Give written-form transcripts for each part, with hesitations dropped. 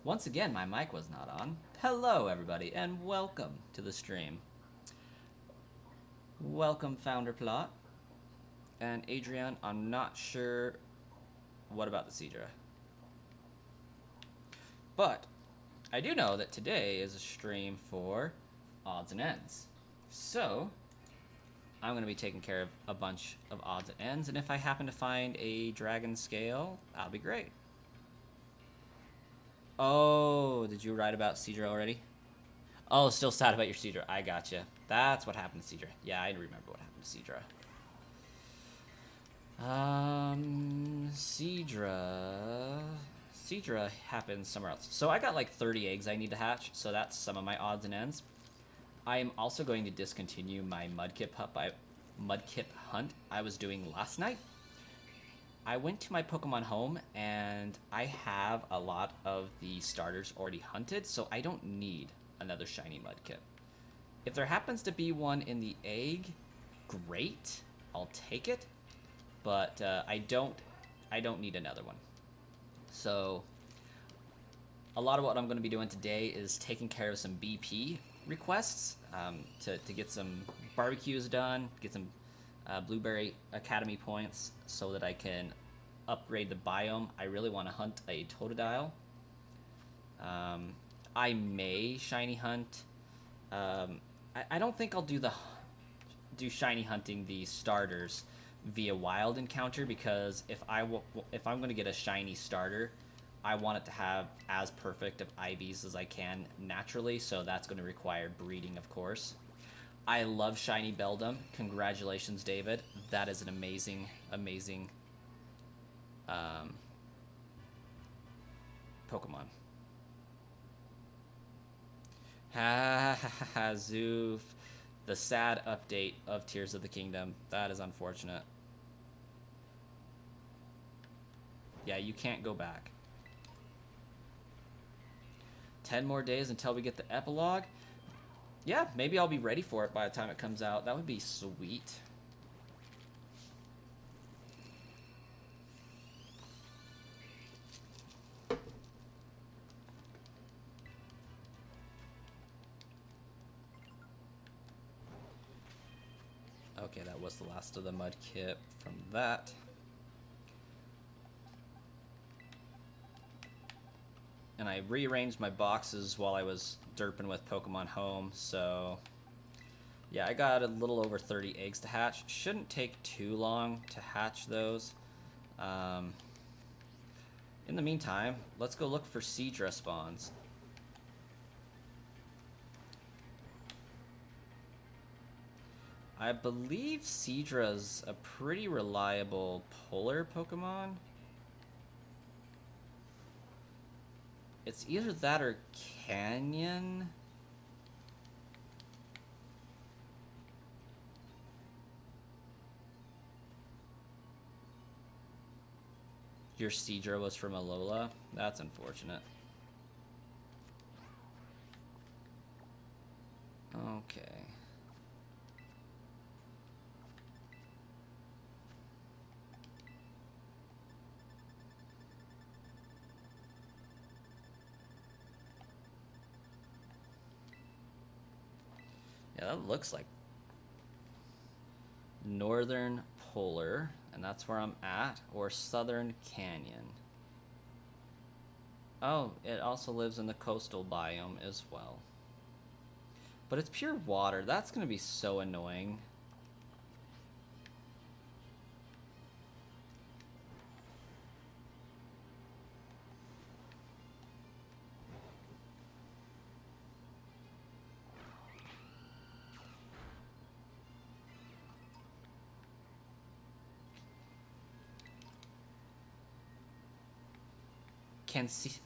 Once again, my mic was not on. Hello, everybody, and welcome to the stream. Welcome, Founder Plot. And Adrian, I'm not sure what about the Cedra. But I do know that today is a stream for odds and ends. So I'm going to be taking care of a bunch of odds and ends, and if I happen to find a dragon scale, that'll be great. Oh, did you write about Cedra already? Oh, still sad about your Cedra. I gotcha. That's what happened to Cedra. Yeah, I remember what happened to Cedra. Cedra happens somewhere else. So I got like 30 eggs I need to hatch, so that's some of my odds and ends. I am also going to discontinue my Mudkip hunt I was doing last night. I went to my Pokemon home and I have a lot of the starters already hunted, so I don't need another shiny Mudkip. If there happens to be one in the egg, great, I'll take it. But I don't need another one. So a lot of what I'm going to be doing today is taking care of some BP requests to get some barbecues done, get some Blueberry Academy points so that I can upgrade the biome. I really want to hunt a Totodile. I may shiny hunt. I don't think I'll do shiny hunting the starters via wild encounter, because if I'm going to get a shiny starter, I want it to have as perfect of IVs as I can naturally, so that's going to require breeding, of course. I love shiny Beldum. Congratulations, David. That is an amazing, amazing Pokemon. Zoof. The sad update of Tears of the Kingdom. That is unfortunate. Yeah, you can't go back. 10 more days until we get the epilogue. Yeah, maybe I'll be ready for it by the time it comes out. That would be sweet. Okay, that was the last of the Mudkip from that. And I rearranged my boxes while I was derping with Pokemon Home, so yeah, I got a little over 30 eggs to hatch. Shouldn't take too long to hatch those. In the meantime, let's go look for Cedra spawns. I believe Cedra's a pretty reliable polar Pokemon. It's either that or Canyon. Your Cedra was from Alola? That's unfortunate. Okay. Yeah, that looks like Northern Polar, and that's where I'm at, or Southern Canyon. Oh, it also lives in the coastal biome as well. But it's pure water. That's going to be so annoying.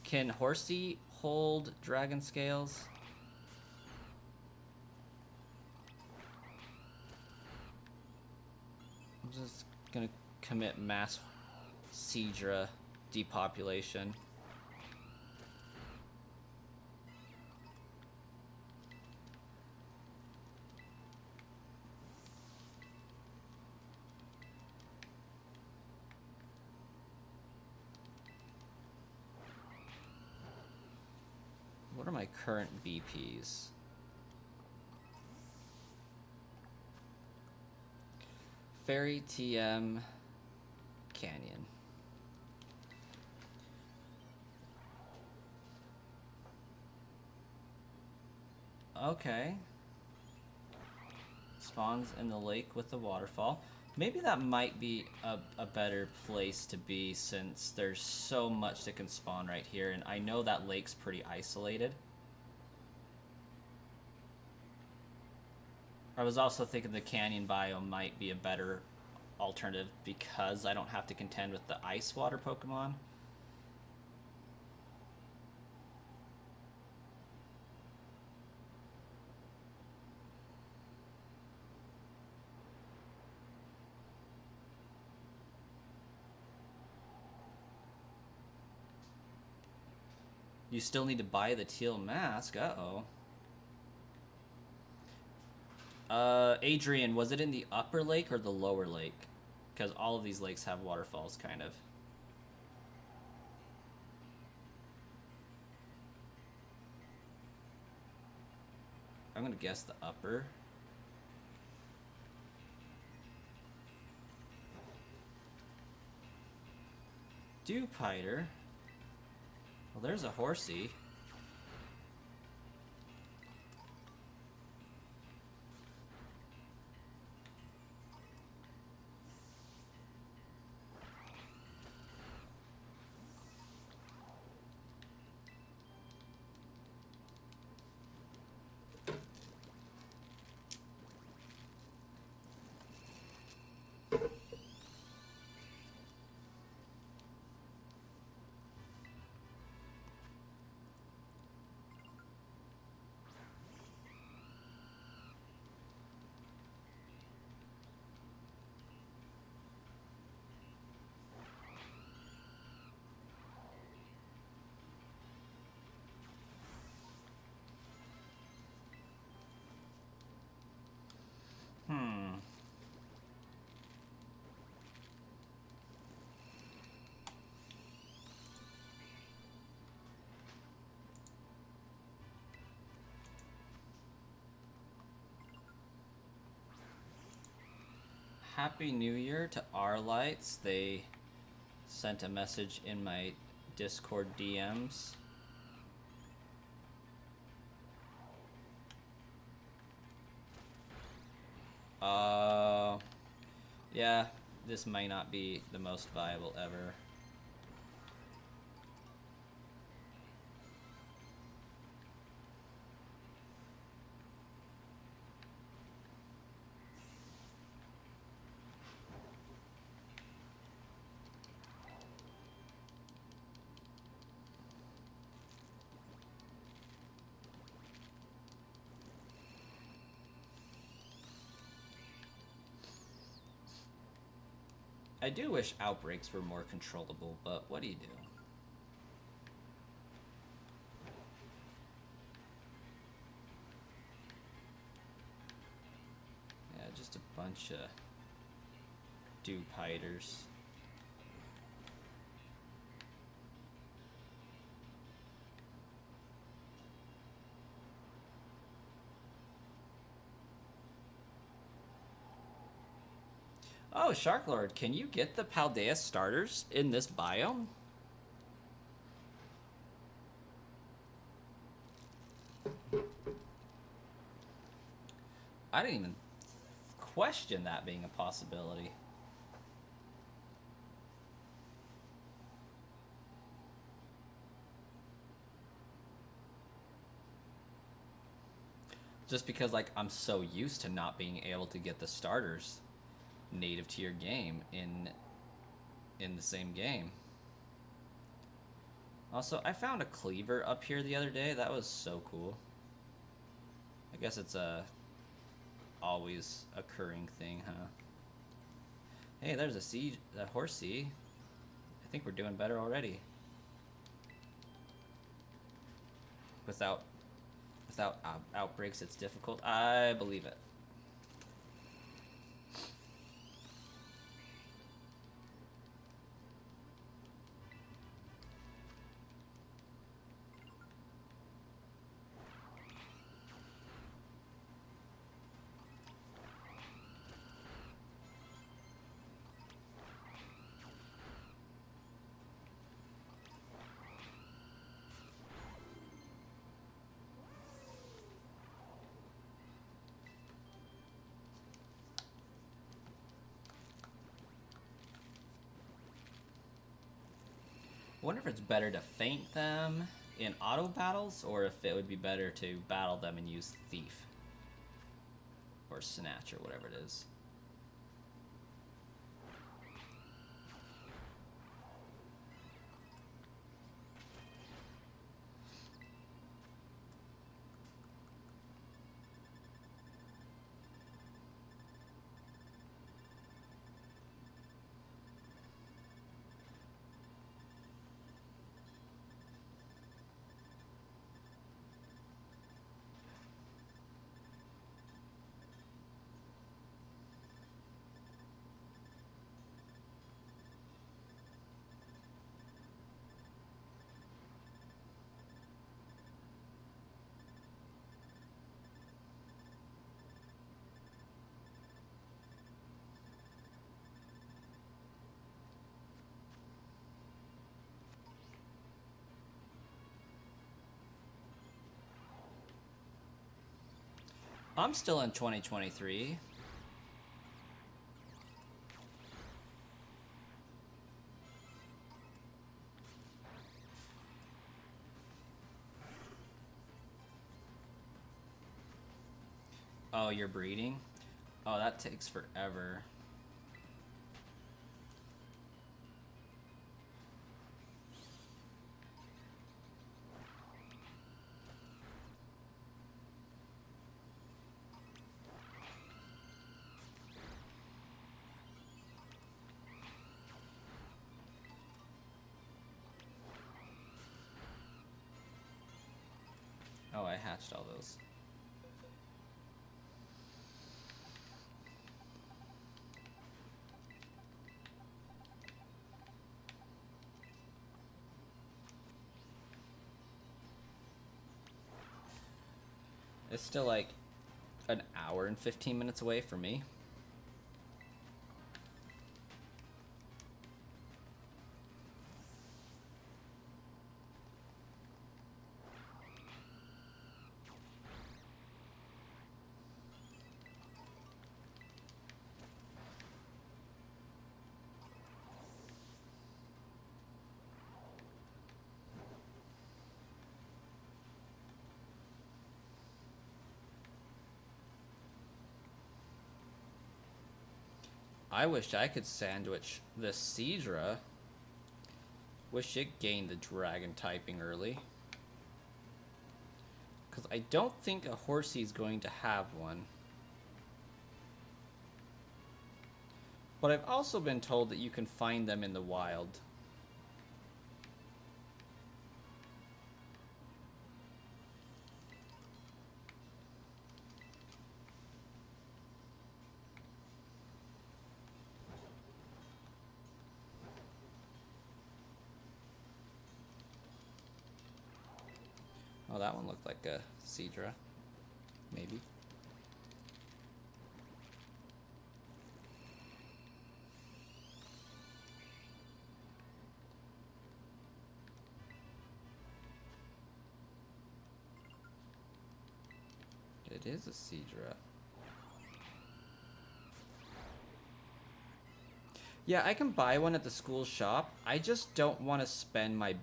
Can Horsey hold dragon scales? I'm just gonna commit mass Cedra depopulation. What are my current BPs? Ferry, TM, Canyon. Okay. Spawns in the lake with the waterfall. Maybe that might be a better place to be since there's so much that can spawn right here, and I know that lake's pretty isolated. I was also thinking the canyon biome might be a better alternative because I don't have to contend with the ice water Pokemon. You still need to buy the teal mask. Uh-oh. Adrian, was it in the upper lake or the lower lake? Because all of these lakes have waterfalls, kind of. I'm gonna guess the upper. Dewpider. Well, there's a horsey. Happy New Year to our lights. They sent a message in my Discord DMs. Yeah, this might not be the most viable ever. I do wish outbreaks were more controllable, but what do you do? Yeah, just a bunch of Dewpiders. Oh, Sharklord, can you get the Paldea starters in this biome? I didn't even question that being a possibility. Just because, like, I'm so used to not being able to get the starters native to your game in the same game. Also, I found a cleaver up here the other day. That was so cool. I guess it's a always occurring thing, huh? Hey, there's a horsey. I think we're doing better already. Without outbreaks, it's difficult. I believe it. wonder if it's better to feint them in auto battles, or if it would be better to battle them and use Thief. Or Snatch, or whatever it is. I'm still in 2023. Oh, you're breeding? Oh, that takes forever. Oh, I hatched all those. It's still like an hour and 15 minutes away from me. I wish I could sandwich the Seadra. Wish it gained the dragon typing early. Because I don't think a Horsey's going to have one. But I've also been told that you can find them in the wild. Oh, that one looked like a Seadra. Maybe. It is a Seadra. Yeah, I can buy one at the school shop. I just don't want to spend my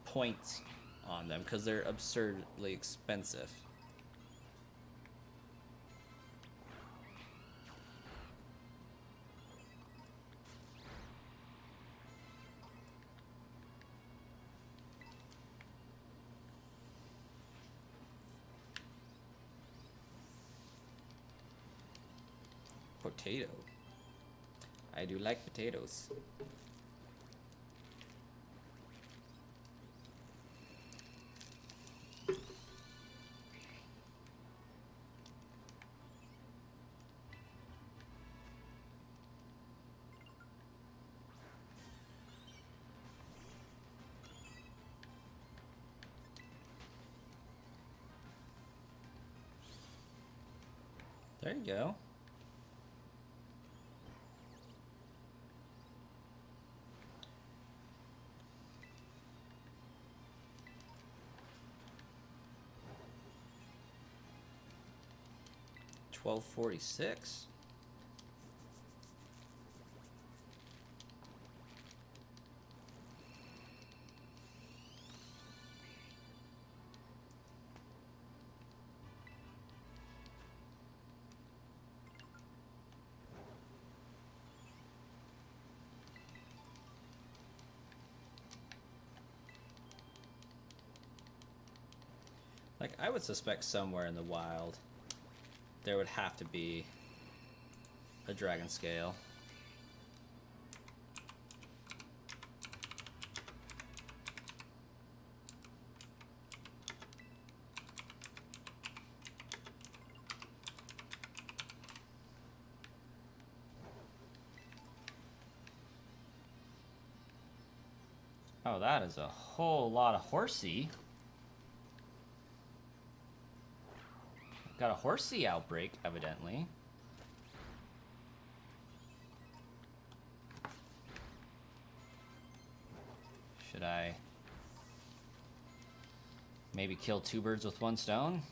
points on them because they're absurdly expensive. Potato. I do like potatoes. There you go. $12.46. Like, I would suspect somewhere in the wild there would have to be a dragon scale. Oh, that is a whole lot of horsey. Got a horsey outbreak, evidently. Should I maybe kill two birds with one stone?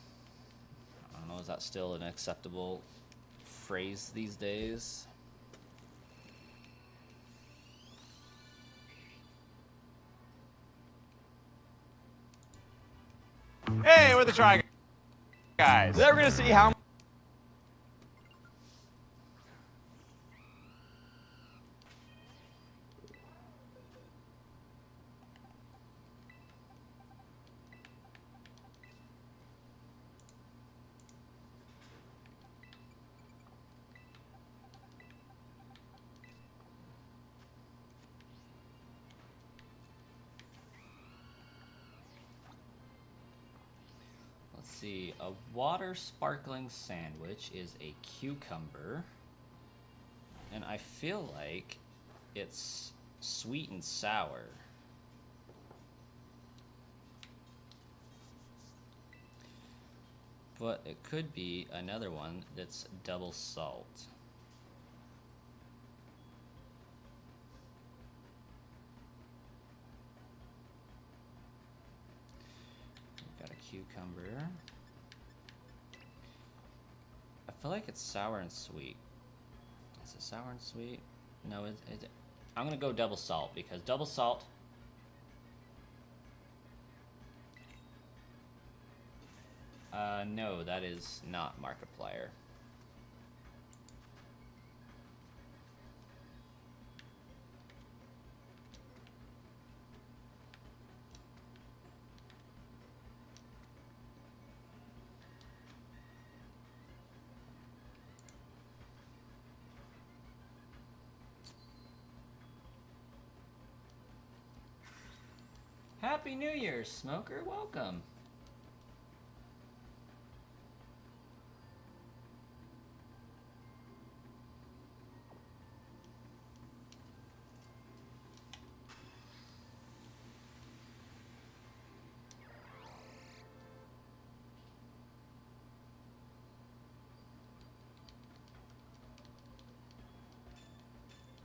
I don't know, is that still an acceptable phrase these days? Hey, we're the Try Guys. Today we're gonna see how. Let's see, a water sparkling sandwich is a cucumber. And I feel like it's sweet and sour. But it could be another one that's double salt. We've got a cucumber. I feel like it's sour and sweet. Is it sour and sweet? No, I'm gonna go double salt because double salt. No, that is not Markiplier. Happy New Year, Smoker. Welcome.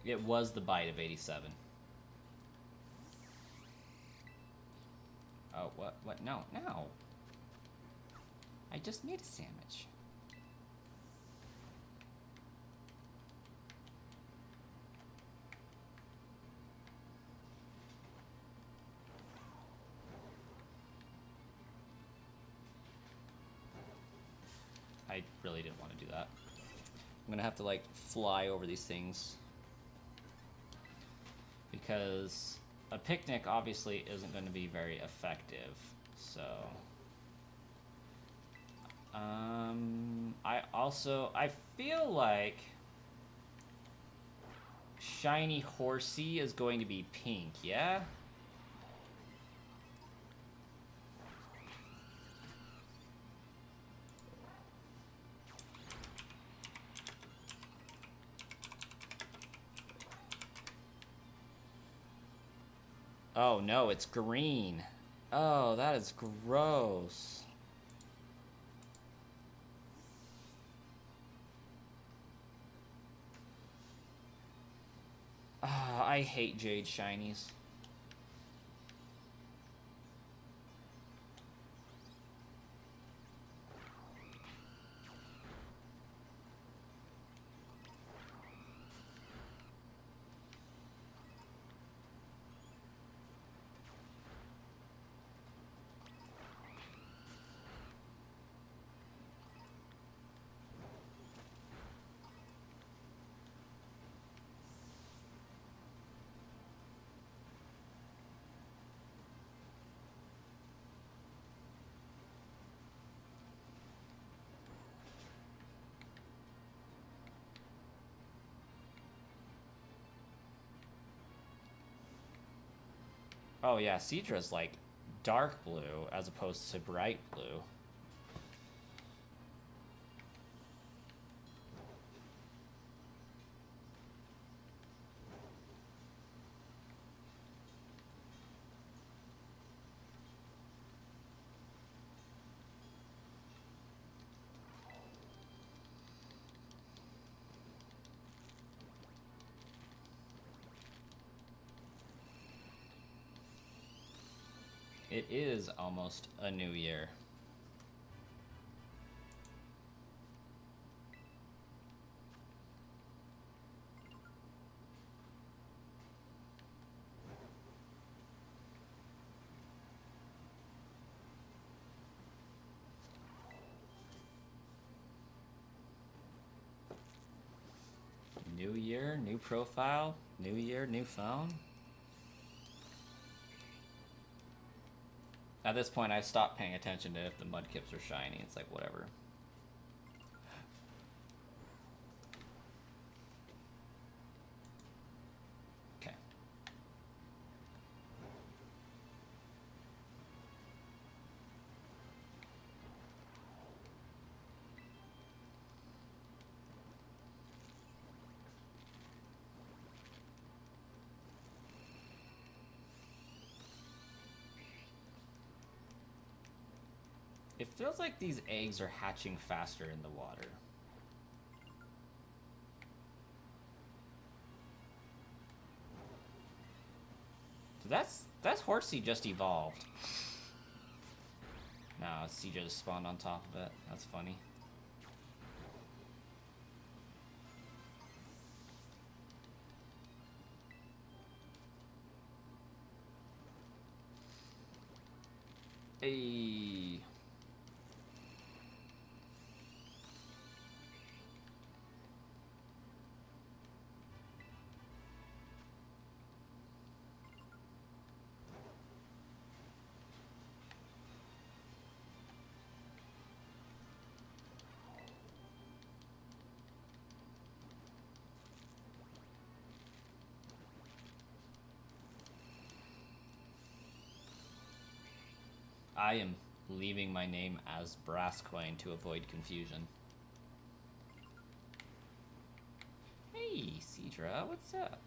It was the bite of 87. Oh, what? What? No, no. I just made a sandwich. I really didn't want to do that. I'm gonna have to, like, fly over these things. Because a picnic obviously isn't going to be very effective, so I feel like shiny horsey is going to be pink, yeah? Oh no, it's green. Oh, that is gross. Ah, I hate jade shinies. Oh yeah, Cedra's like dark blue as opposed to bright blue. It is almost a new year. New year, new profile, new year, new phone. At this point, I've stopped paying attention to if the mudkips are shiny. It's like, whatever. Okay. It feels like these eggs are hatching faster in the water. So that's Horsey just evolved. No, CJ just spawned on top of it. That's funny. Hey. I am leaving my name as Brasscoin to avoid confusion. Hey, Cedra, what's up?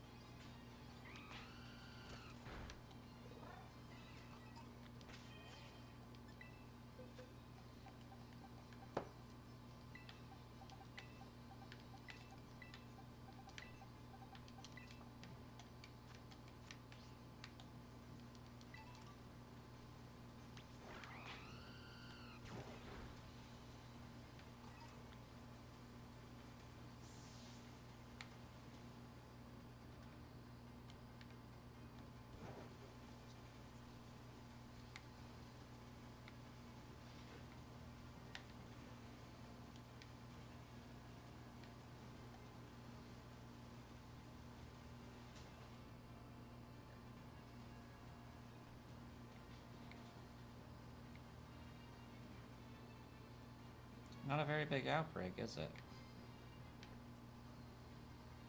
Not a very big outbreak, is it?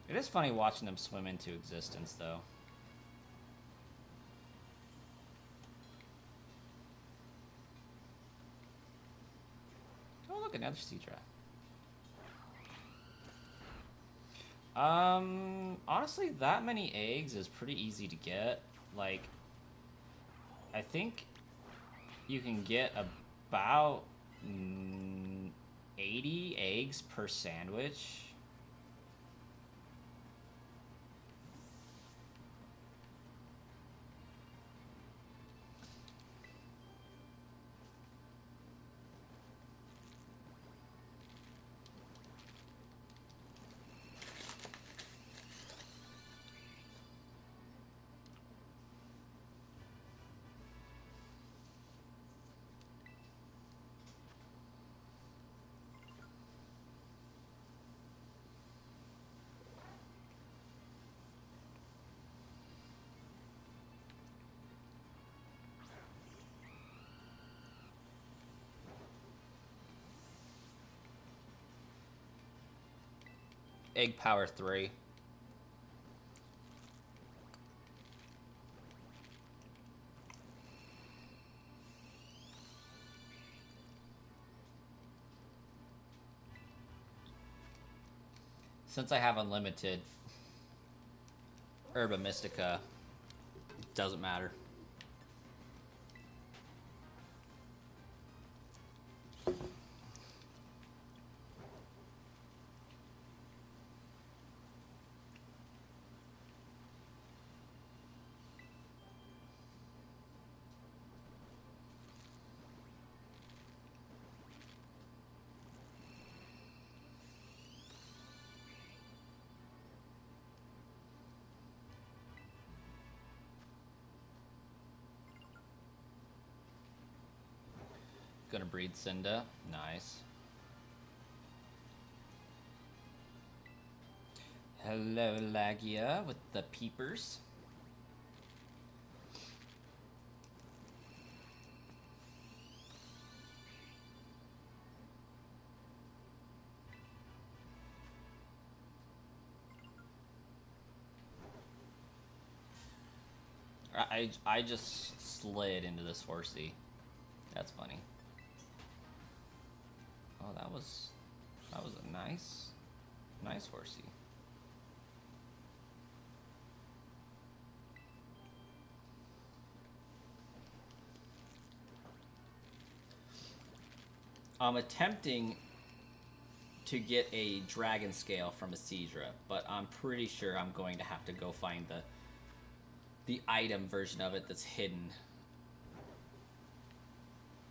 It is funny watching them swim into existence, though. Oh, look, another Cedra. Honestly, that many eggs is pretty easy to get. Like, I think you can get about 80 eggs per sandwich. Egg power 3. Since I have unlimited Herba Mystica, doesn't matter. Gonna breed Cinda. Nice. Hello, Lagia with the peepers. I just slid into this horsey. That's funny. Oh, that was a nice horsey. I'm attempting to get a dragon scale from a Caesra, but I'm pretty sure I'm going to have to go find the item version of it that's hidden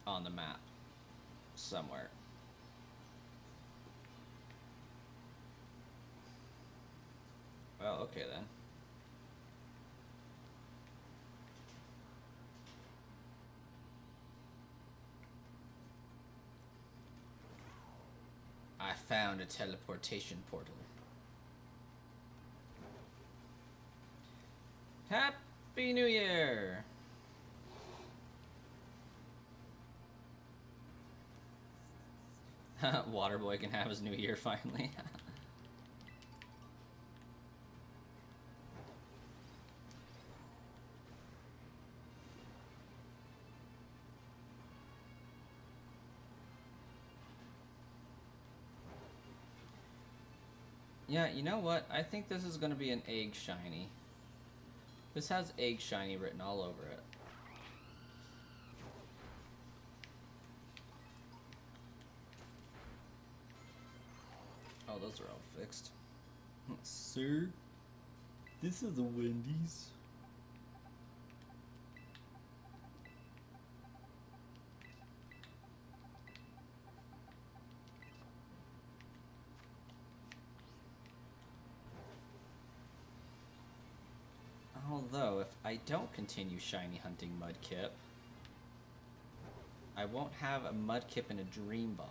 on the map somewhere. Well, okay then. I found a teleportation portal. Happy New Year! Waterboy can have his new year finally. Yeah, you know what? I think this is gonna be an egg shiny. This has egg shiny written all over it. Oh, those are all fixed. Sir, this is a Wendy's. Although, if I don't continue shiny hunting Mudkip, I won't have a Mudkip and a Dream Ball.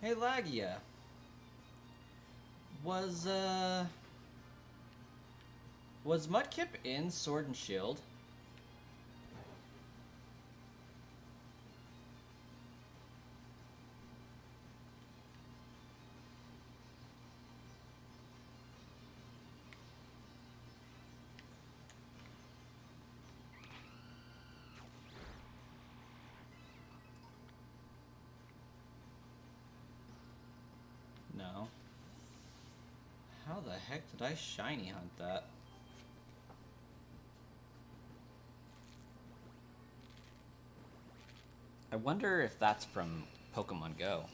Hey Lagia, was Mudkip in Sword and Shield? No. How the heck did I shiny hunt that? I wonder if that's from Pokemon Go.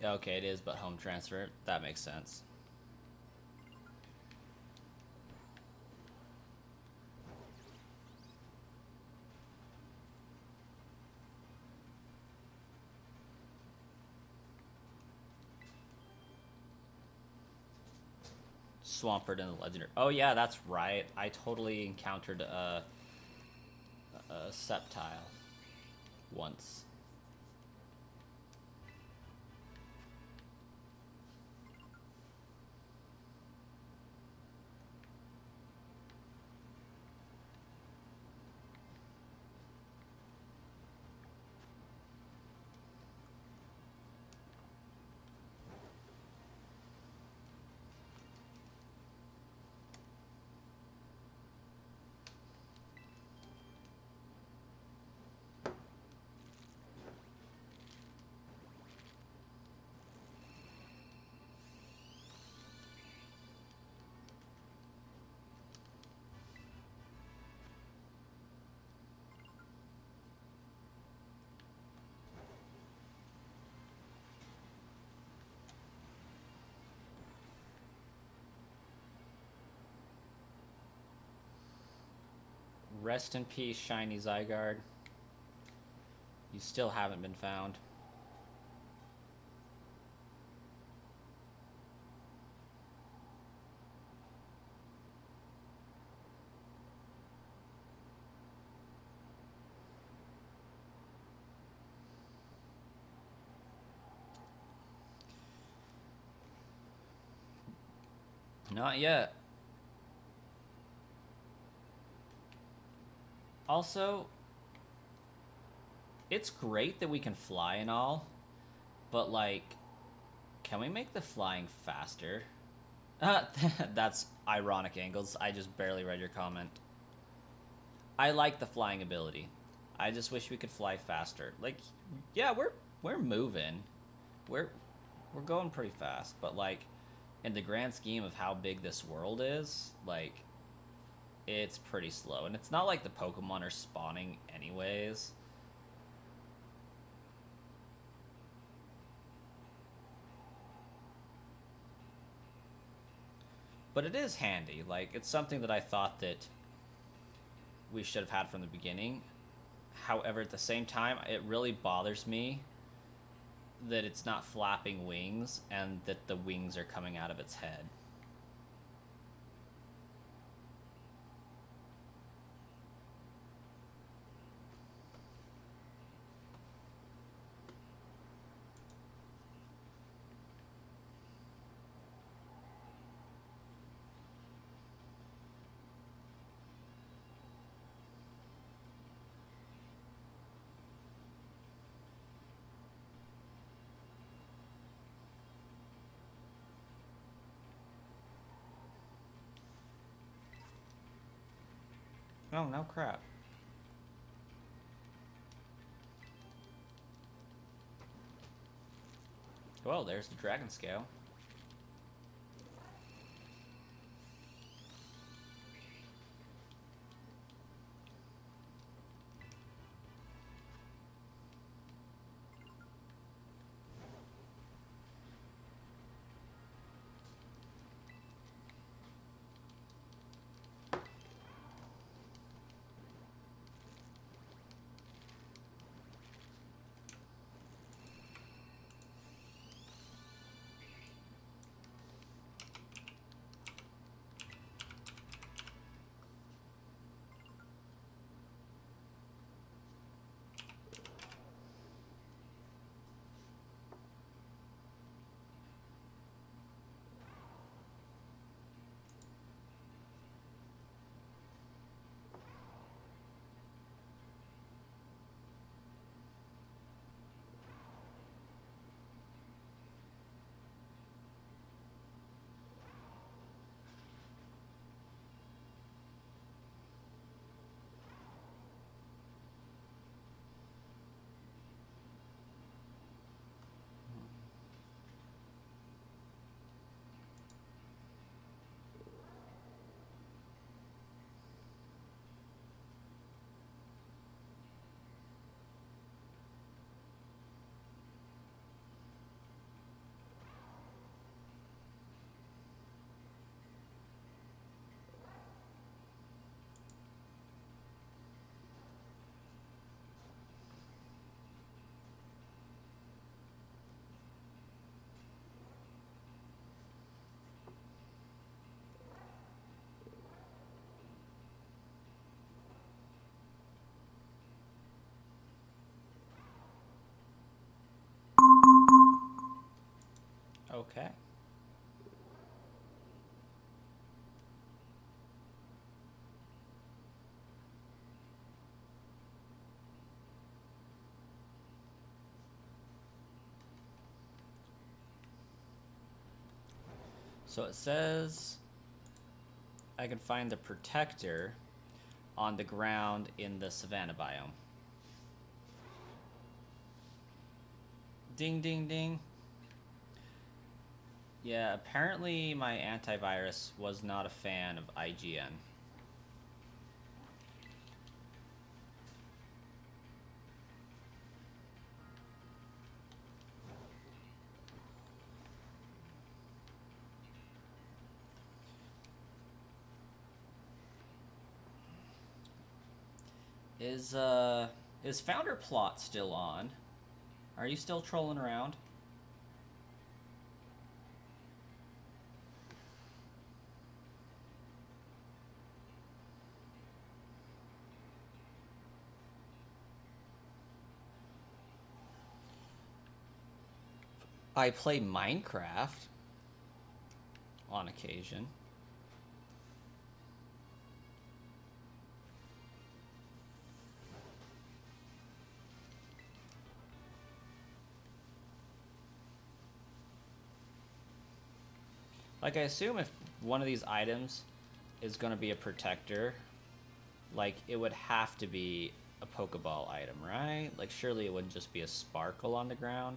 Okay, it is, but home transfer. That makes sense. Swampert and the Legendary. Oh yeah, that's right. I totally encountered a Sceptile once. Rest in peace, shiny Zygarde. You still haven't been found. Not yet. Also, it's great that we can fly and all, but like, can we make the flying faster? That's ironic angles. I just barely read your comment. I like the flying ability. I just wish we could fly faster. Like, yeah, we're moving. We're going pretty fast, but like in the grand scheme of how big this world is, like it's pretty slow. And it's not like the Pokemon are spawning anyways. But it is handy. Like, it's something that I thought that we should have had from the beginning. However, at the same time, it really bothers me that it's not flapping wings and that the wings are coming out of its head. Oh, no crap. Well, there's the dragon scale. Okay. So it says I can find the protector on the ground in the savanna biome. Ding, ding, ding. Yeah, apparently my antivirus was not a fan of IGN. Is Founder Plot still on? Are you still trolling around? I play Minecraft on occasion. Like, I assume if one of these items is going to be a protector, like, it would have to be a Pokeball item, right? Like, surely it wouldn't just be a sparkle on the ground.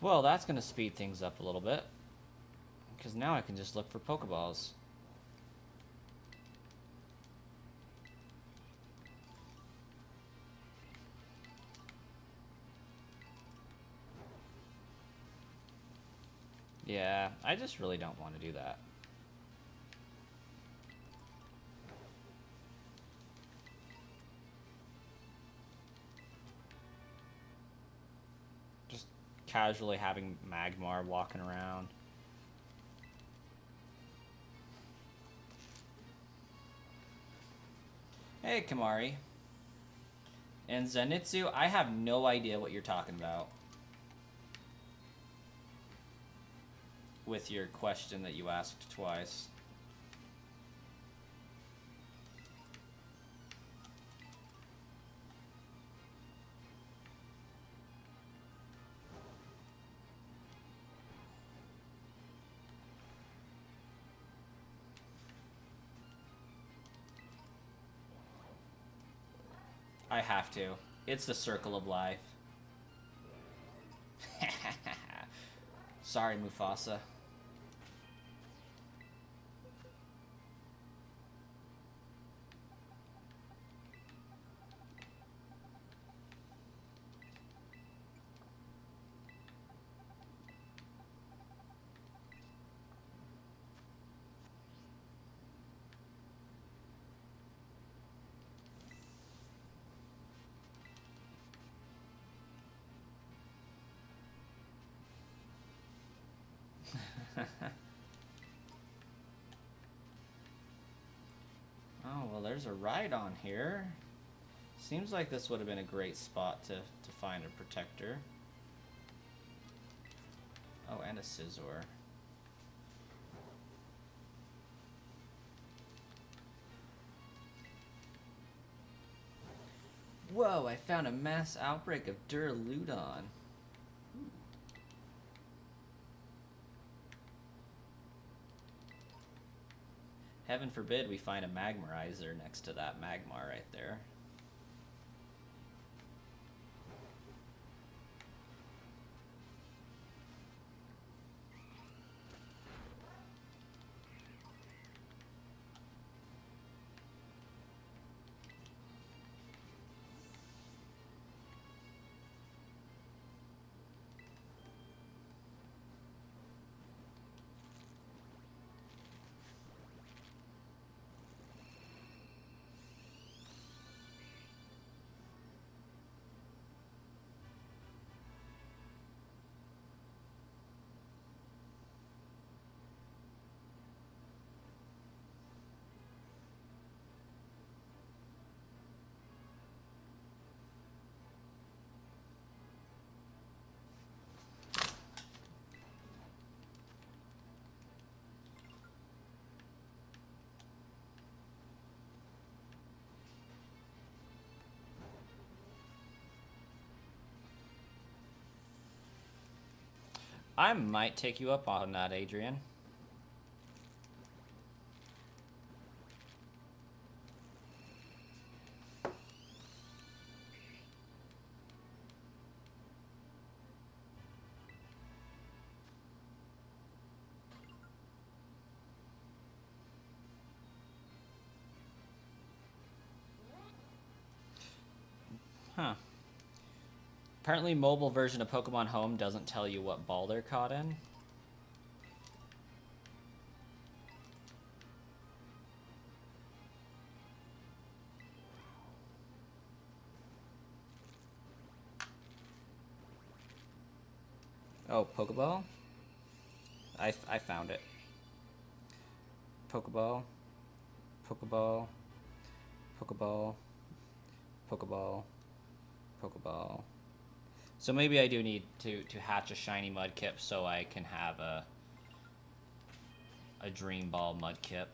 Well, that's going to speed things up a little bit, because now I can just look for Pokeballs. Yeah, I just really don't want to do that. Just casually having Magmar walking around. Hey, Kamari. And Zenitsu, I have no idea what you're talking about with your question that you asked twice. I have to. It's the circle of life. Sorry, Mufasa. Oh, well, there's a Rhydon here. Seems like this would have been a great spot to find a protector. Oh, and a Scizor. Whoa, I found a mass outbreak of Duraludon. Heaven forbid we find a Magmarizer next to that Magmar right there. I might take you up on that, Adrian. Huh. Apparently mobile version of Pokemon Home doesn't tell you what ball they're caught in. Oh, Pokeball? I found it. Pokeball. Pokeball. Pokeball. Pokeball. Pokeball. So maybe I do need to hatch a shiny Mudkip so I can have a Dream Ball Mudkip.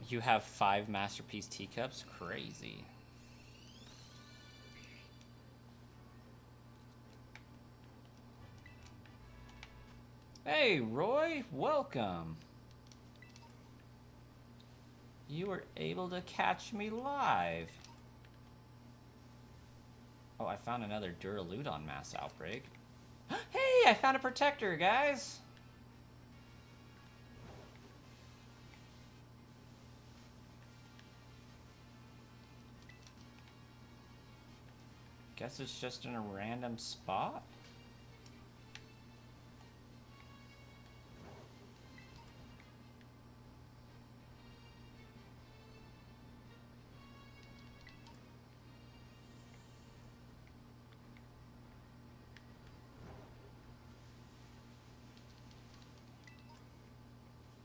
You have 5 Masterpiece Teacups? Crazy. Hey, Roy, welcome. You were able to catch me live. Oh, I found another Duraludon mass outbreak. Hey, I found a protector, guys. Guess it's just in a random spot.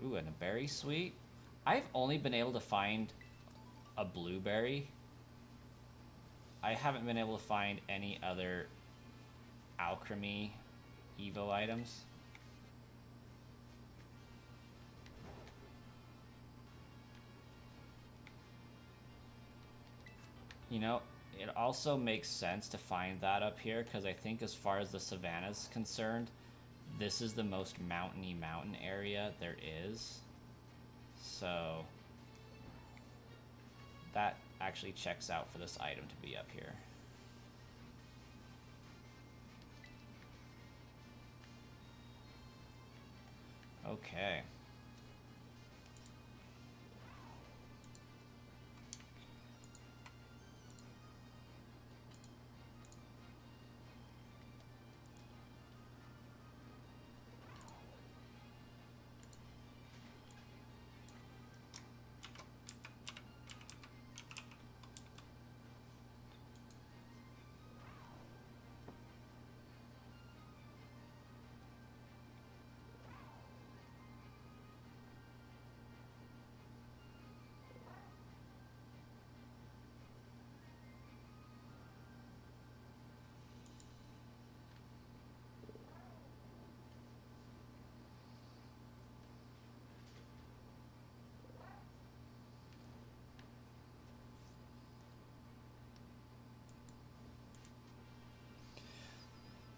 Ooh, and a berry sweet. I've only been able to find a blueberry. I haven't been able to find any other alchemy Evo items. You know, it also makes sense to find that up here because I think as far as the savannah is concerned, this is the most mountainy mountain area there is. So that actually checks out for this item to be up here. Okay.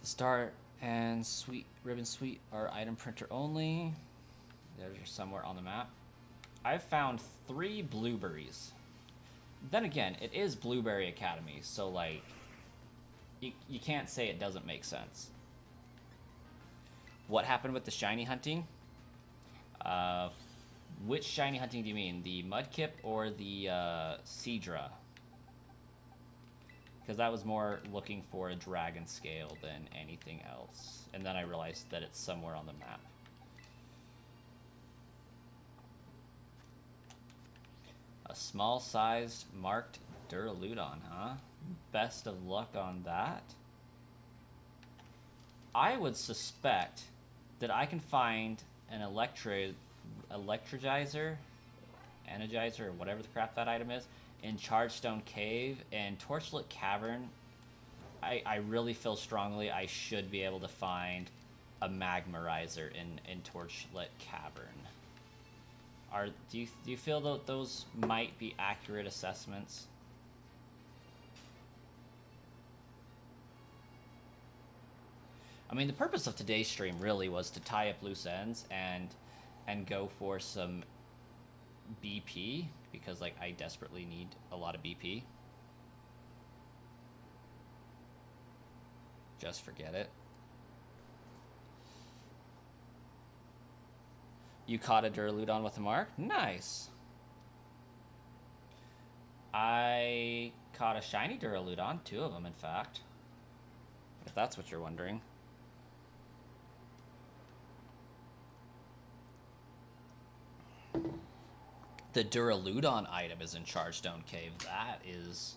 The Star and Sweet Ribbon Sweet are item printer only. They're somewhere on the map. I've found 3 blueberries. Then again, it is Blueberry Academy, so like You can't say it doesn't make sense. What happened with the shiny hunting? Which shiny hunting do you mean? The Mudkip or the Seadra? Because that was more looking for a dragon scale than anything else. And then I realized that it's somewhere on the map. A small-sized marked Duraludon, huh? Best of luck on that. I would suspect that I can find an Energizer, or whatever the crap that item is, in Chargestone Cave and Torchlit Cavern. I really feel strongly I should be able to find a Magmarizer in Torchlit Cavern. Do you feel that those might be accurate assessments? I mean, the purpose of today's stream really was to tie up loose ends and go for some BP, because like I desperately need a lot of BP. Just forget it. You caught a Duraludon with a mark? Nice. I caught a shiny Duraludon, 2 of them in fact, if that's what you're wondering. The Duraludon item is in Chargestone Cave. That is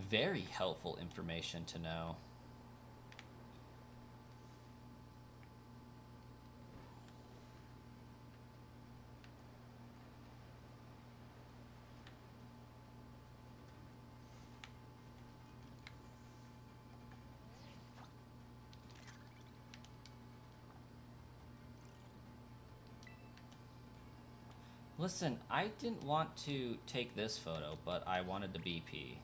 very helpful information to know. Listen, I didn't want to take this photo, but I wanted the BP.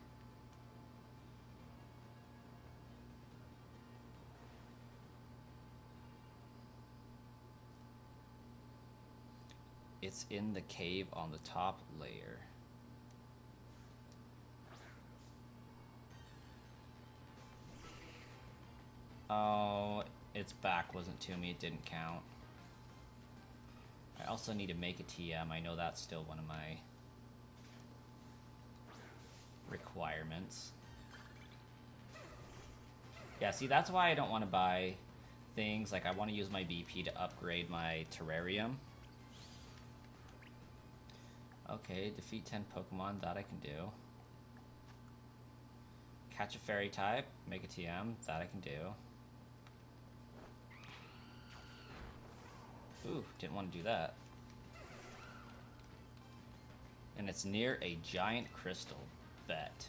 It's in the cave on the top layer. Oh, its back wasn't to me, it didn't count. I also need to make a TM. I know that's still one of my requirements. Yeah, see, that's why I don't want to buy things. Like, I want to use my BP to upgrade my terrarium. Okay, defeat 10 Pokemon. That I can do. Catch a fairy type. Make a TM. That I can do. Ooh, didn't want to do that. And it's near a giant crystal. Bet.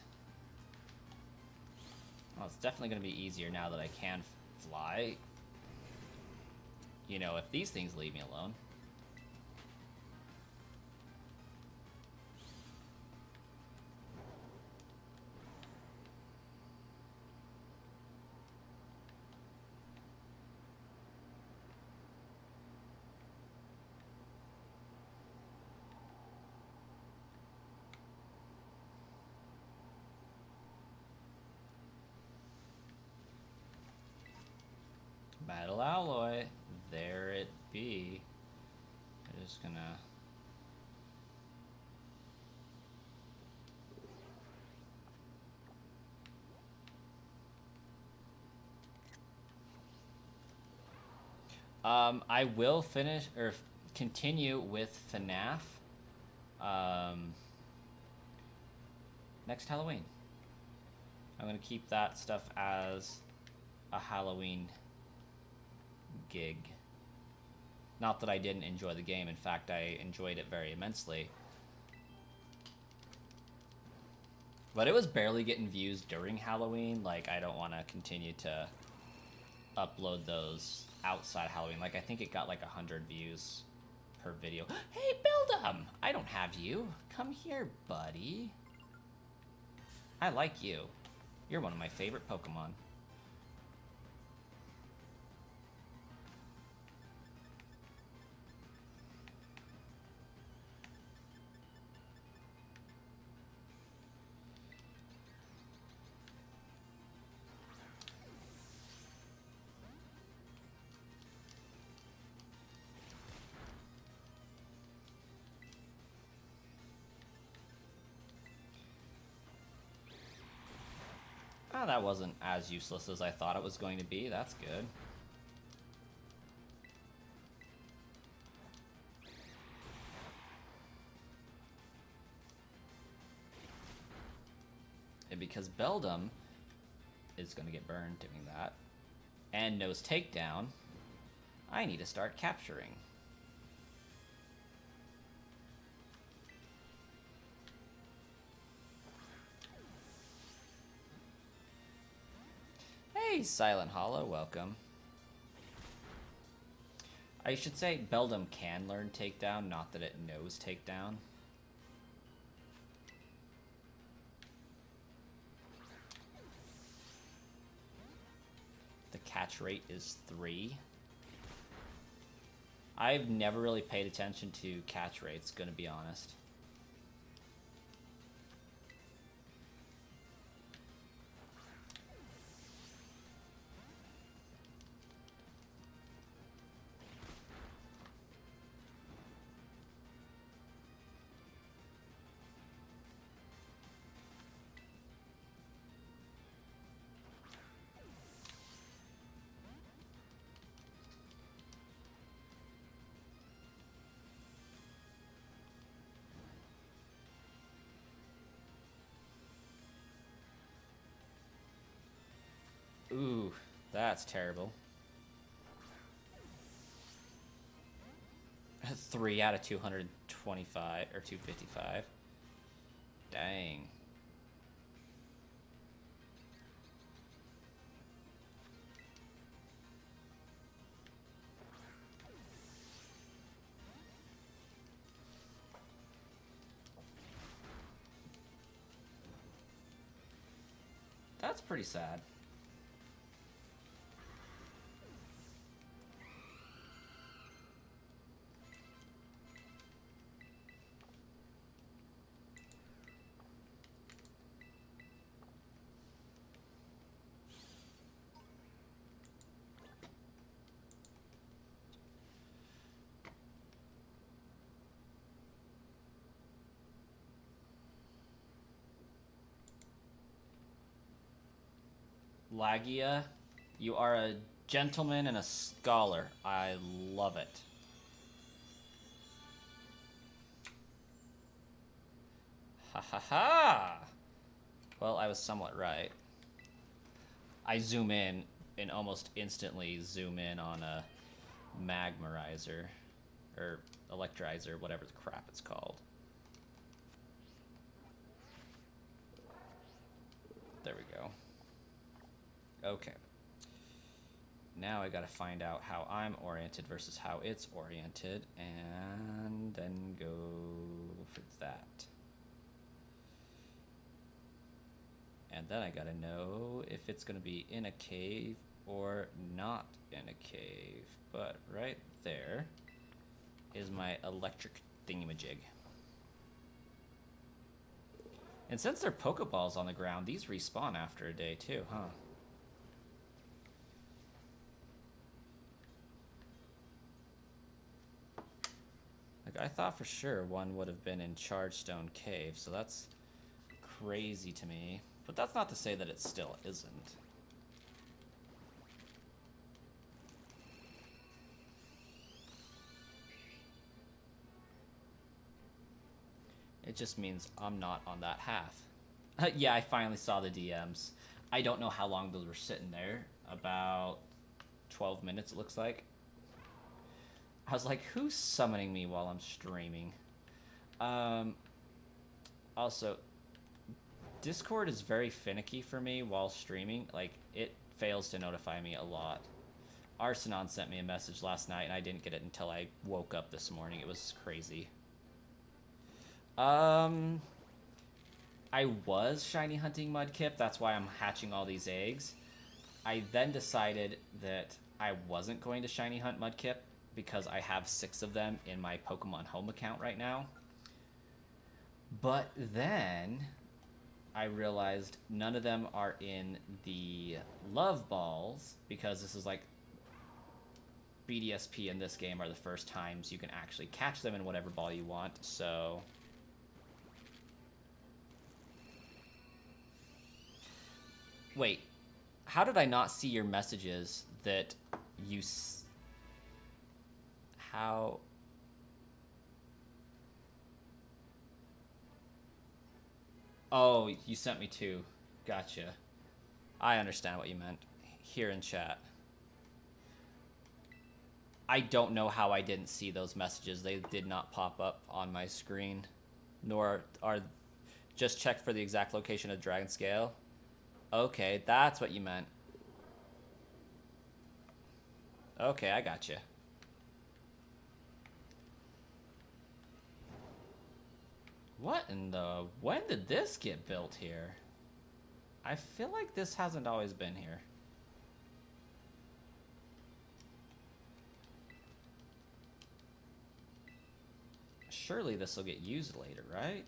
Well, it's definitely going to be easier now that I can fly. You know, if these things leave me alone. Metal alloy, there it be. I'm just gonna... I will finish, or continue with FNAF, next Halloween. I'm gonna keep that stuff as a Halloween gig. Not that I didn't enjoy the game. In fact, I enjoyed it very immensely. But it was barely getting views during Halloween. Like, I don't want to continue to upload those outside Halloween. Like, I think it got like 100 views per video. Hey, Build'em! I don't have you. Come here, buddy. I like you. You're one of my favorite Pokemon. Oh, that wasn't as useless as I thought it was going to be. That's good. And because Beldum is going to get burned doing that, and knows takedown, I need to start capturing. Hey, Silent Hollow, welcome. I should say Beldum can learn takedown, not that it knows takedown. The catch rate is 3. I've never really paid attention to catch rates, gonna be honest. Ooh, that's terrible. 3 out of 225 or 255. Dang. That's pretty sad. Lagia, you are a gentleman and a scholar. I love it. Ha ha ha! Well, I was somewhat right. I zoom in and almost instantly zoom in on a magmarizer, or electrizer, whatever the crap it's called. There we go. Okay. Now I gotta find out how I'm oriented versus how it's oriented, and then go for that. And then I gotta know if it's gonna be in a cave or not in a cave. But right there is my electric thingamajig. And since they're Pokeballs on the ground, these respawn after a day too, huh? Like, I thought for sure one would have been in Chargestone Cave, so that's crazy to me. But that's not to say that it still isn't. It just means I'm not on that half. Yeah, I finally saw the DMs. I don't know how long those were sitting there. About 12 minutes, it looks like. I was like, who's summoning me while I'm streaming? Also, Discord is very finicky for me while streaming. Like, it fails to notify me a lot. Arsenon sent me a message last night, and I didn't get it until I woke up this morning. It was crazy. I was shiny hunting Mudkip. That's why I'm hatching all these eggs. I then decided that I wasn't going to shiny hunt Mudkip because I have 6 of them in my Pokemon Home account right now. But then I realized none of them are in the Love Balls because this is like BDSP in this game are the first times you can actually catch them in whatever ball you want, so Wait, how did I not see your messages that you... How... Oh, you sent me two. Gotcha. I understand what you meant. Here in chat. I don't know how I didn't see those messages. They did not pop up on my screen. Nor are... Just check for the exact location of Dragon Scale. Okay, that's what you meant. Okay, I gotcha. What in the... When did this get built here? I feel like this hasn't always been here. Surely this will get used later, right?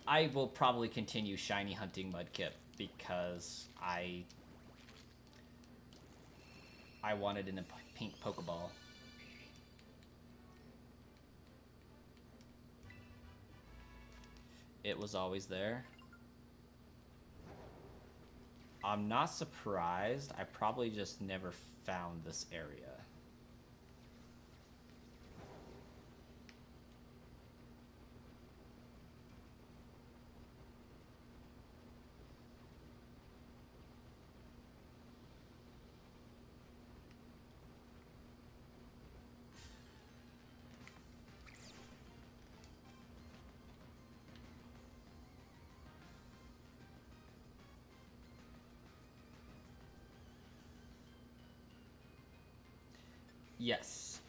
I will probably continue shiny hunting Mudkip because I wanted in a pink Pokeball. It was always there. I'm not surprised. I probably just never found this area. Yes.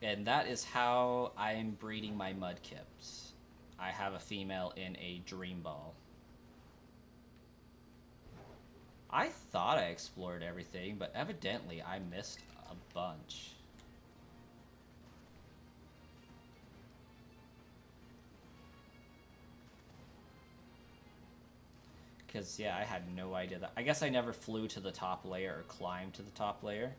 And that is how I am breeding my Mudkips. I have a female in a Dream Ball. I thought I explored everything, but evidently I missed a bunch. Because, yeah, I had no idea that... I guess I never flew to the top layer or climbed to the top layer.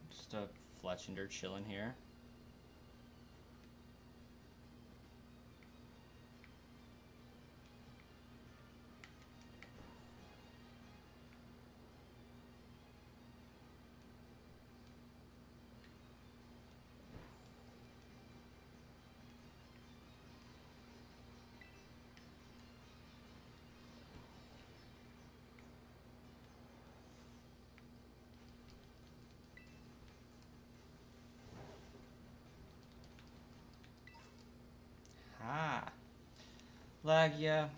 Just a Fletchender chilling here. Lagia.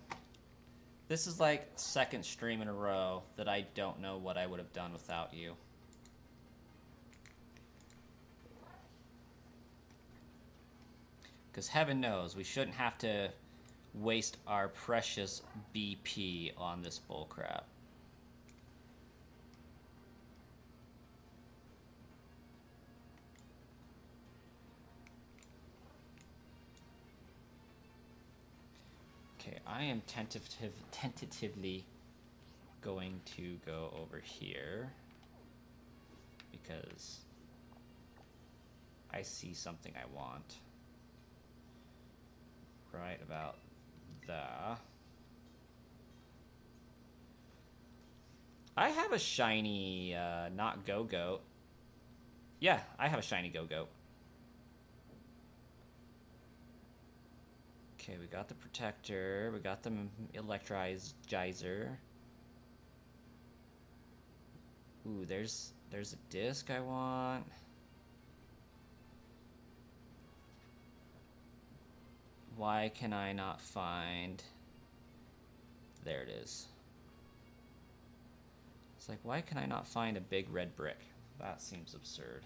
This is like second stream in a row that I don't know what I would have done without you. Because heaven knows we shouldn't have to waste our precious BP on this bullcrap. Okay, I am tentatively going to go over here because I see something I want. Right about there. I have a shiny, not Go-Goat. Yeah, I have a shiny Go-Goat. Okay, we got the protector. We got the electrizer. Ooh, there's a disc I want. Why can I not find... There it is. It's like, why can I not find a big red brick? That seems absurd.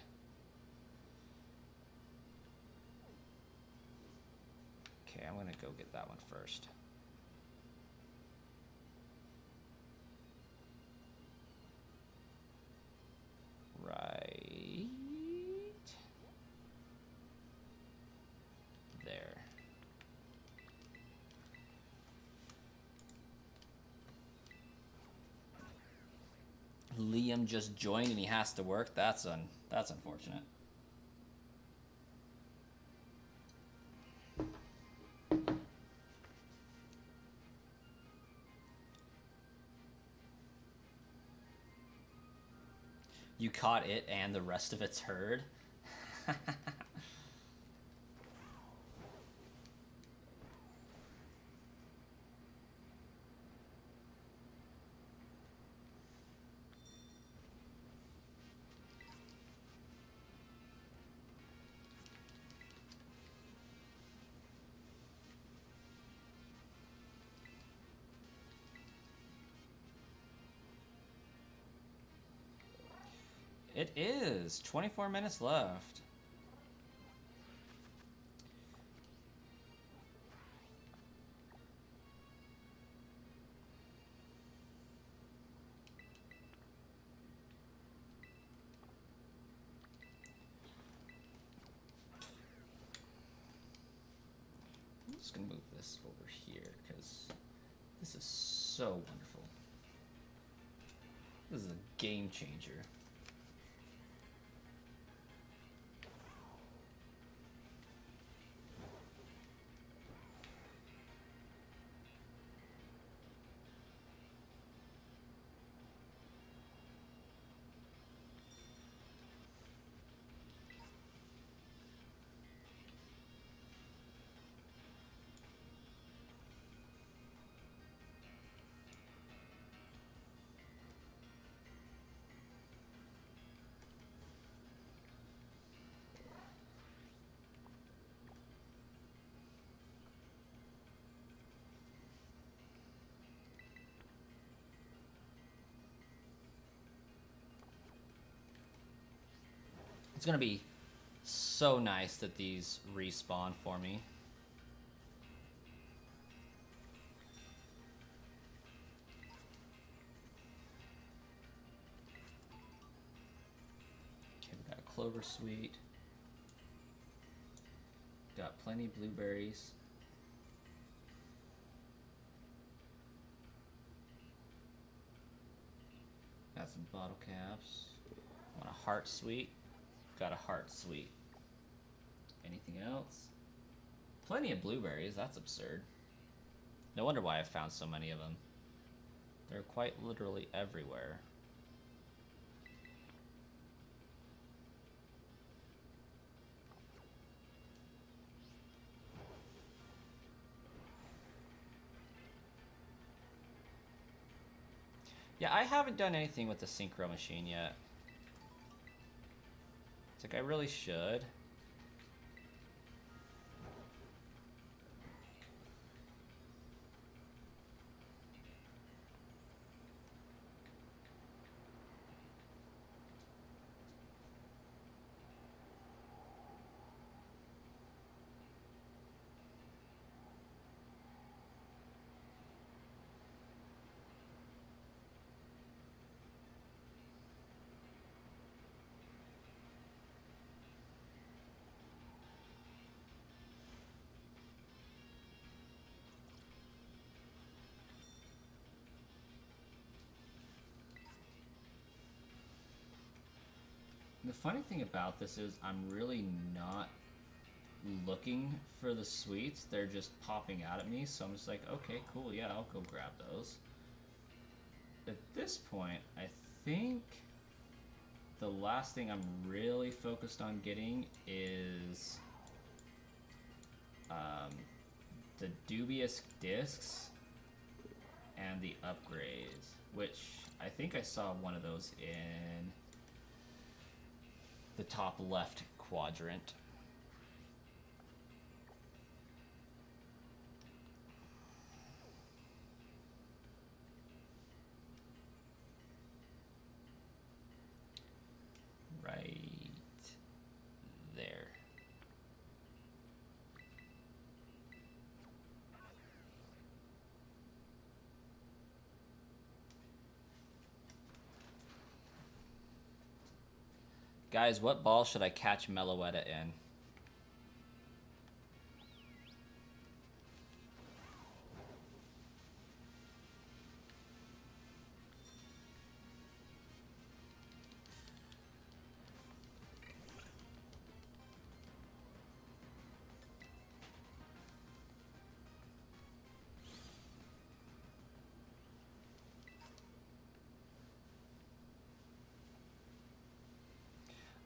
Okay, I'm gonna go get that one first. Right there. Liam just joined and he has to work. That's unfortunate. You caught it and the rest of its herd. It is 24 minutes left. I'm just gonna move this over here because this is so wonderful. This is a game changer. It's gonna be so nice that these respawn for me. Okay, we got a clover sweet. Got plenty of blueberries. Got some bottle caps. Want a heart sweet. Got a heart sweet. Anything else? Plenty of blueberries, that's absurd. No wonder why I found so many of them. They're quite literally everywhere. Yeah, I haven't done anything with the synchro machine yet. It's like I really should. The funny thing about this is I'm really not looking for the sweets. They're just popping out at me, so I'm just like, okay, cool, yeah, I'll go grab those. At this point, I think the last thing I'm really focused on getting is the dubious discs and the upgrades, which I think I saw one of those in the top left quadrant. Right there. Guys, what ball should I catch Meloetta in?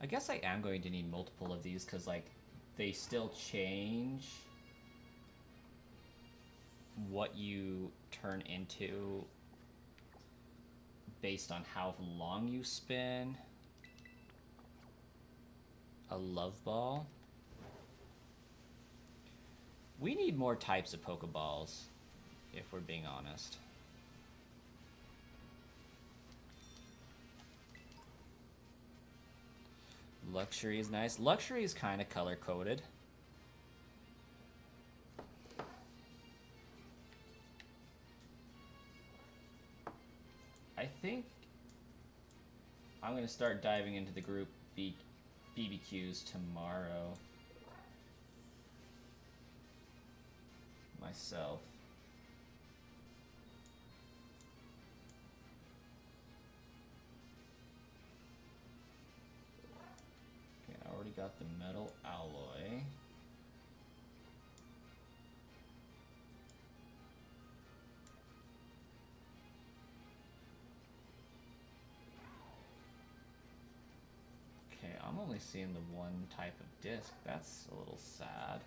I guess I am going to need multiple of these because, like, they still change what you turn into based on how long you spin. A love ball. We need more types of Pokeballs, if we're being honest. Luxury is nice. Luxury is kind of color-coded. I think I'm going to start diving into the group BBQs tomorrow. Myself. Already got the metal alloy. Okay, I'm only seeing the one type of disc. That's a little sad.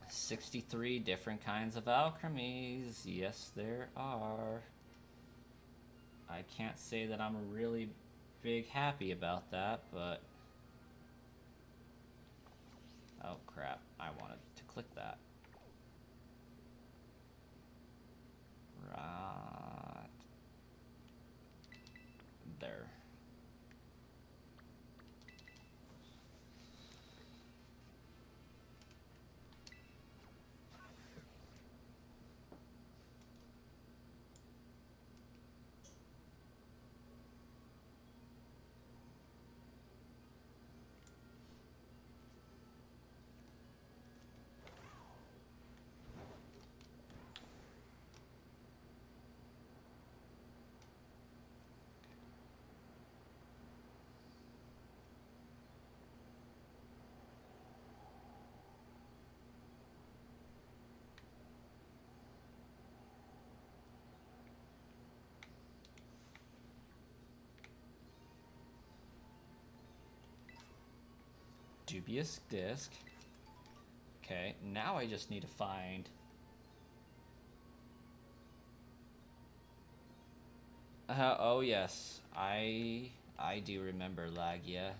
63 different kinds of alchemies. Yes, there are. I can't say that I'm really big happy about that, but oh crap, I wanted to click that. Right there. Dubious disc. Okay, now I just need to find oh yes, I do remember Lagia.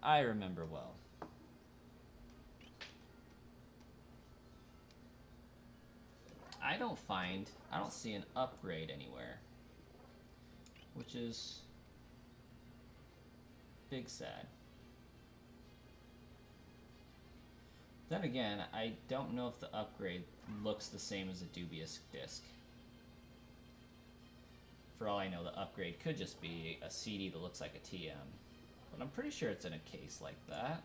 I remember well. I don't see an upgrade anywhere, which is big sad. Then again, I don't know if the upgrade looks the same as a dubious disc. For all I know, the upgrade could just be a CD that looks like a TM. But I'm pretty sure it's in a case like that.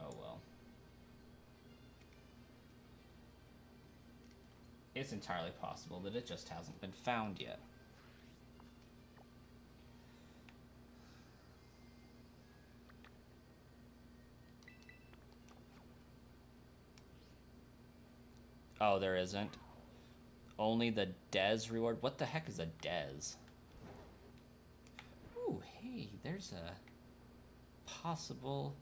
Oh well. It's entirely possible that it just hasn't been found yet. Oh, there isn't. Only the Dez reward. What the heck is a Dez? Ooh, hey, there's a possible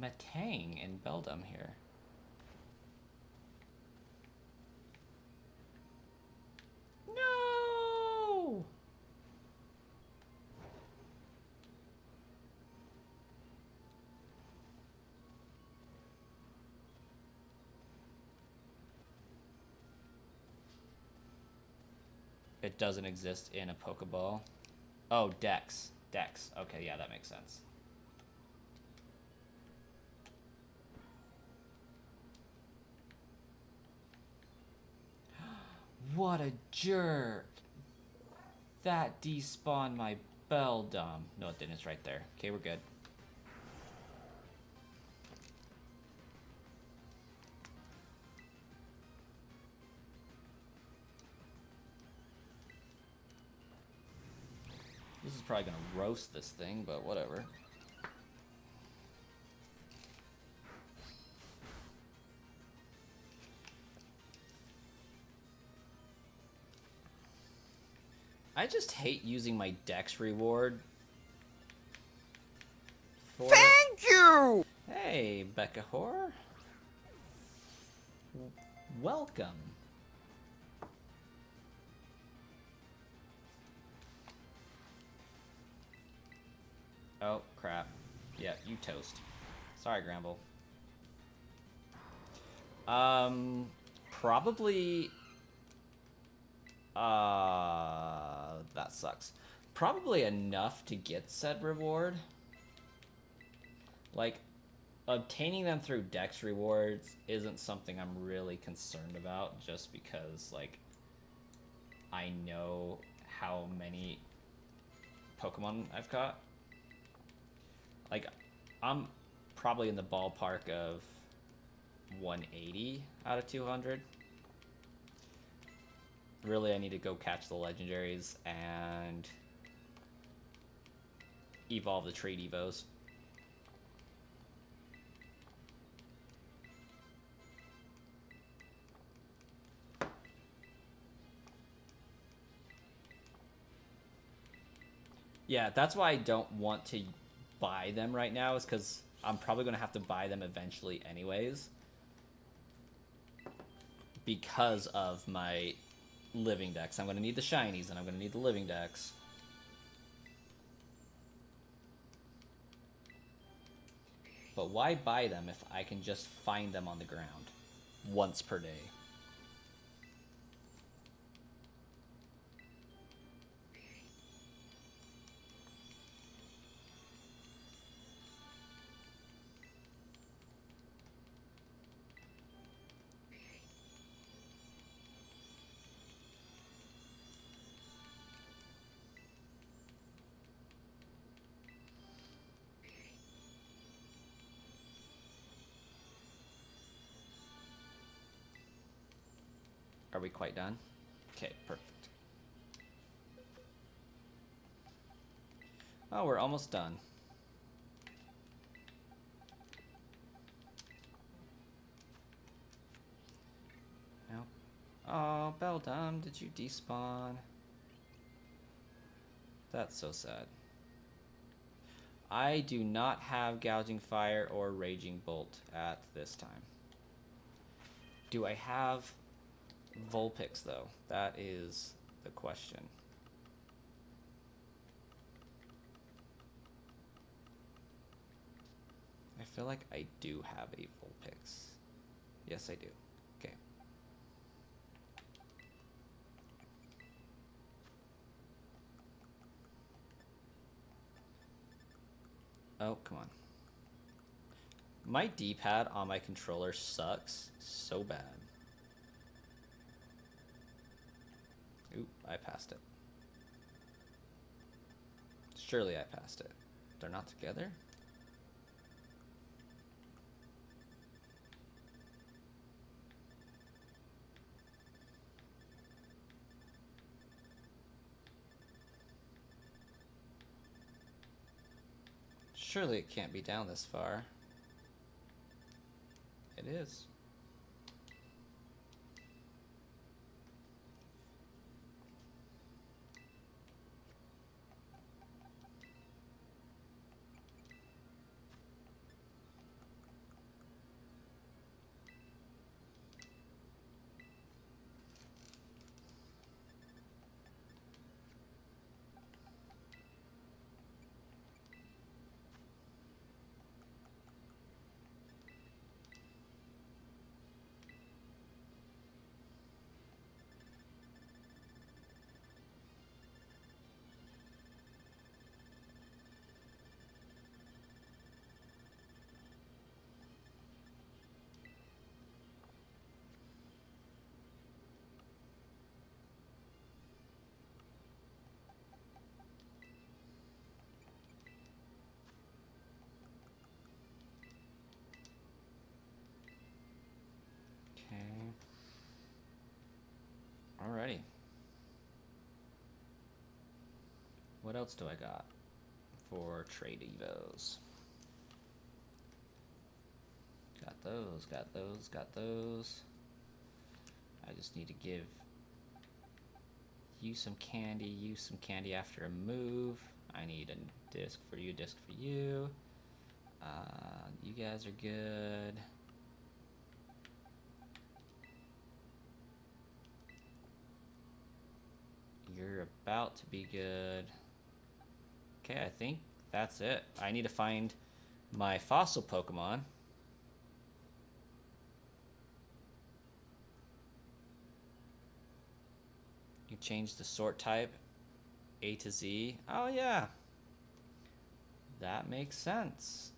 Metang in Beldum here. No! It doesn't exist in a Pokeball. Oh, Dex. Dex. Okay, yeah, that makes sense. What a jerk. That despawned my Beldum. No, it didn't. It's right there. Okay, we're good. This is probably gonna roast this thing, but whatever. I just hate using my Dex reward. Thank you! Hey, Becca Horror. Welcome. Oh, crap. Yeah, you toast. Sorry, Gramble. Probably... that sucks. Probably enough to get said reward. Like, obtaining them through Dex rewards isn't something I'm really concerned about, just because, like, I know how many Pokemon I've caught. Like, I'm probably in the ballpark of 180 out of 200. Really, I need to go catch the legendaries and evolve the trade evos. Yeah, that's why I don't want to buy them right now, is because I'm probably going to have to buy them eventually anyways. Because of my living decks. I'm going to need the shinies, and I'm going to need the living decks. But why buy them if I can just find them on the ground once per day? Are we quite done? Okay, perfect. Oh, we're almost done. No. Oh, Beldum, did you despawn? That's so sad. I do not have Gouging Fire or Raging Bolt at this time. Do I have Vulpix, though? That is the question. I feel like I do have a Vulpix. Yes, I do. Okay. Oh, come on. My D-pad on my controller sucks so bad. Oop, I passed it. Surely I passed it. They're not together? Surely it can't be down this far. It is. Okay. Alrighty. What else do I got for trade evos? Got those, got those, got those. I just need to give you some candy after a move. I need a disc for you, disc for you. You guys are good. You're about to be good. Okay, I think that's it. I need to find my fossil Pokemon. You change the sort type A to Z. Oh yeah, that makes sense.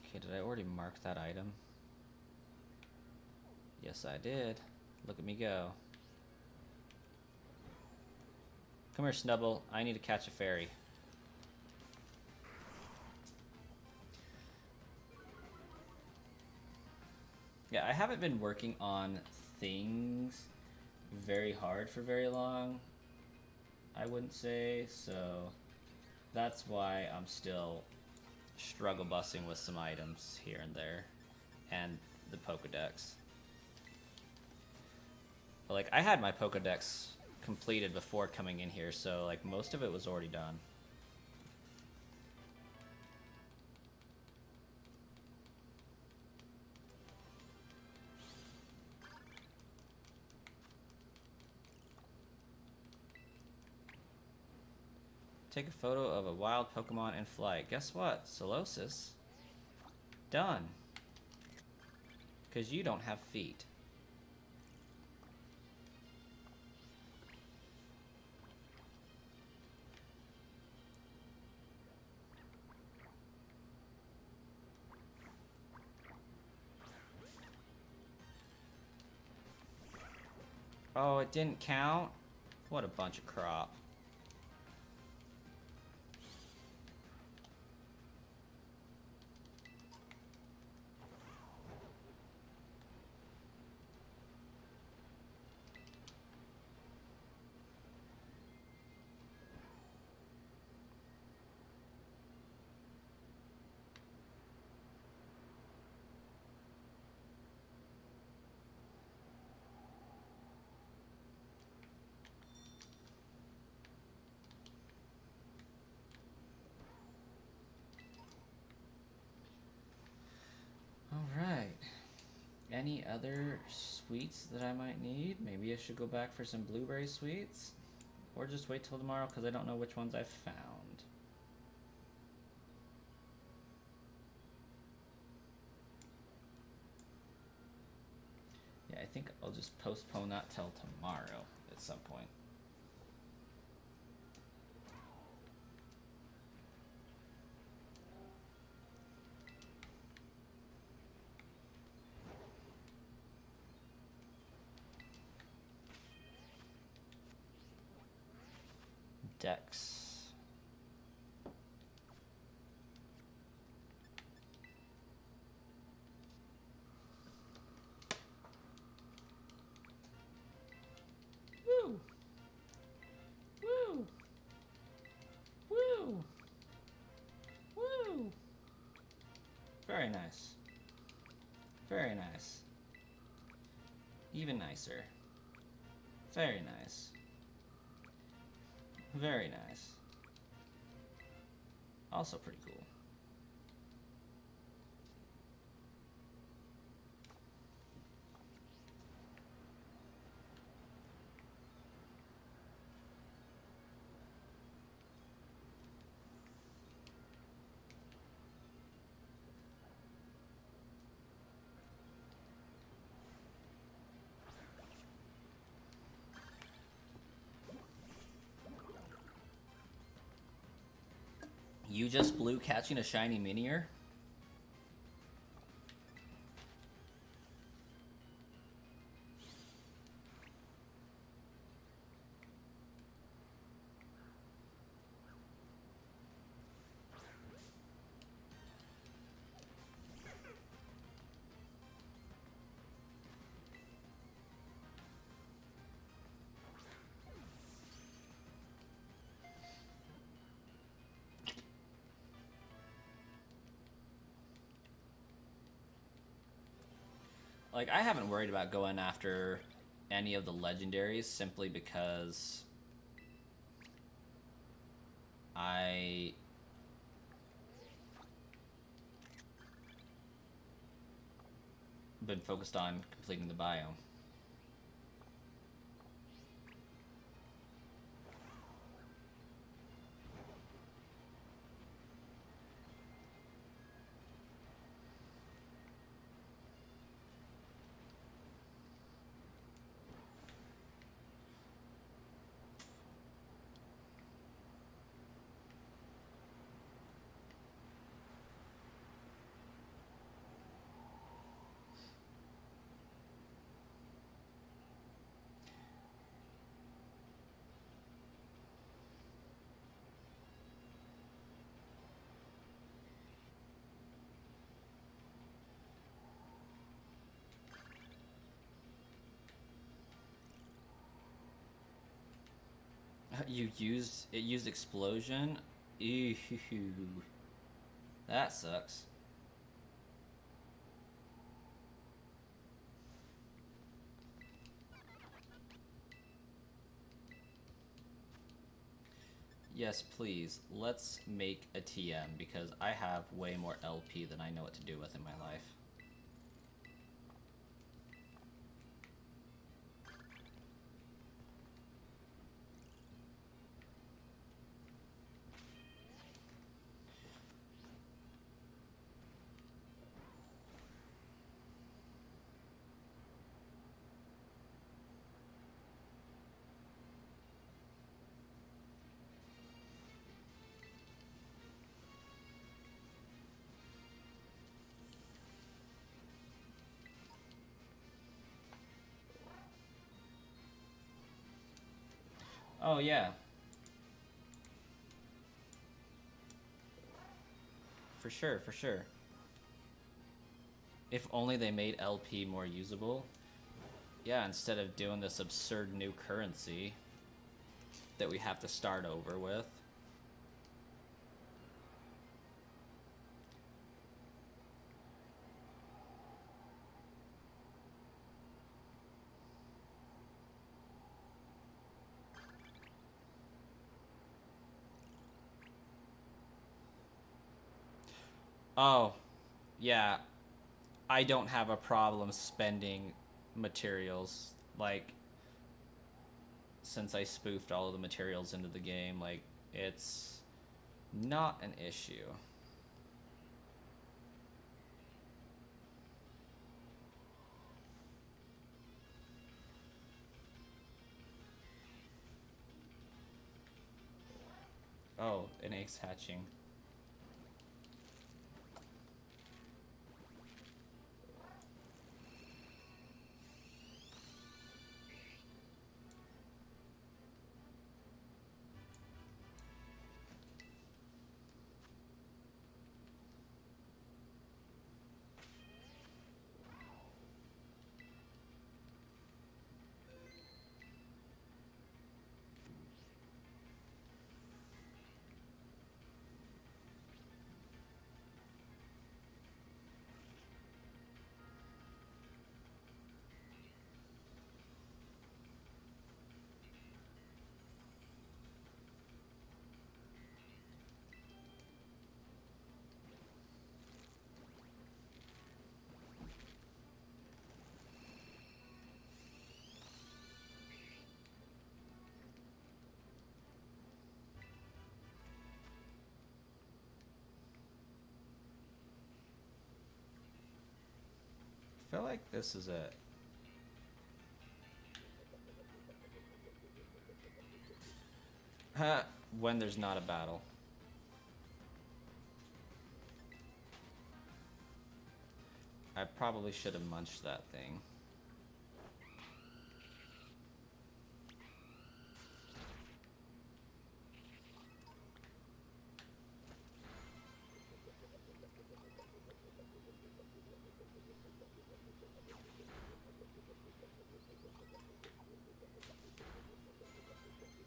Okay, did I already mark that item? Yes, I did. Look at me go. Come here, Snubble. I need to catch a fairy. Yeah, I haven't been working on things very hard for very long, I wouldn't say, so that's why I'm still struggle busing with some items here and there, and the Pokedex. But like, I had my Pokedex completed before coming in here, so like most of it was already done. Take a photo of a wild Pokemon in flight. Guess what? Solosis. Done. Because you don't have feet. Oh, it didn't count? What a bunch of crap. Alright. Any other sweets that I might need? Maybe I should go back for some blueberry sweets? Or just wait till tomorrow because I don't know which ones I've found. Yeah, I think I'll just postpone that till tomorrow at some point. Dex. Woo! Woo! Woo! Woo! Very nice. Very nice. Even nicer. Very nice. Very nice. Also pretty cool. You just blew catching a shiny Minior? Like, I haven't worried about going after any of the legendaries simply because I been focused on completing the biome. It used explosion? Ew. That sucks. Yes, please. Let's make a TM because I have way more LP than I know what to do with in my life. Oh, yeah. For sure, for sure. If only they made LP more usable. Yeah, instead of doing this absurd new currency that we have to start over with. Oh, yeah. I don't have a problem spending materials. Like, since I spoofed all of the materials into the game, like, it's not an issue. Oh, an egg's hatching. I feel like this is it. When there's not a battle. I probably should have munched that thing.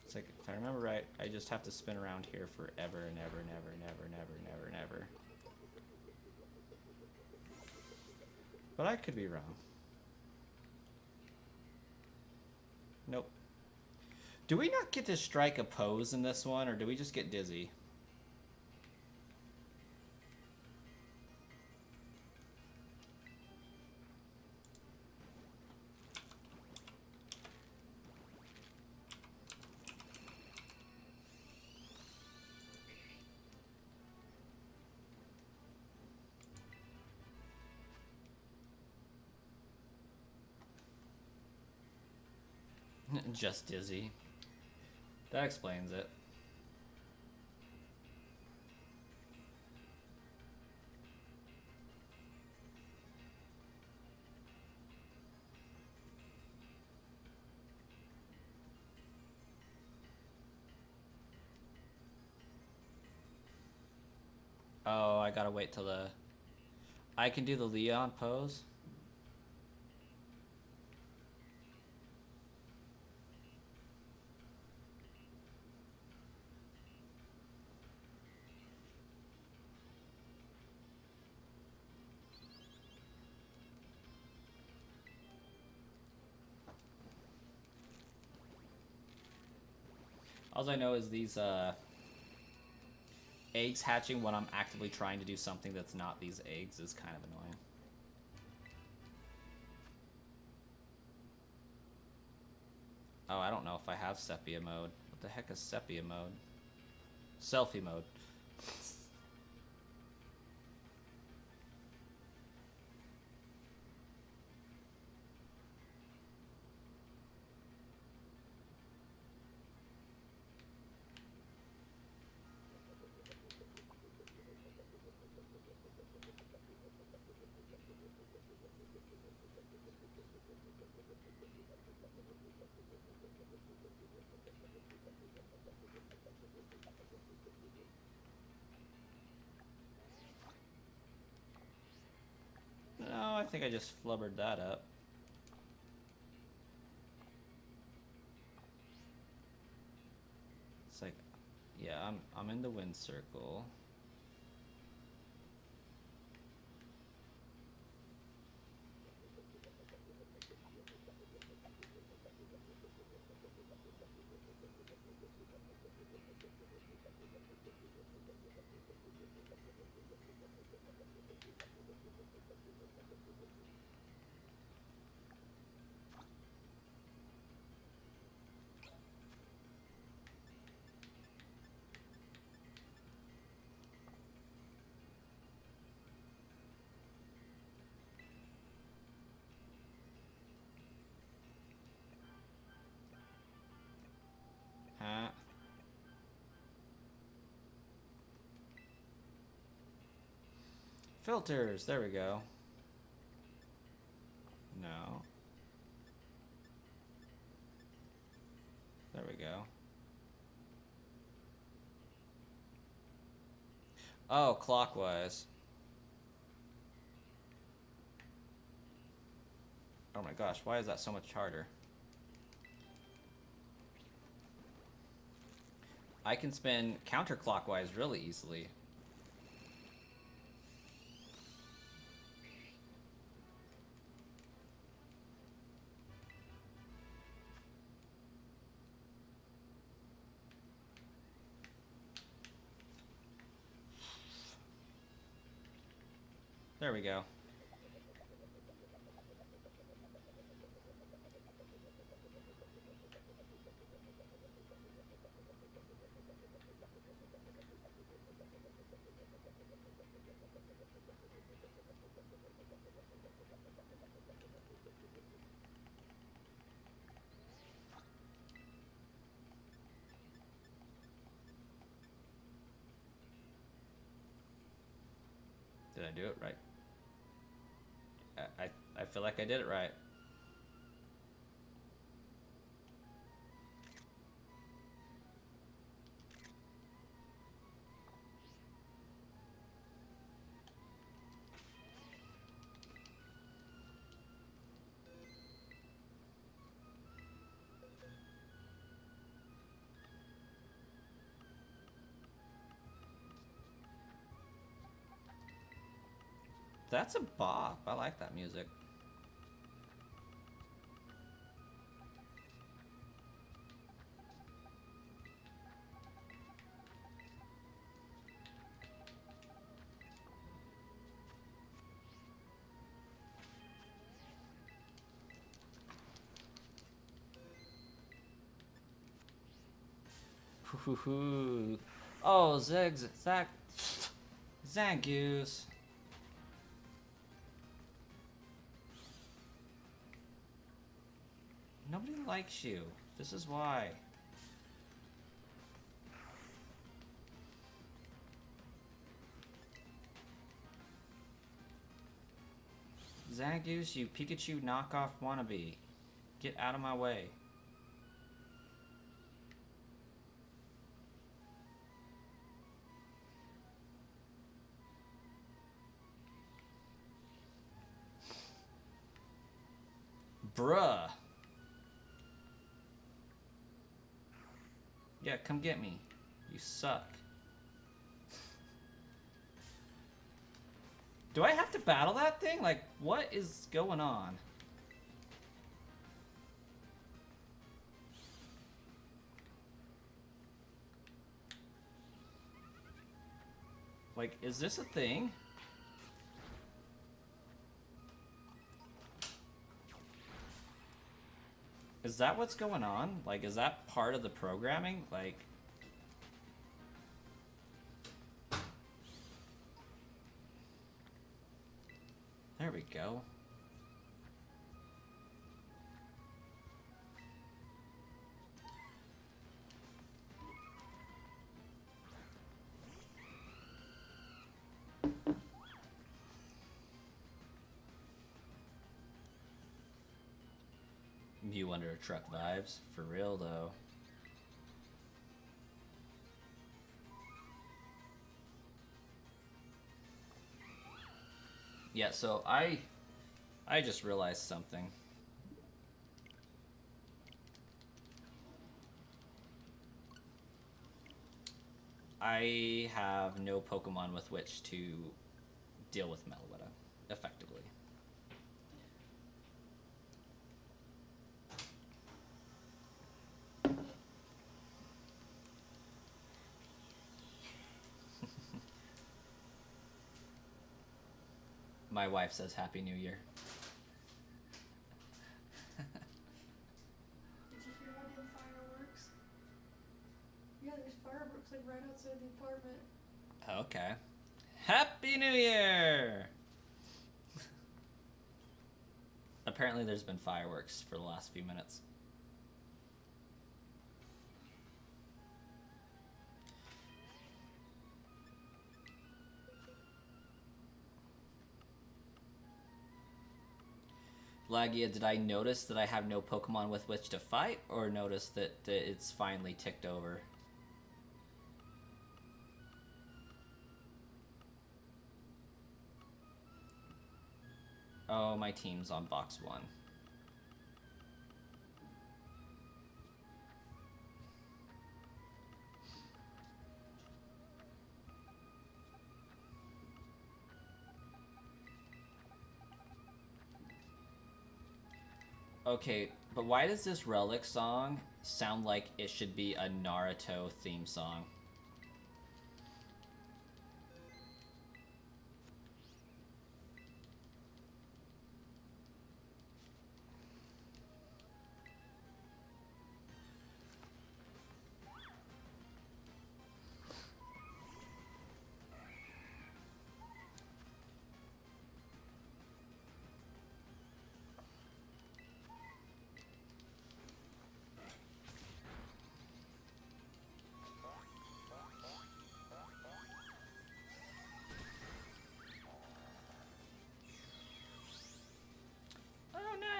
It's like, if I remember right, I just have to spin around here forever and ever and ever and ever and ever and ever and ever. But I could be wrong. Nope. Do we not get to strike a pose in this one, or do we just get dizzy? Just dizzy. That explains it. Oh, I gotta wait till the... I can do the Leon pose. All I know is these eggs hatching when I'm actively trying to do something that's not these eggs is kind of annoying. Oh, I don't know if I have sepia mode. What the heck is sepia mode? Selfie mode. No, I think I just flubbered that up. It's like, yeah, I'm in the wind circle. Huh? Filters, there we go. No. There we go. Oh, clockwise. Oh my gosh, why is that so much harder? I can spin counterclockwise really easily. There we go. Did I do it right? I feel like I did it right. That's a bop. I like that music. Hoo-hoo-hoo. Oh, Zangoose. Nobody likes you. This is why. Zangoose, you Pikachu knockoff wannabe. Get out of my way. Bruh. Yeah, come get me. You suck. Do I have to battle that thing? Like, what is going on? Like, is this a thing? Is that what's going on? Like, is that part of the programming? Like... There we go. Mew under a truck vibes. For real, though. Yeah, so I just realized something. I have no Pokemon with which to deal with Meloetta effectively. My wife says Happy New Year. Did you hear one of the fireworks? Yeah, there's fireworks like right outside the apartment. Okay. Happy New Year! Apparently there's been fireworks for the last few minutes. Lagia, did I notice that I have no Pokemon with which to fight, or notice that it's finally ticked over? Oh, my team's on box 1. Okay, but why does this Relic song sound like it should be a Naruto theme song?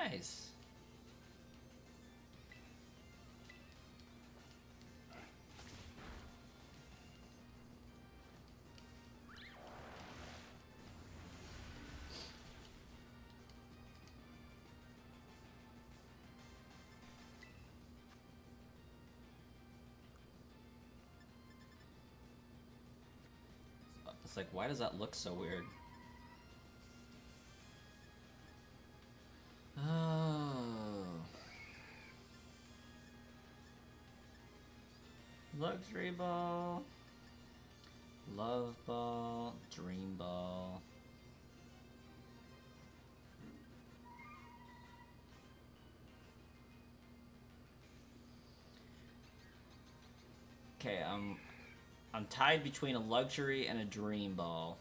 Nice. It's like, why does that look so weird? Oh. Luxury Ball. Love Ball. Dream Ball. Okay, I'm tied between a luxury and a dream ball.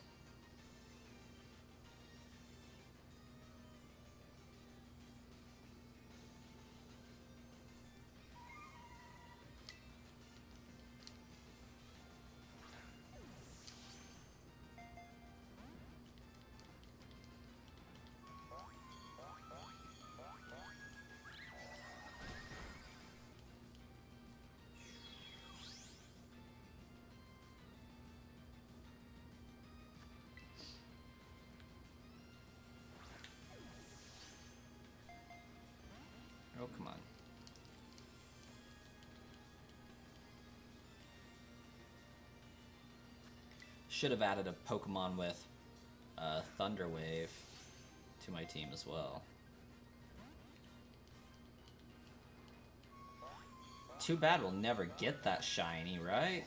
Oh, come on. Should have added a Pokemon with Thunder Wave to my team as well. Too bad we'll never get that shiny, right?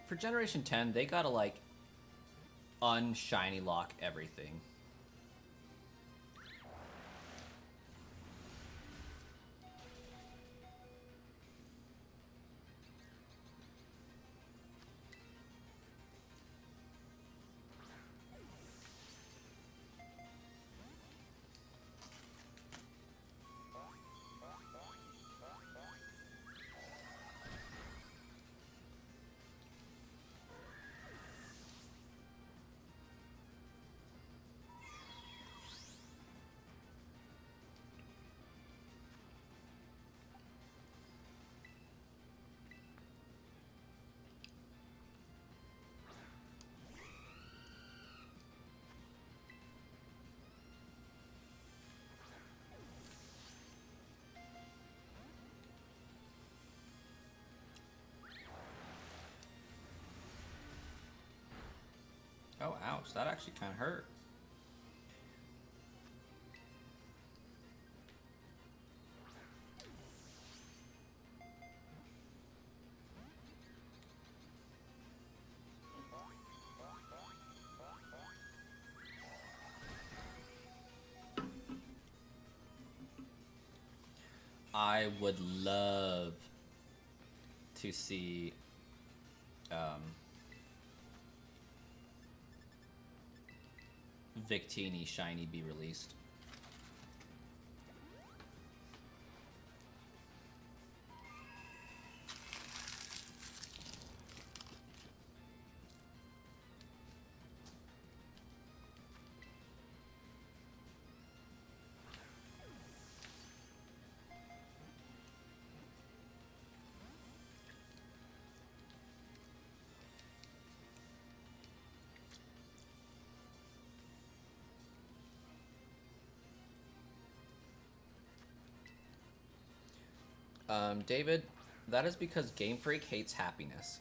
For Generation 10, they gotta, like, unshiny lock everything. Oh, ouch. That actually kind of hurt. I would love to see Victini shiny be released. David, that is because Game Freak hates happiness.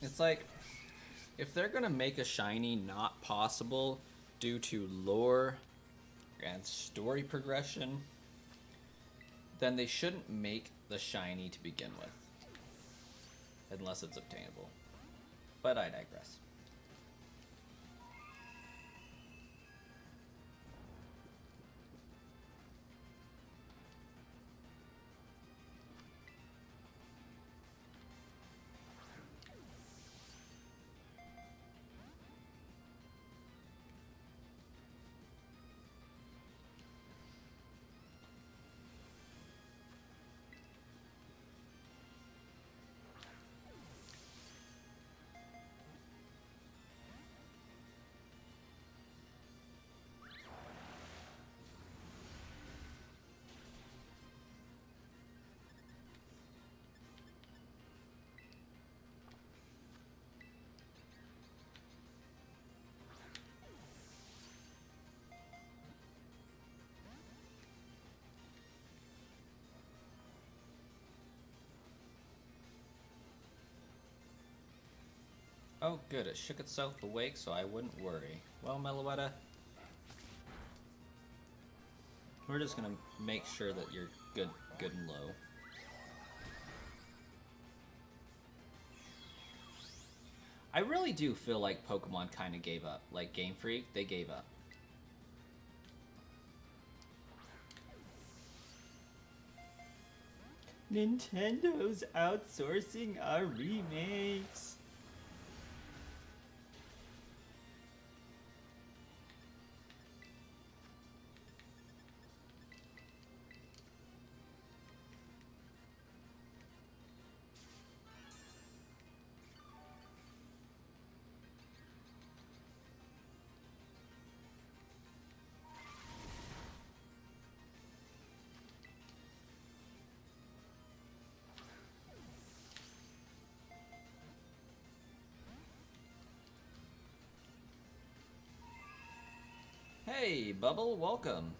It's like, if they're gonna make a shiny not possible due to lore and story progression, then they shouldn't make the shiny to begin with. Unless it's obtainable. But I digress. Oh, good. It shook itself awake, so I wouldn't worry. Well, Meloetta, we're just gonna make sure that you're good and low. I really do feel like Pokemon kind of gave up. Like Game Freak, they gave up. Nintendo's outsourcing our remakes. Hey, Bubble, welcome.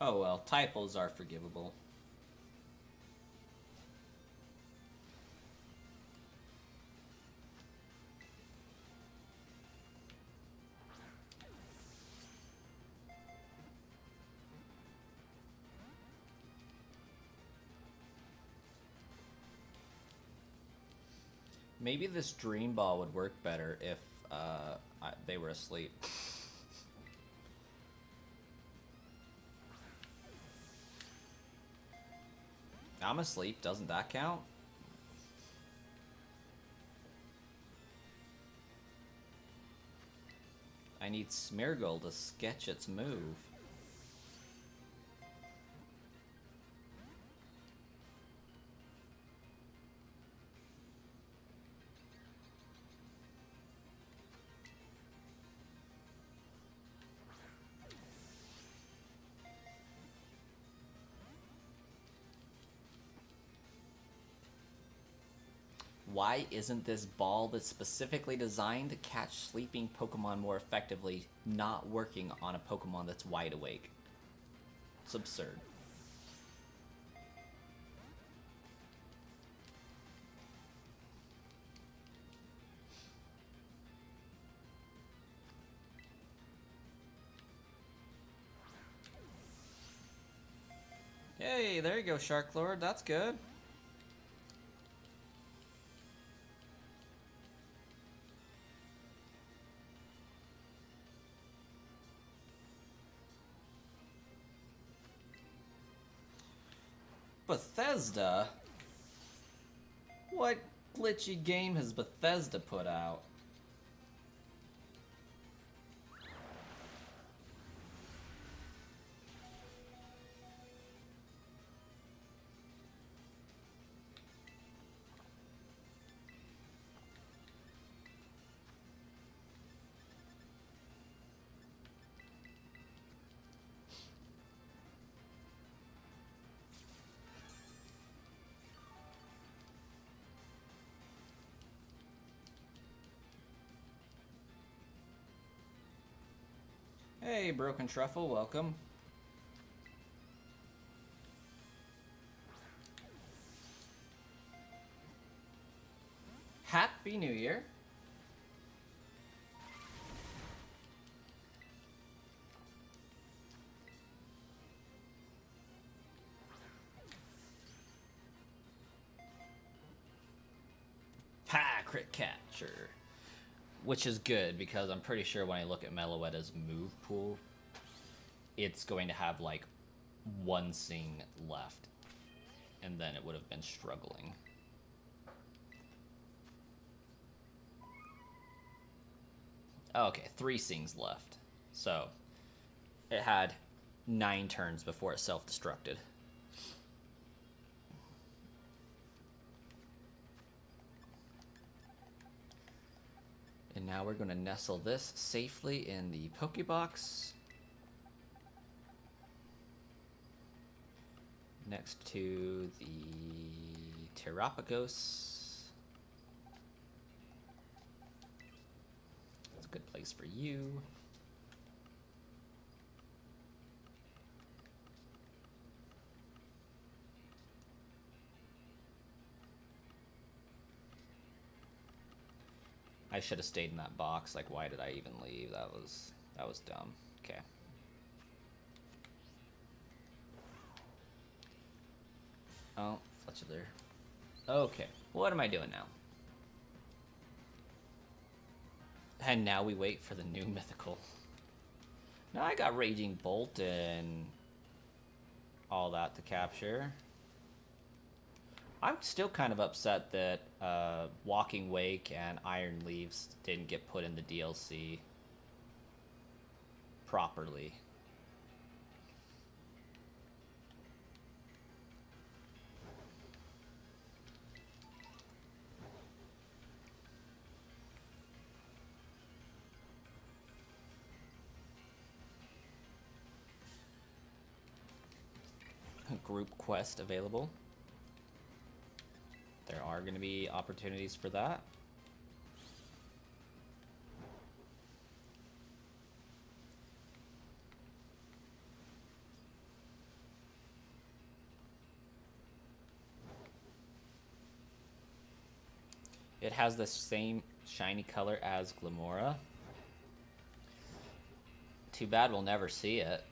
Oh well, typos are forgivable. Maybe this dream ball would work better if they were asleep. I'm asleep, doesn't that count? I need Smeargle to sketch its move. Why isn't this ball that's specifically designed to catch sleeping Pokemon more effectively not working on a Pokemon that's wide awake? It's absurd. Hey, there you go, Shark Lord. That's good. Bethesda? What glitchy game has Bethesda put out? Hey, Broken Truffle, welcome. Happy New Year. Ha! Crit catcher. Which is good, because I'm pretty sure when I look at Meloetta's move pool, it's going to have, like, one Sing left. And then it would have been struggling. Okay, 3 Sings left. So, it had 9 turns before it self-destructed. And now we're going to nestle this safely in the Pokebox. Next to the Terrapagos. That's a good place for you. I should have stayed in that box. Like, why did I even leave? That was dumb. Okay. Oh, Fletcher there. Okay, what am I doing now? And now we wait for the new mythical. Now I got Raging Bolt and all that to capture. I'm still kind of upset that Walking Wake and Iron Leaves didn't get put in the DLC properly. Group quest available. There are going to be opportunities for that. It has the same shiny color as Glamora. Too bad we'll never see it.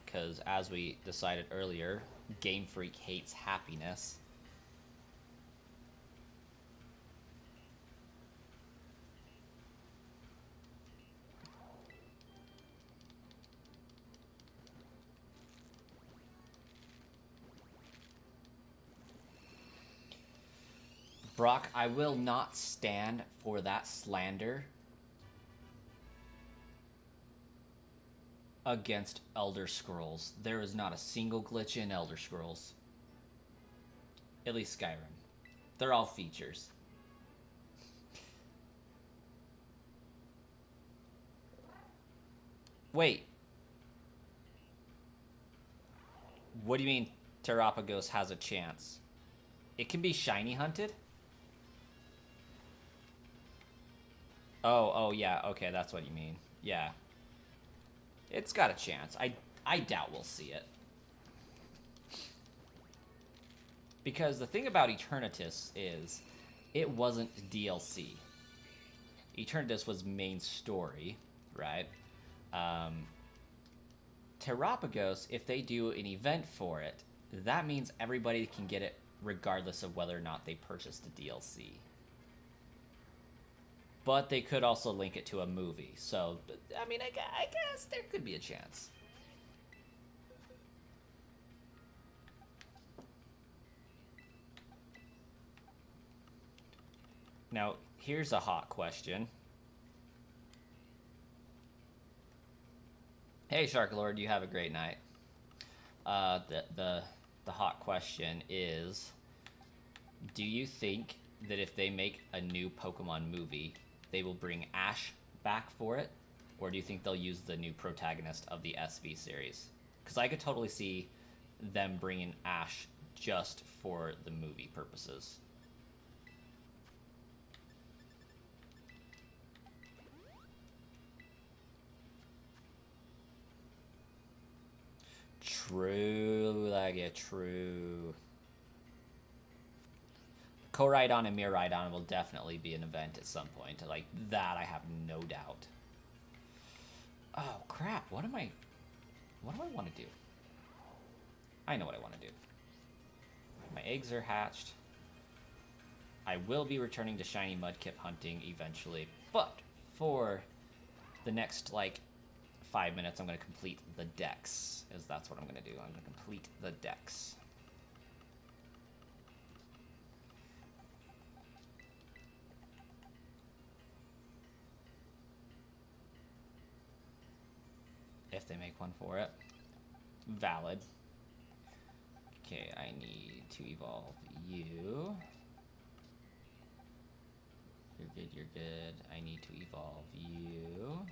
Because as we decided earlier, Game Freak hates happiness. Brock, I will not stand for that slander against Elder Scrolls. There is not a single glitch in Elder Scrolls. At least Skyrim. They're all features. Wait. What do you mean Terrapagos has a chance? It can be shiny hunted? Oh, yeah, okay, that's what you mean. Yeah. It's got a chance. I doubt we'll see it. Because the thing about Eternatus is, it wasn't DLC. Eternatus was main story, right? Terrapagos, if they do an event for it, that means everybody can get it regardless of whether or not they purchased the DLC. But they could also link it to a movie. So, I mean, I guess there could be a chance. Now, here's a hot question. Hey, Shark Lord, you have a great night. The hot question is, do you think that if they make a new Pokemon movie, they will bring Ash back for it? Or do you think they'll use the new protagonist of the SV series? Because I could totally see them bringing Ash just for the movie purposes. True, Leggy, true. Co-Ride-On and Mirror Ride-On will definitely be an event at some point. Like, that I have no doubt. Oh, crap. What do I want to do? I know what I want to do. My eggs are hatched. I will be returning to shiny Mudkip hunting eventually, but for the next, like, 5 minutes, I'm going to complete the decks, as that's what I'm going to do. I'm going to complete the decks. If they make one for it. Valid. Okay, I need to evolve you. You're good, you're good. I need to evolve you.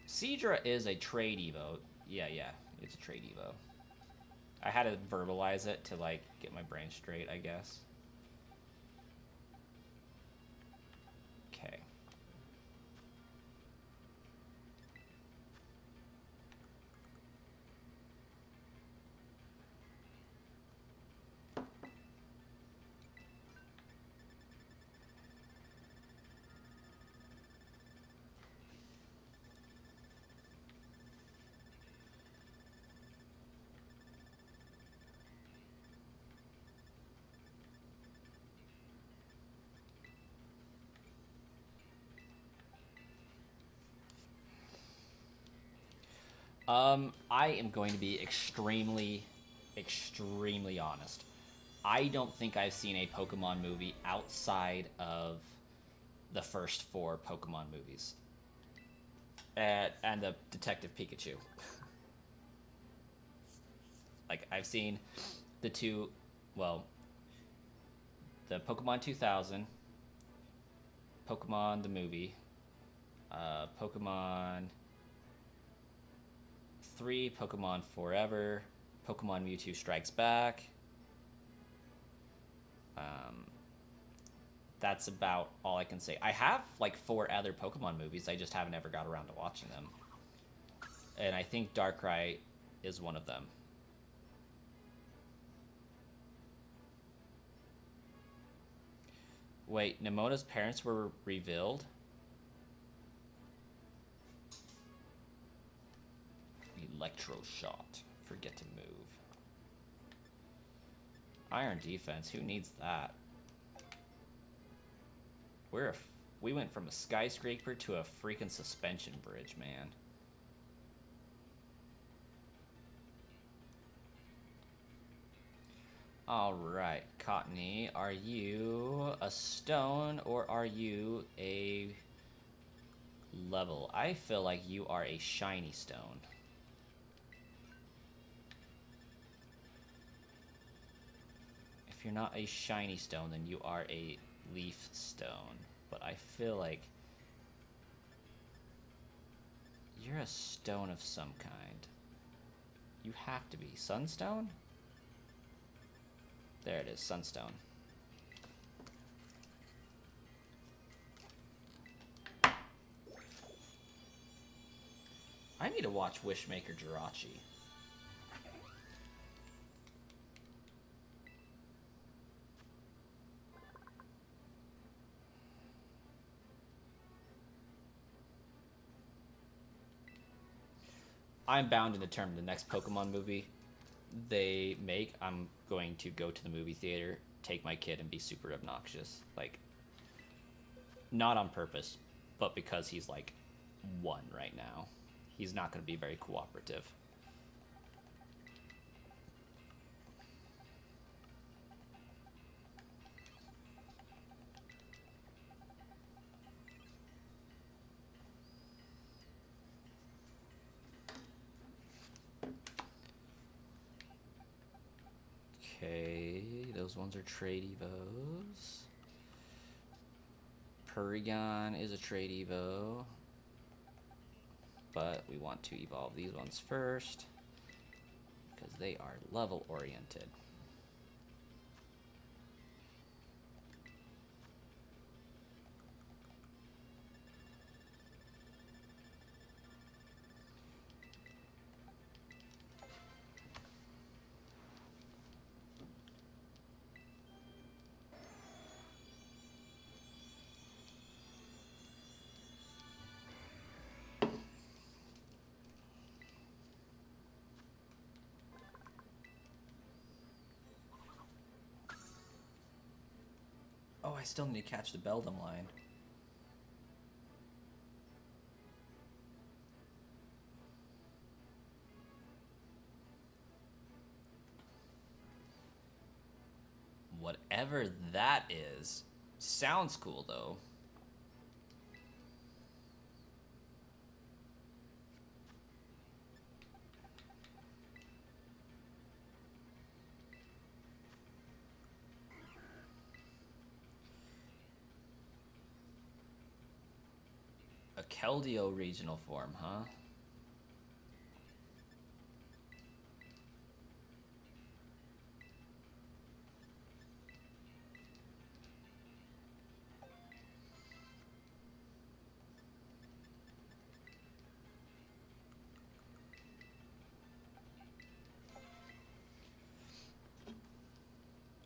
Seadra is a trade evo. Yeah, it's a trade evo. I had to verbalize it to, like, get my brain straight, I guess. Okay. I am going to be extremely honest. I don't think I've seen a Pokemon movie outside of the first 4 Pokemon movies. And the Detective Pikachu. Like, I've seen the Pokemon 2000, Pokemon the movie, Pokemon 3, Pokemon Forever, Pokemon Mewtwo Strikes Back. That's about all I can say. I have, like, 4 other Pokemon movies, I just haven't ever got around to watching them. And I think Darkrai is one of them. Wait, Nemona's parents were revealed? Electro Shot. Forget to move. Iron Defense. Who needs that? We went from a skyscraper to a freaking suspension bridge, man. Alright, Cottony, are you a stone or are you a level? I feel like you are a shiny stone. If you're not a shiny stone, then you are a leaf stone. But I feel like you're a stone of some kind. You have to be. Sunstone? There it is, Sunstone. I need to watch Wishmaker Jirachi. I'm bound and determined the next Pokemon movie they make, I'm going to go to the movie theater, take my kid, and be super obnoxious. Like, not on purpose, but because he's, like, 1 right now. He's not going to be very cooperative. Okay, those ones are trade evos. Porygon is a trade evo, but we want to evolve these ones first because they are level oriented. Oh, I still need to catch the Beldum line. Whatever that is, sounds cool though. A Keldeo regional form, huh?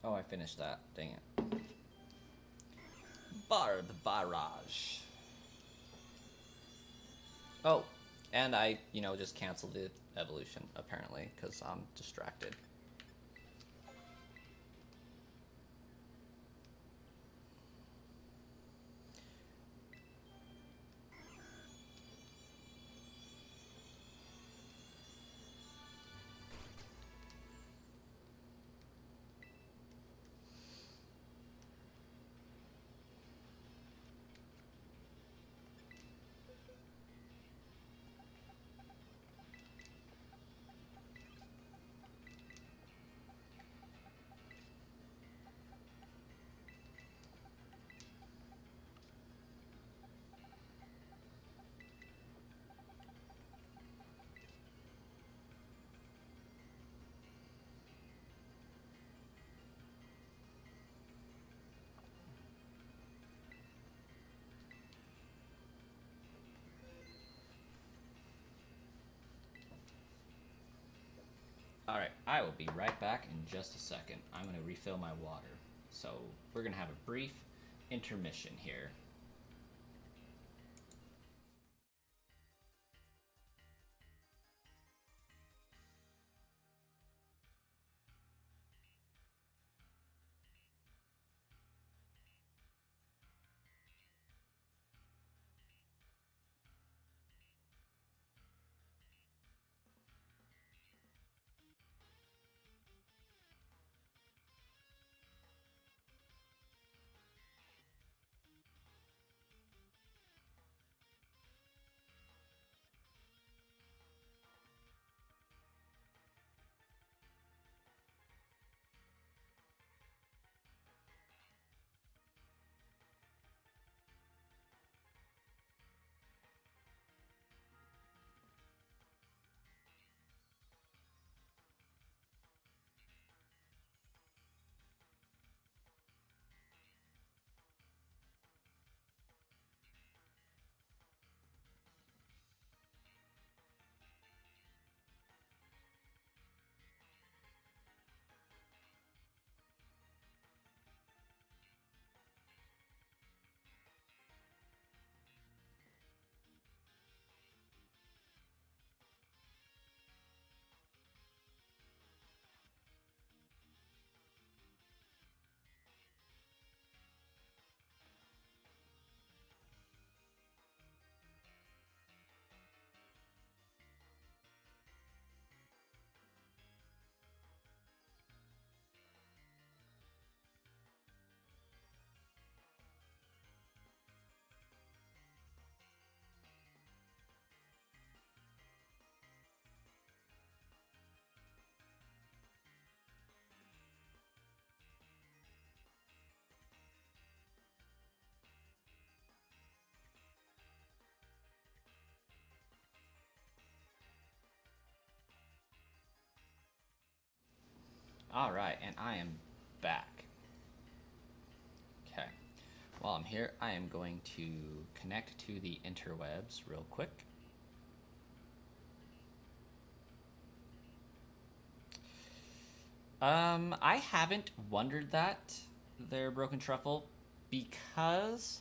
Oh, I finished that. Dang it. Barb Barrage. Oh, and I, just canceled the evolution, apparently, because I'm distracted. Alright, I will be right back in just a second. I'm going to refill my water. So we're going to have a brief intermission here. Alright, and I am back. Okay. While I'm here, I am going to connect to the interwebs real quick. I haven't wondered that they're Broken Truffle because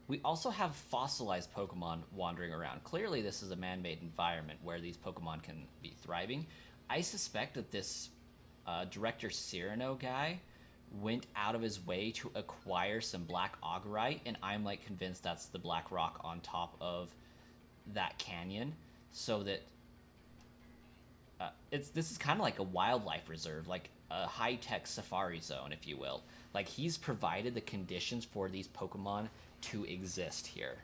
we also have fossilized Pokemon wandering around. Clearly, this is a man-made environment where these Pokemon can be thriving. I suspect that this Director Cyrano guy went out of his way to acquire some black augurite, and I'm like convinced that's the black rock on top of that canyon, so that this is kind of like a wildlife reserve, like a high-tech safari zone, if you will. Like, he's provided the conditions for these Pokemon to exist here.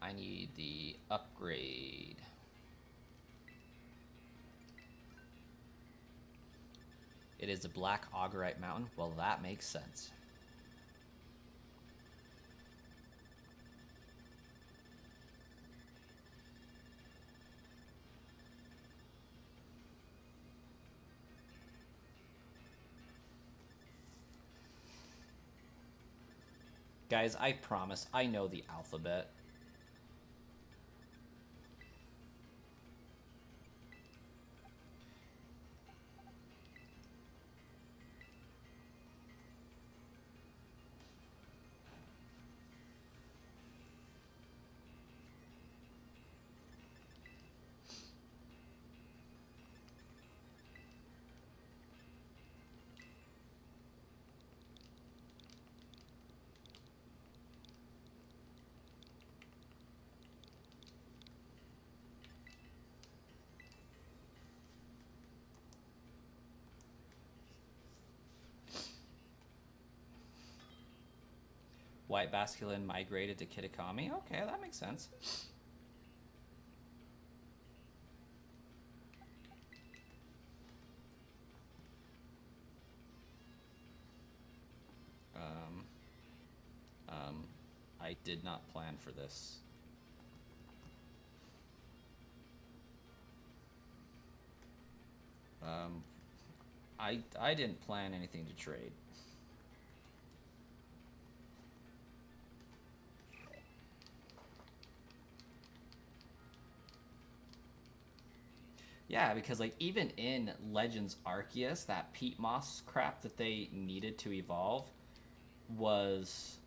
I need the upgrade. It is a black augurite mountain. Well, that makes sense. Guys, I promise I know the alphabet. White Basculin migrated to Kitakami. Okay, that makes sense. I did not plan for this. I didn't plan anything to trade. Yeah, because like even in Legends Arceus, that peat moss crap that they needed to evolve was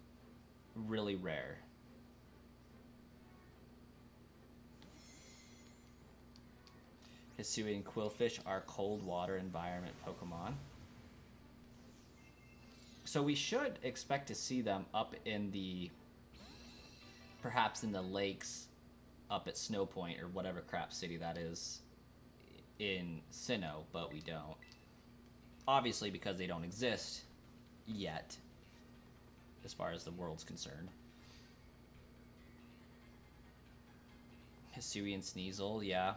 really rare. Hisui and Quillfish are cold water environment Pokemon. So we should expect to see them up in the, perhaps in the lakes up at Snowpoint or whatever crap city that is in Sinnoh, but we don't. Obviously because they don't exist yet, as far as the world's concerned. Hisui and Sneasel, yeah.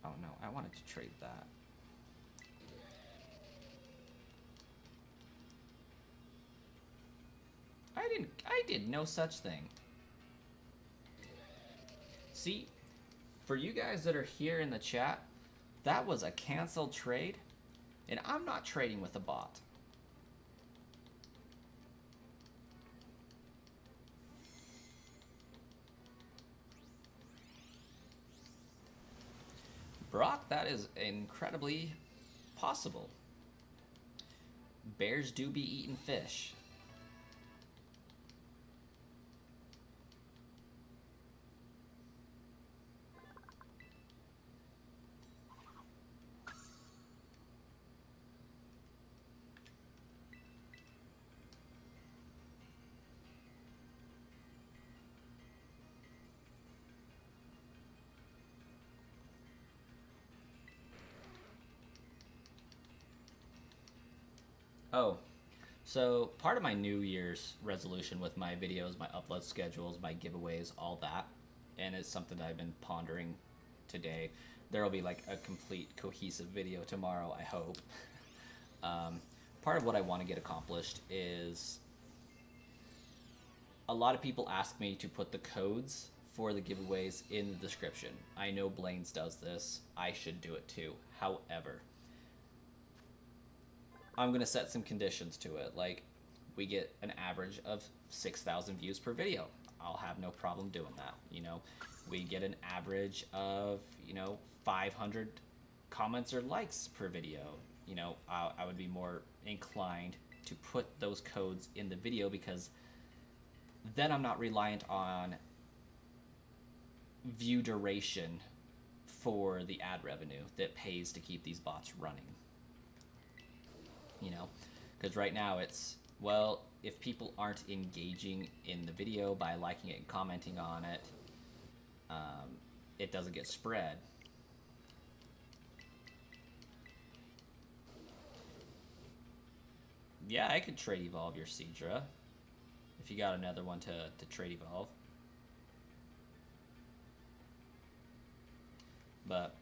Oh no, I wanted to trade that. I did no such thing. See, for you guys that are here in the chat, that was a canceled trade, and I'm not trading with a bot. Brock, that is incredibly possible. Bears do be eating fish. Oh, so part of my New Year's resolution with my videos, my upload schedules, my giveaways, all that, and it's something that I've been pondering today. There will be like a complete cohesive video tomorrow, I hope. Part of what I want to get accomplished is a lot of people ask me to put the codes for the giveaways in the description. I know Blaine's does this. I should do it too. However, I'm going to set some conditions to it. Like, we get an average of 6,000 views per video. I'll have no problem doing that. You know, we get an average of, 500 comments or likes per video. You know, I would be more inclined to put those codes in the video, because then I'm not reliant on view duration for the ad revenue that pays to keep these bots running. You know, because right now it's, well, if people aren't engaging in the video by liking it and commenting on it, it doesn't get spread. Yeah, I could trade evolve your Seadra if you got another one to trade evolve. But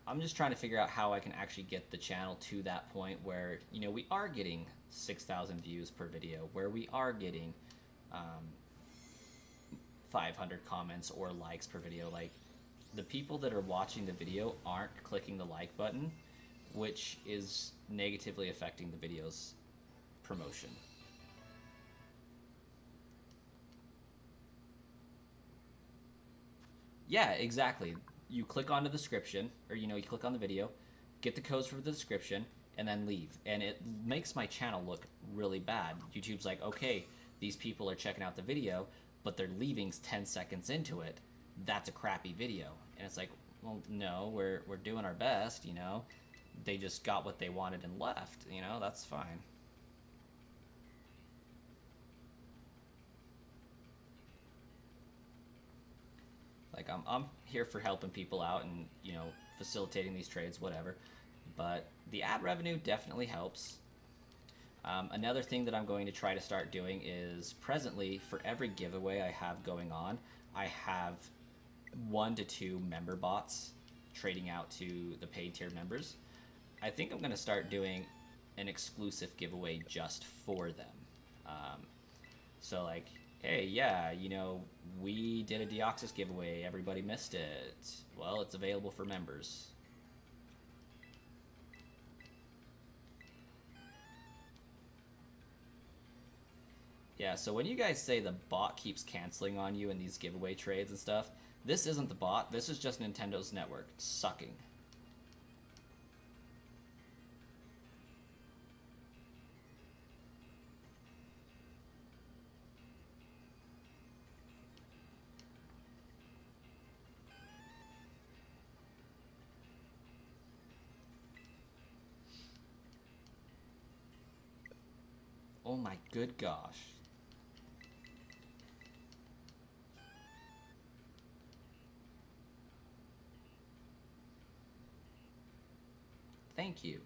I'm just trying to figure out how I can actually get the channel to that point where, we are getting 6,000 views per video, where we are getting 500 comments or likes per video. Like, the people that are watching the video aren't clicking the like button, which is negatively affecting the video's promotion. Yeah, exactly. You click on the description, or you click on the video, get the codes for the description, and then leave. And it makes my channel look really bad. YouTube's like, okay, these people are checking out the video, but they're leaving 10 seconds into it. That's a crappy video. And it's like, well, no, we're doing our best, They just got what they wanted and left, that's fine. Like, I'm here for helping people out and, facilitating these trades, whatever. But the ad revenue definitely helps. Another thing that I'm going to try to start doing is, presently, for every giveaway I have going on, I have 1 to 2 member bots trading out to the paid tier members. I think I'm going to start doing an exclusive giveaway just for them. So, like, hey, yeah, we did a Deoxys giveaway, everybody missed it. Well, it's available for members. Yeah, so when you guys say the bot keeps canceling on you in these giveaway trades and stuff, this isn't the bot, this is just Nintendo's network sucking. Oh my good gosh. Thank you.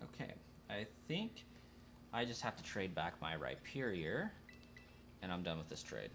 Okay, I think I just have to trade back my Rhyperior, and I'm done with this trade.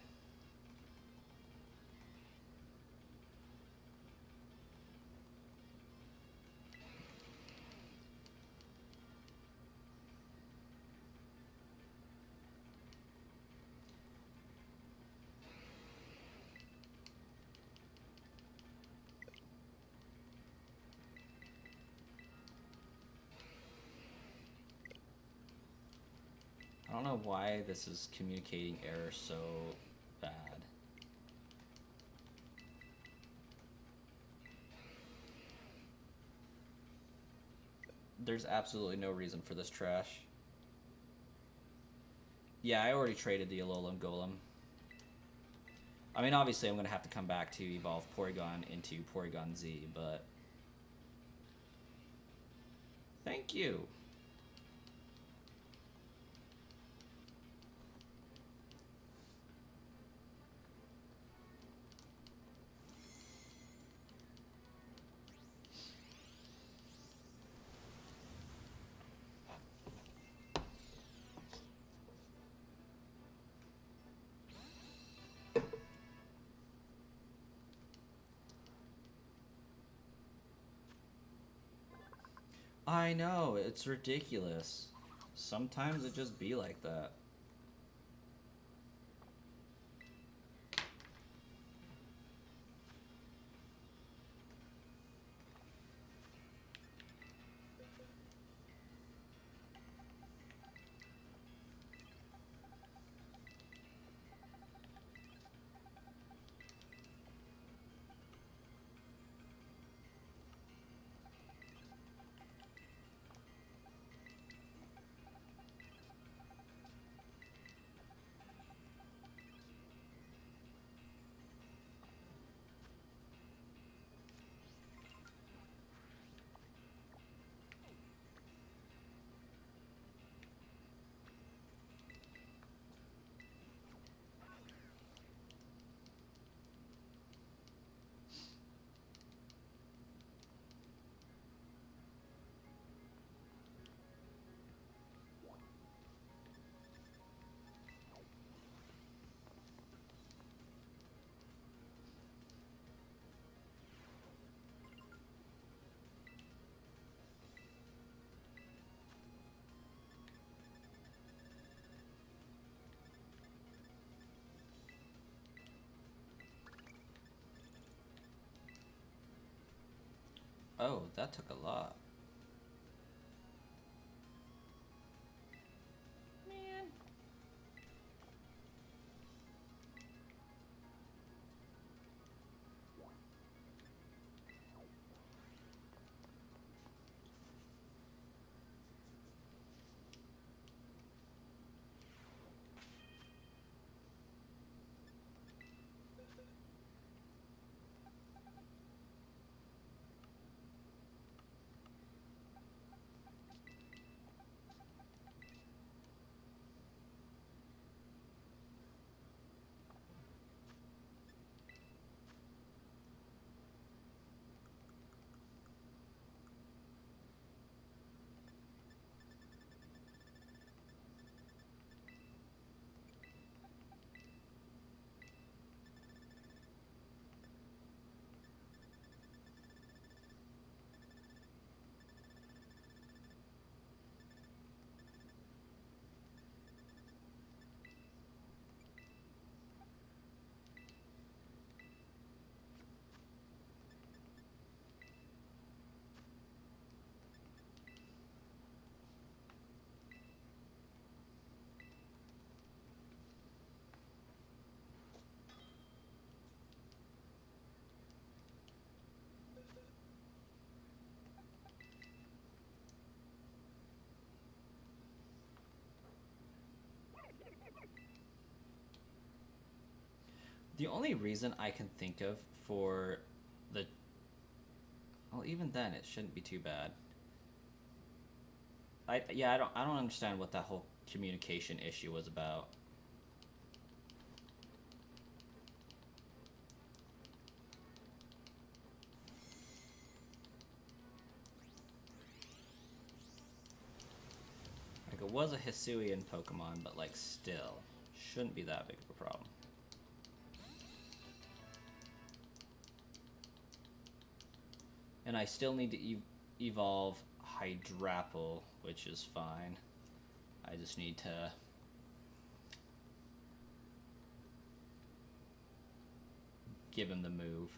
I don't know why this is communicating error so bad. There's absolutely no reason for this trash. Yeah, I already traded the Alolan Golem. I mean, obviously I'm going to have to come back to evolve Porygon into Porygon Z, but... Thank you. I know, it's ridiculous. Sometimes it just be like that. Oh, that took a lot. Man. The only reason I can think of for the... Well, even then, it shouldn't be too bad. I don't understand what that whole communication issue was about. Like, it was a Hisuian Pokemon, but, like, still. Shouldn't be that big of a problem. And I still need to evolve Hydrapple, which is fine. I just need to... give him the move.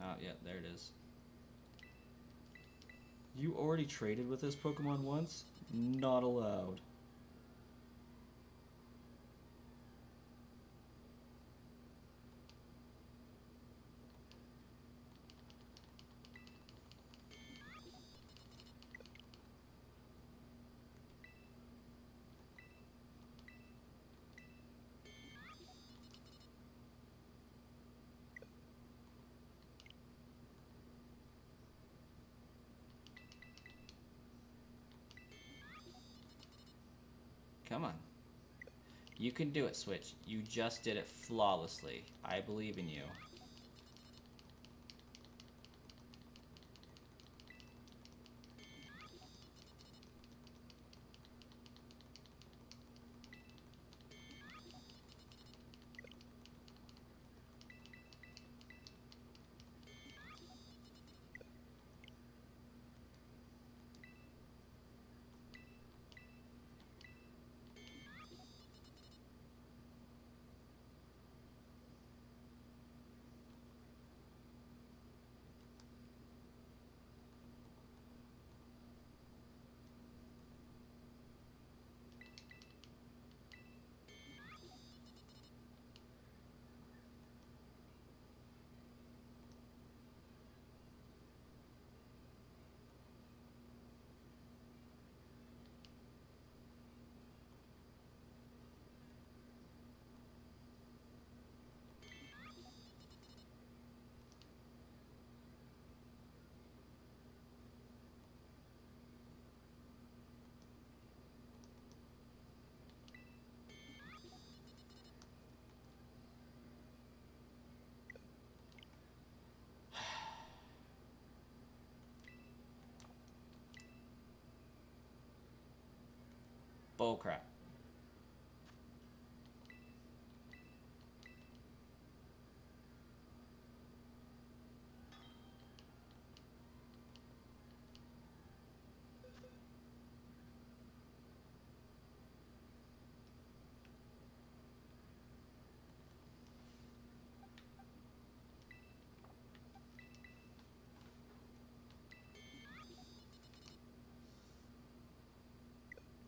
Oh, yeah, there it is. You already traded with this Pokemon once? Not allowed. Come on. You can do it, Switch. You just did it flawlessly. I believe in you. Bullcrap.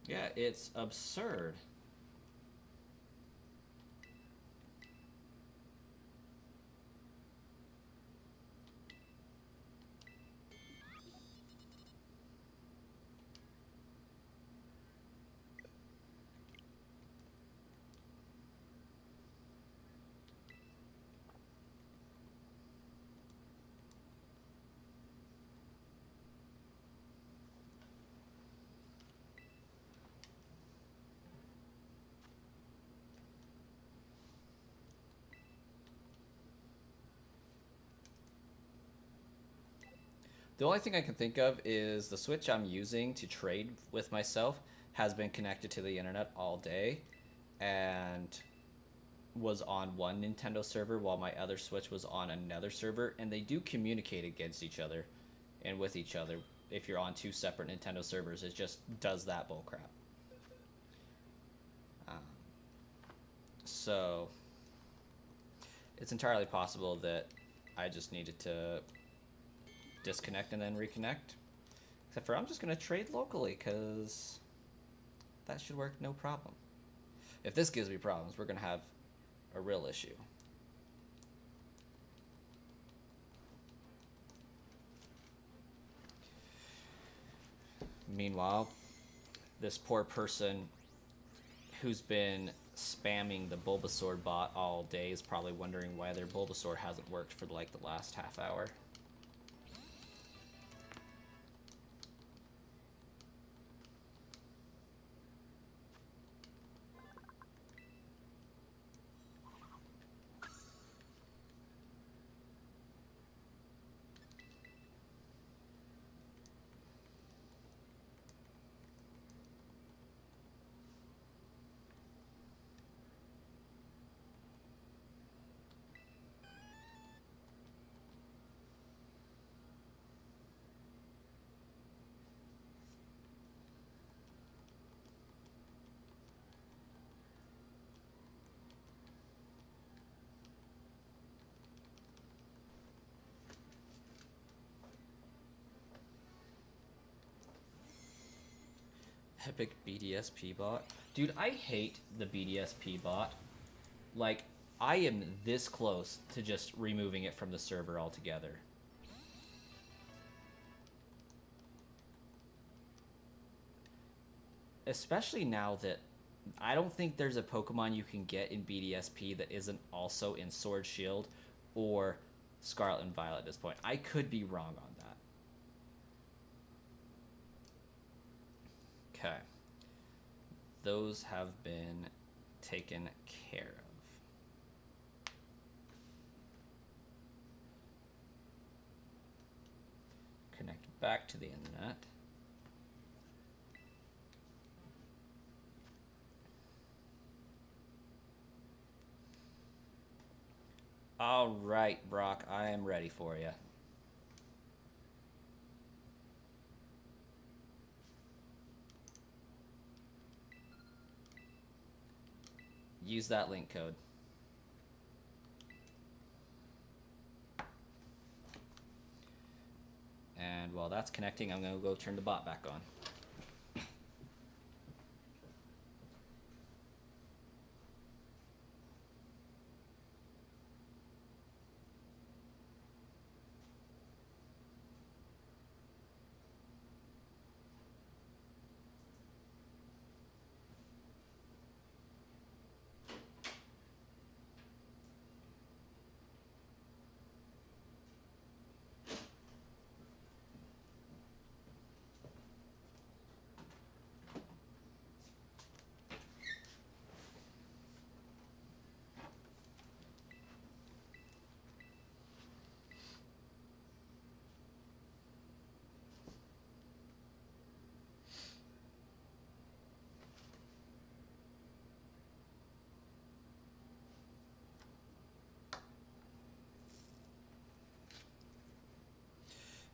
Yeah, it's absurd. The only thing I can think of is the Switch I'm using to trade with myself has been connected to the internet all day and was on one Nintendo server while my other Switch was on another server, and they do communicate against each other and with each other. If you're on two separate Nintendo servers, it just does that bullcrap. So it's entirely possible that I just needed to disconnect and then reconnect. Except for I'm just going to trade locally because that should work no problem. If this gives me problems, we're going to have a real issue. Meanwhile, this poor person who's been spamming the Bulbasaur bot all day is probably wondering why their Bulbasaur hasn't worked for like the last half hour. Epic BDSP bot. Dude, I hate the BDSP bot. Like, I am this close to just removing it from the server altogether. Especially now that I don't think there's a Pokemon you can get in BDSP that isn't also in Sword Shield or Scarlet and Violet at this point. I could be wrong on that. Okay. those have been taken care of. Connect back to the internet. All right, Brock, I am ready for you. Use that link code. And while that's connecting, I'm going to go turn the bot back on.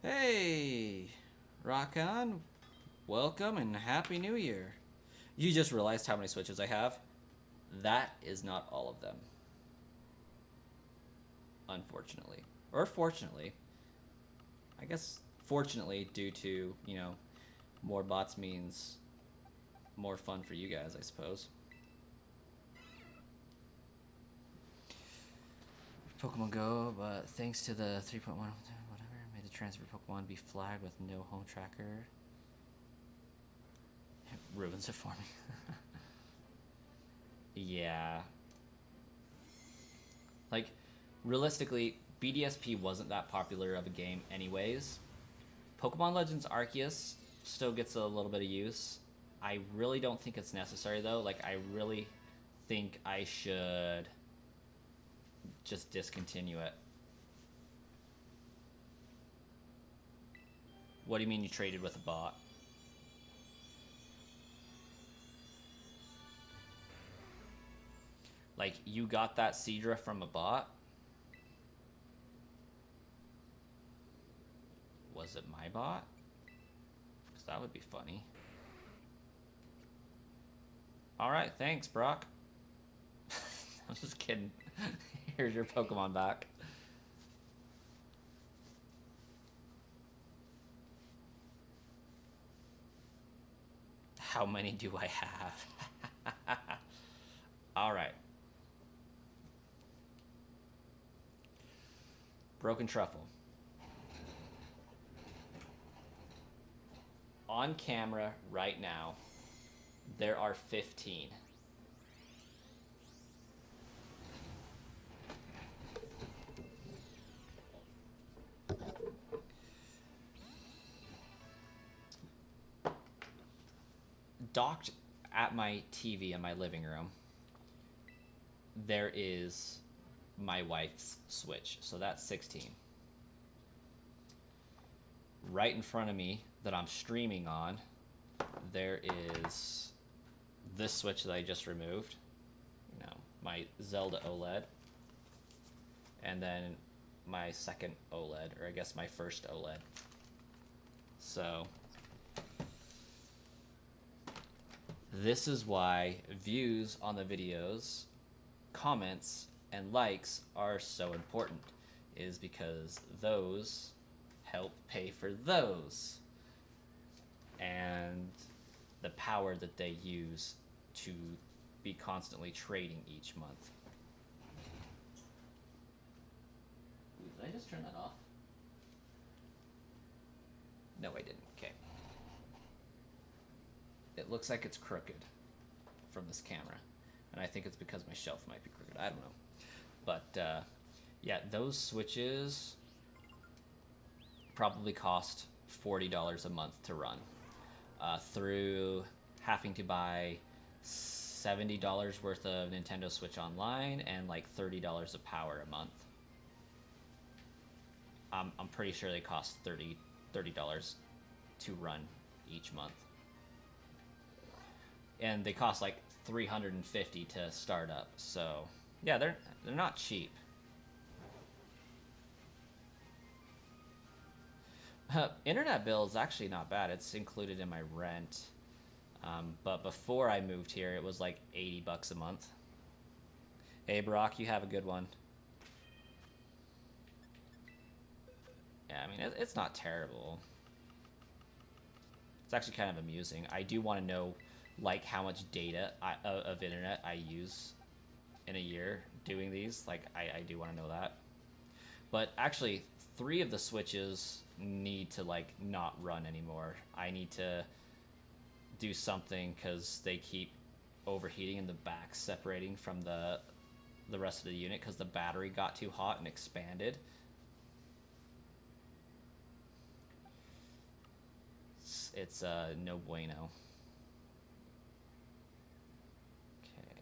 Hey, rock on. Welcome and Happy New Year. You just realized how many switches I have? That is not all of them. Unfortunately. Or fortunately. I guess fortunately due to, you know, more bots means more fun for you guys, I suppose. Pokemon Go, but thanks to the 3.1 whatever, made the transfer Pokemon be flagged with no home tracker. It ruins it for me. Yeah. Like, realistically, BDSP wasn't that popular of a game anyways. Pokemon Legends Arceus still gets a little bit of use. I really don't think it's necessary though. Like, I really think I should just discontinue it. What do you mean you traded with a bot? Like, you got that Seadra from a bot? Was it my bot? Because that would be funny. Alright, thanks, Brock. I'm just kidding. Here's your Pokemon back. How many do I have? Alright. Broken Truffle. On camera right now, there are 15. Docked at my TV in my living room, there is my wife's Switch, so that's 16. Right in front of me that I'm streaming on, there is this Switch that I just removed, you know, my Zelda OLED, and then my second OLED, or I guess my first OLED. So this is why views on the videos, comments, and likes are so important, is because those help pay for those. And the power that they use to be constantly trading each month. Ooh, did I just turn that off? No, I didn't. Okay. It looks like it's crooked from this camera, and I think it's because my shelf might be crooked. I don't know. But yeah, those switches probably cost $40 a month to run, through having to buy $70 worth of Nintendo Switch Online and like $30 of power a month. I'm pretty sure they cost $30 to run each month. And they cost like $350 to start up. So, yeah, they're not cheap. Internet bill is actually not bad. It's included in my rent. But before I moved here, it was like $80 a month. Hey, Brock, you have a good one. Yeah, I mean, it's not terrible. It's actually kind of amusing. I do want to know, like, how much data of internet I use in a year doing these. Like, I do want to know that. But actually, 3 of the switches need to, like, not run anymore. I need to do something because they keep overheating in the back, separating from the rest of the unit because the battery got too hot and expanded. It's no bueno. Okay.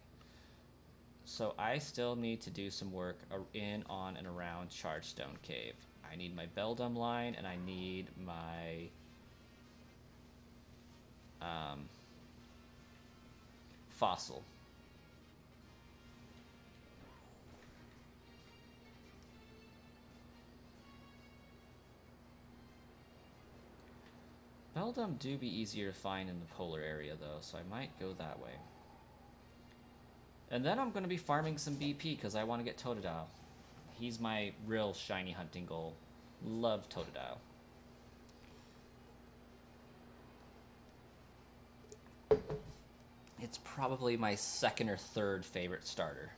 So I still need to do some work in, on, and around Chargestone Cave. I need my Beldum line, and I need my fossil. Beldum do be easier to find in the polar area, though, so I might go that way. And then I'm going to be farming some BP, because I want to get Totodile. He's my real shiny hunting goal. Love Totodile. It's probably my 2nd or 3rd favorite starter.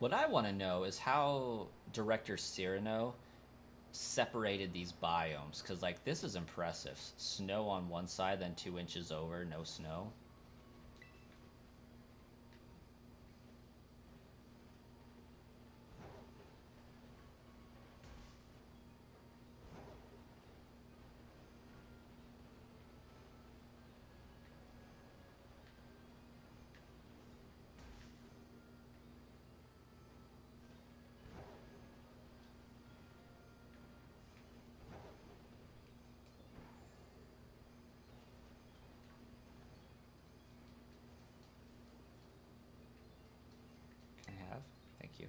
What I want to know is how Director Cyrano separated these biomes, because, like, this is impressive. Snow on one side, then 2 inches over, no snow. Thank you.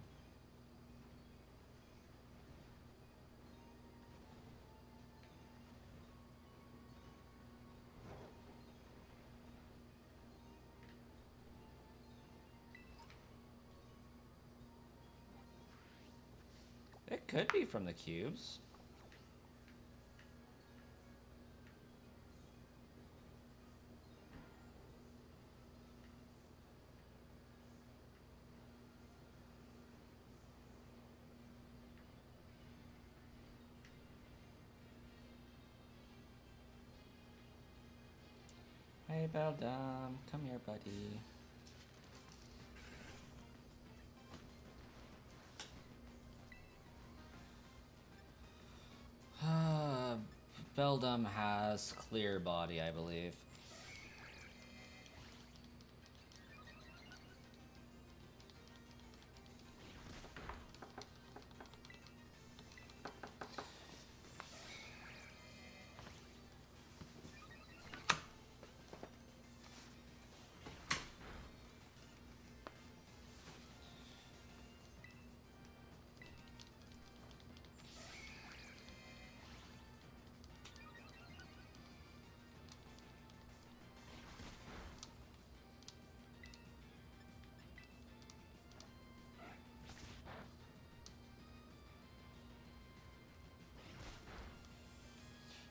It could be from the cubes. Hey, Beldum, come here, buddy. Beldum has clear body, I believe.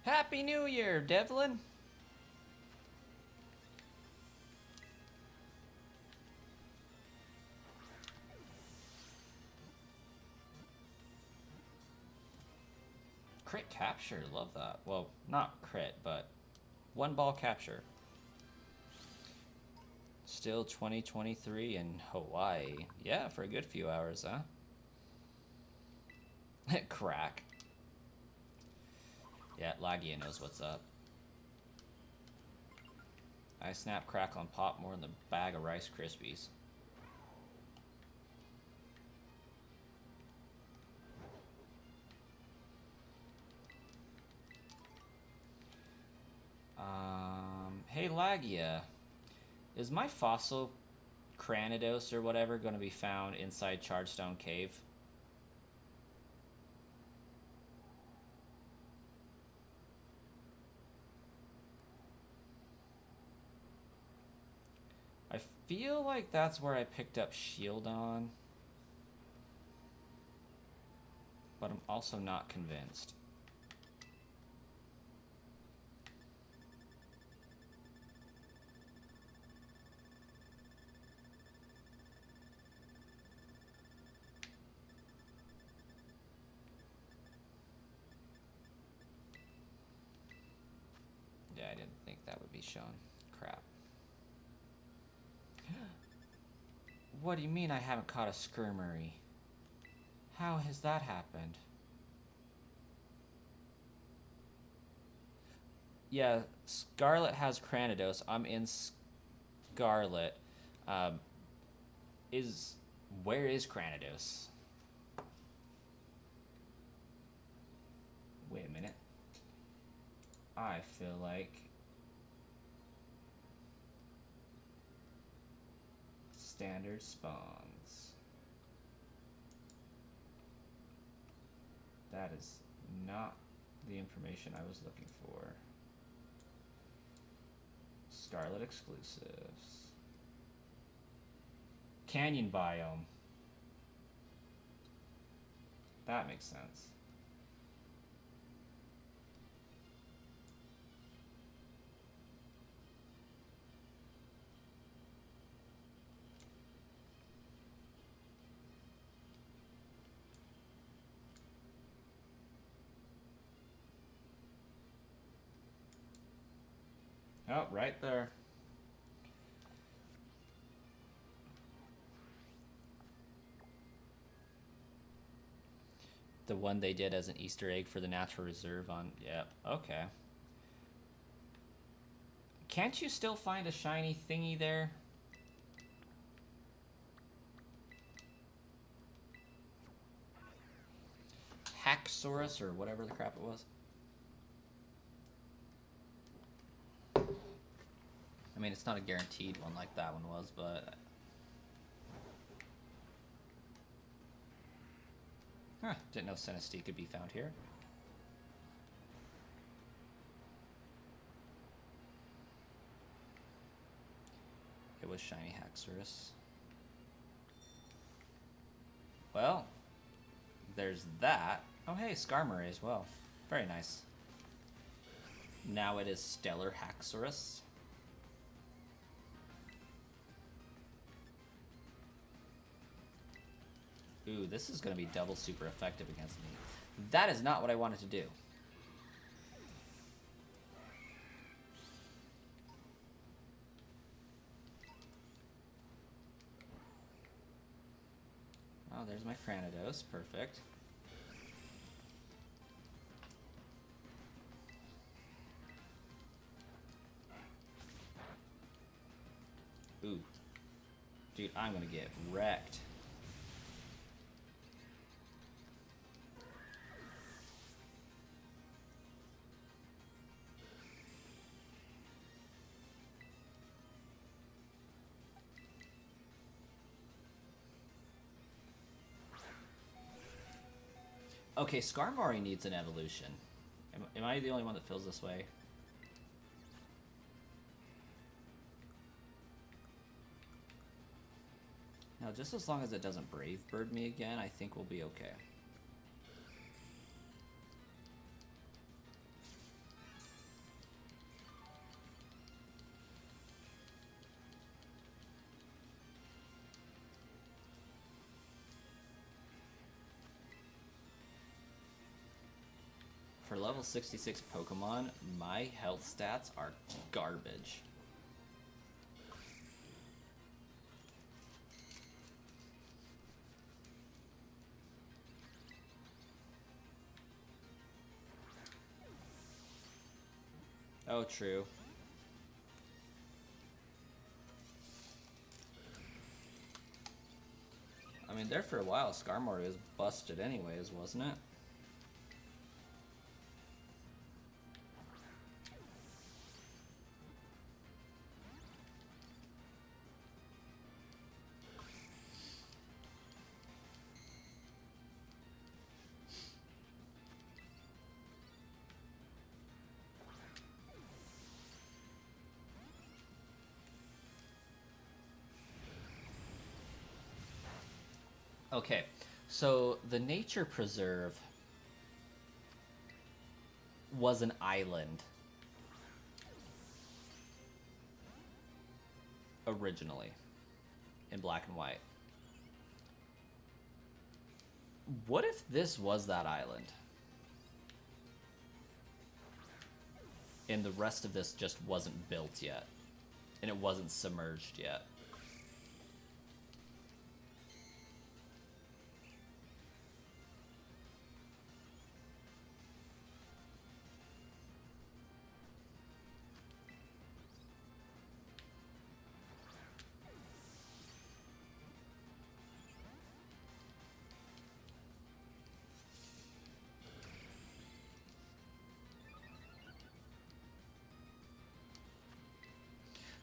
Happy New Year, Devlin! Crit capture, love that. Well, not crit, but one ball capture. Still 2023 in Hawaii. Yeah, for a good few hours, huh? Crack. Yeah, Lagia knows what's up. I snap, crackle, and pop more than a bag of Rice Krispies. Hey Lagia, is my fossil Cranidos or whatever going to be found inside Chargestone Cave? I feel like that's where I picked up Shieldon, but I'm also not convinced. Yeah, I didn't think that would be shown. Crap. What do you mean I haven't caught a Skirmery? How has that happened? Yeah, Scarlet has Cranidos. I'm in Scarlet. Where is Cranidos? Wait a minute. I feel like standard spawns. That is not the information I was looking for. Scarlet exclusives. Canyon biome. That makes sense. Oh, right there. The one they did as an Easter egg for the natural reserve on... Yep, okay. Can't you still find a shiny thingy there? Haxorus or whatever the crap it was. I mean, it's not a guaranteed one like that one was, but... Huh, didn't know Sinistea could be found here. It was shiny Haxorus. Well, there's that. Oh hey, Skarmory as well. Very nice. Now it is Stellar Haxorus. Ooh, this is going to be double super effective against me. That is not what I wanted to do. Oh, there's my Cranidos. Perfect. Ooh. Dude, I'm going to get wrecked. Okay, Skarmory needs an evolution. Am I the only one that feels this way? Now, just as long as it doesn't Brave Bird me again, I think we'll be okay. for level 66 Pokemon, my health stats are garbage. Oh, true. I mean, there for a while, Skarmory was busted anyways, wasn't it? Okay, so the nature preserve was an island originally in Black and White. What if this was that island? And the rest of this just wasn't built yet, and it wasn't submerged yet.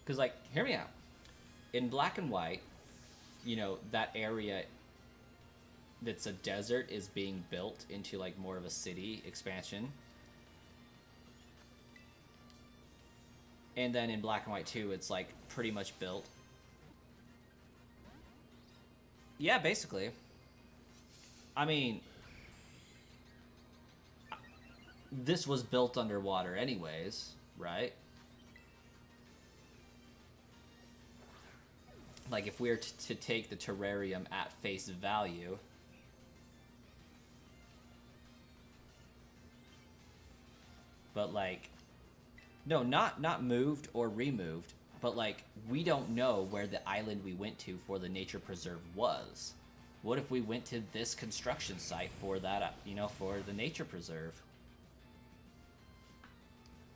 Because, like, hear me out. In Black and White, you know, that area that's a desert is being built into, like, more of a city expansion. And then in Black and White 2, it's, like, pretty much built. Yeah, basically. I mean, this was built underwater anyways, right? Like, if we were to take the terrarium at face value, but, like, no, not moved or removed, but, like, we don't know where the island we went to for the nature preserve was. What if we went to this construction site for that, you know, for the nature preserve?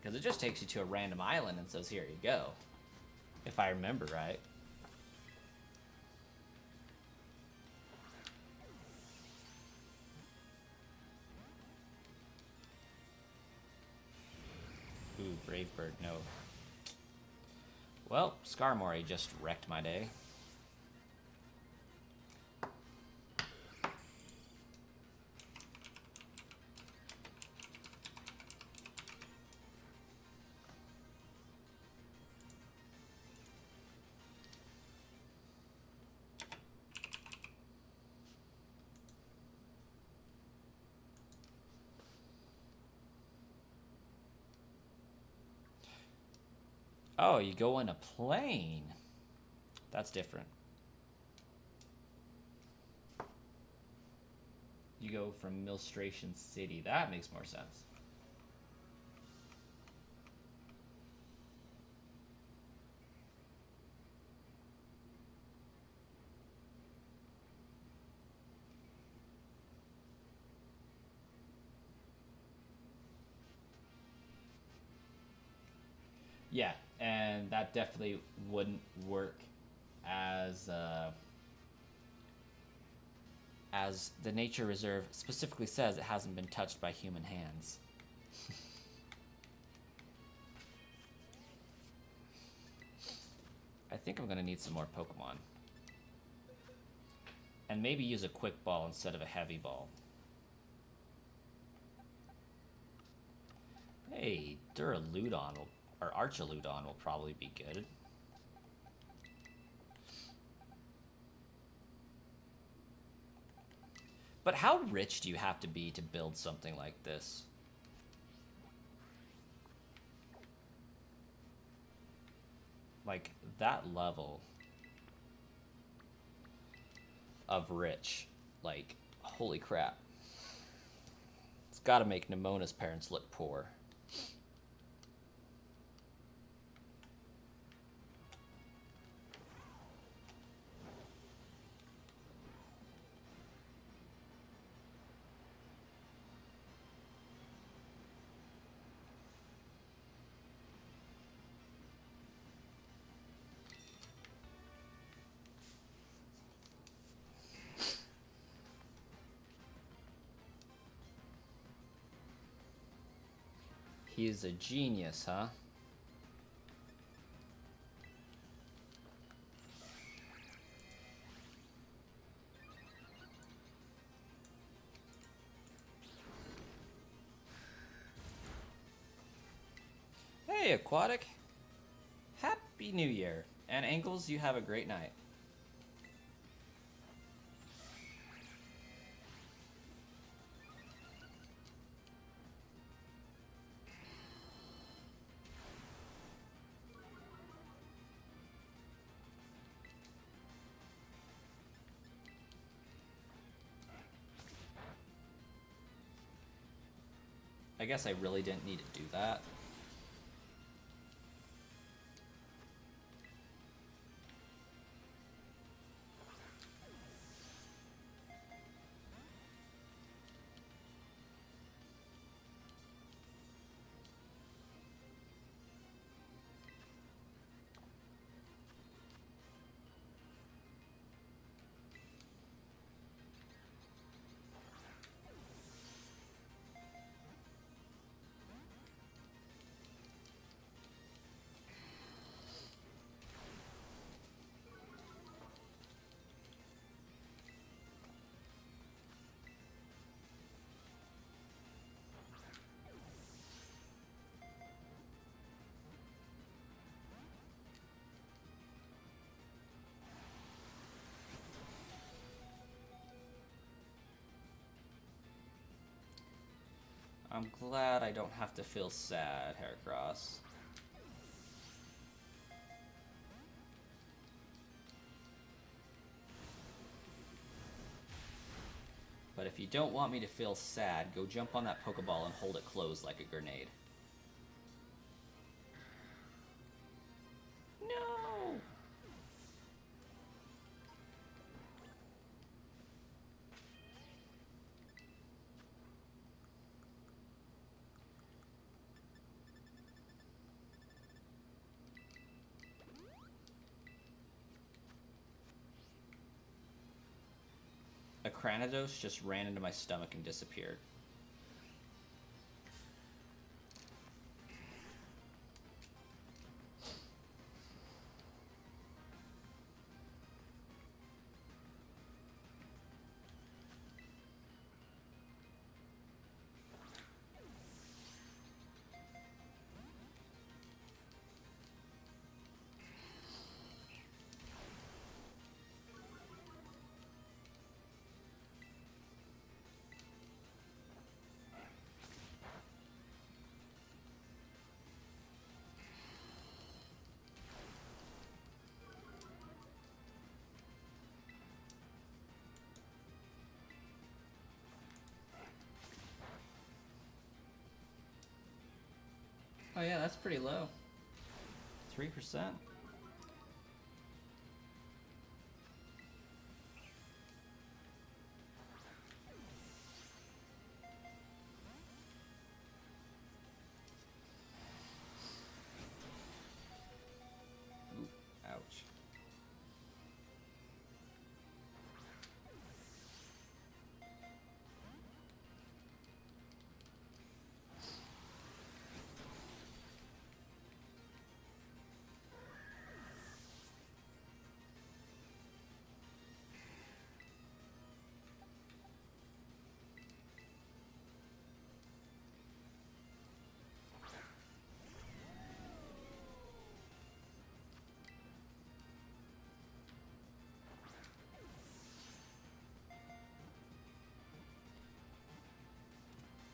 Because it just takes you to a random island and says, here you go. If I remember right. Ooh, Brave Bird, no. Well, Skarmory just wrecked my day. Oh, you go in a plane. That's different. You go from Millstration City. That makes more sense. Yeah, and that definitely wouldn't work as the nature reserve specifically says it hasn't been touched by human hands. I think I'm gonna need some more Pokemon. And maybe use a quick ball instead of a heavy ball. Hey, Duraludon will, or Archaludon will probably be good. But how rich do you have to be to build something like this? Like, that level of rich, like, holy crap. It's Gotta make Nemona's parents look poor. He's a genius, huh? Hey, Aquatic. Happy New Year. And Angles, you have a great night. I guess I really didn't need to do that. I'm glad I don't have to feel sad, Heracross. But if you don't want me to feel sad, go jump on that Pokeball and hold it closed like a grenade. No! A Cranidos just ran into my stomach and disappeared. Oh yeah, that's pretty low. 3%. Ooh, ouch.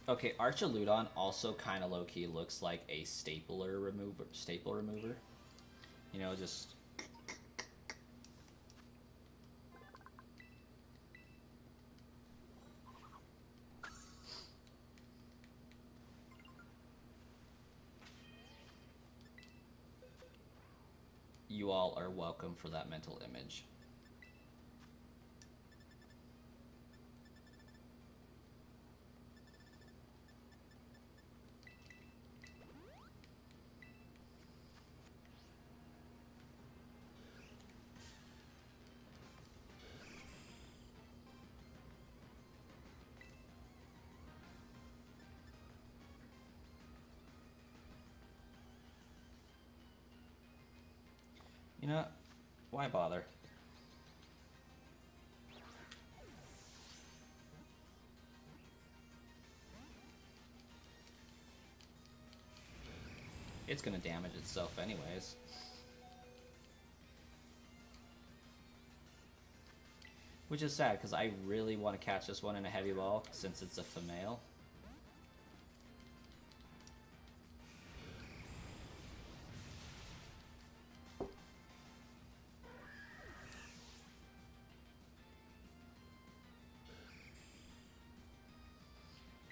Okay, Archaludon also kind of low-key looks like a staple remover. You know, just... You all are welcome for that mental image. You know, why bother? It's gonna damage itself anyways. Which is sad, because I really want to catch this one in a heavy ball, since it's a female.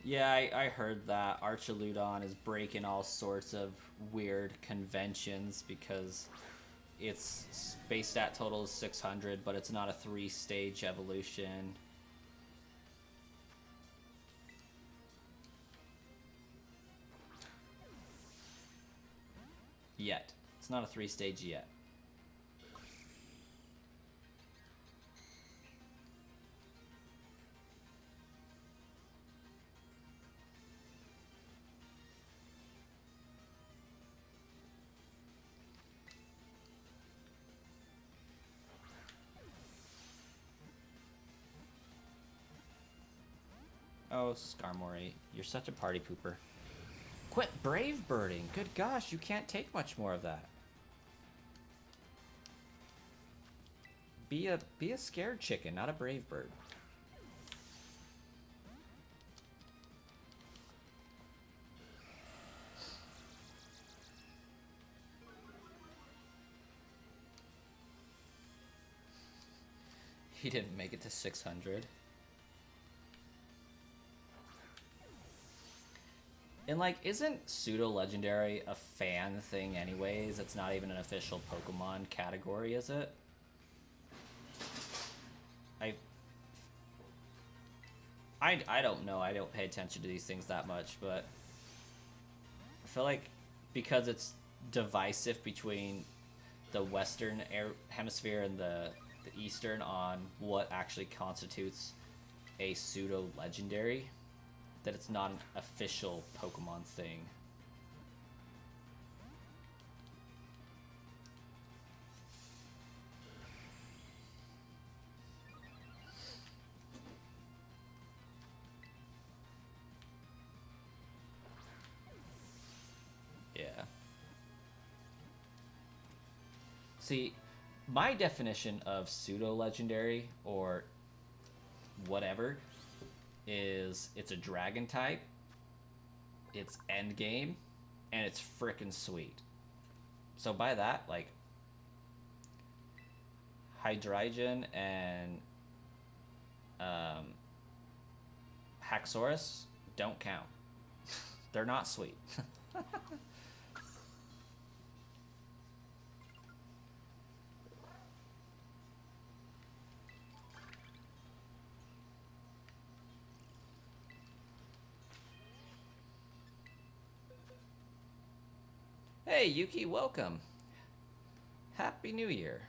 Yeah, I heard that Archaludon is breaking all sorts of weird conventions because its base stat total is 600, but it's not a 3-stage evolution. Yet. It's not a 3-stage yet. Oh, Skarmory, you're such a party pooper. Quit brave birding. Good gosh, you can't take much more of that. Be a scared chicken, not a brave bird. He didn't make it to 600. And, like, isn't pseudo-legendary a fan thing anyways? It's not even an official Pokemon category, is it? I don't know. I don't pay attention to these things that much, but I feel like because it's divisive between the Western hemisphere and the Eastern on what actually constitutes a pseudo-legendary, that it's not an official Pokemon thing. Yeah. See, my definition of pseudo-legendary or whatever is it's a dragon type, it's endgame, and it's frickin' sweet. So by that, like, Hydreigon and Haxorus don't count. They're not sweet. Hey, Yuki, welcome. Happy New Year.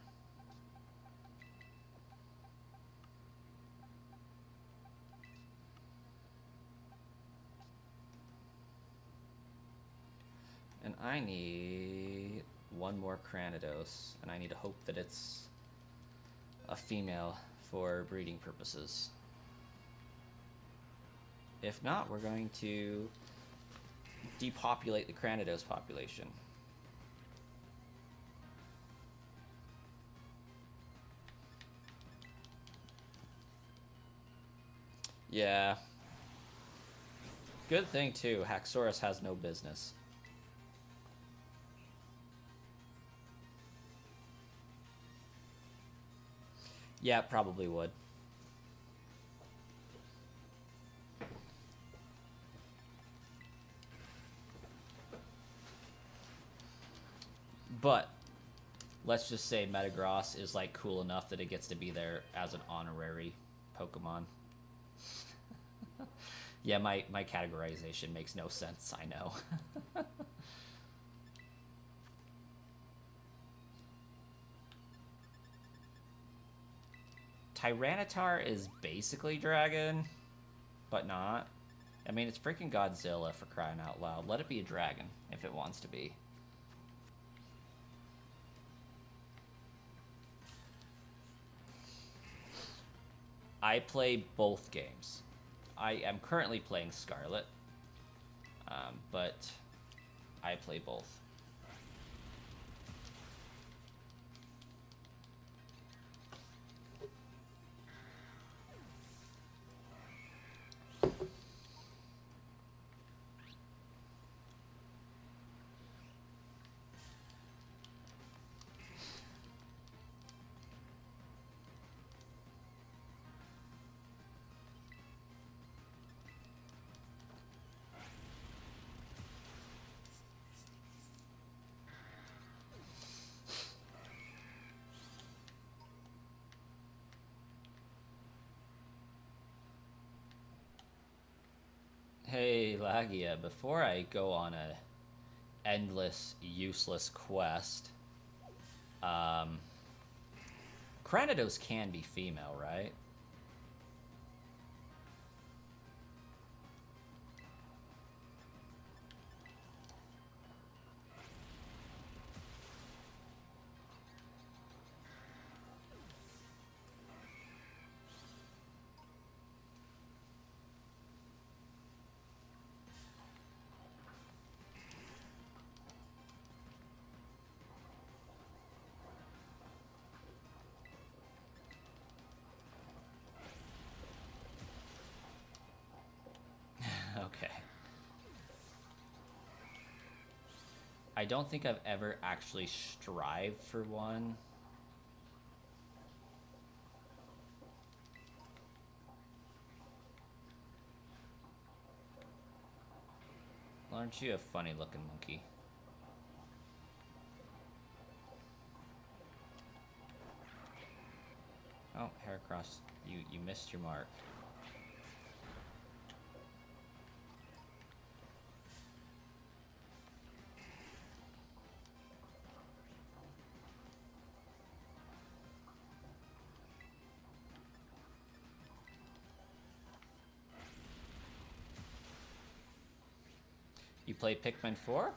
And I need one more Cranidos, and I need to hope that it's a female for breeding purposes. If not, we're going to depopulate the Cranidos population. Yeah. Good thing, too, Haxorus has no business. Yeah, probably would. But let's just say Metagross is like cool enough that it gets to be there as an honorary Pokemon. Yeah, my categorization makes no sense, I know. Tyranitar is basically dragon, but not. I mean, it's freaking Godzilla, for crying out loud. Let it be a dragon if it wants to be. I play both games. I am currently playing Scarlet, but I play both. Hey, Lagia, before I go on a endless, useless quest, Cranidos can be female, right? Okay. I don't think I've ever actually strived for one. Aren't you a funny looking monkey? Oh, Heracross, you missed your mark. You play Pikmin 4?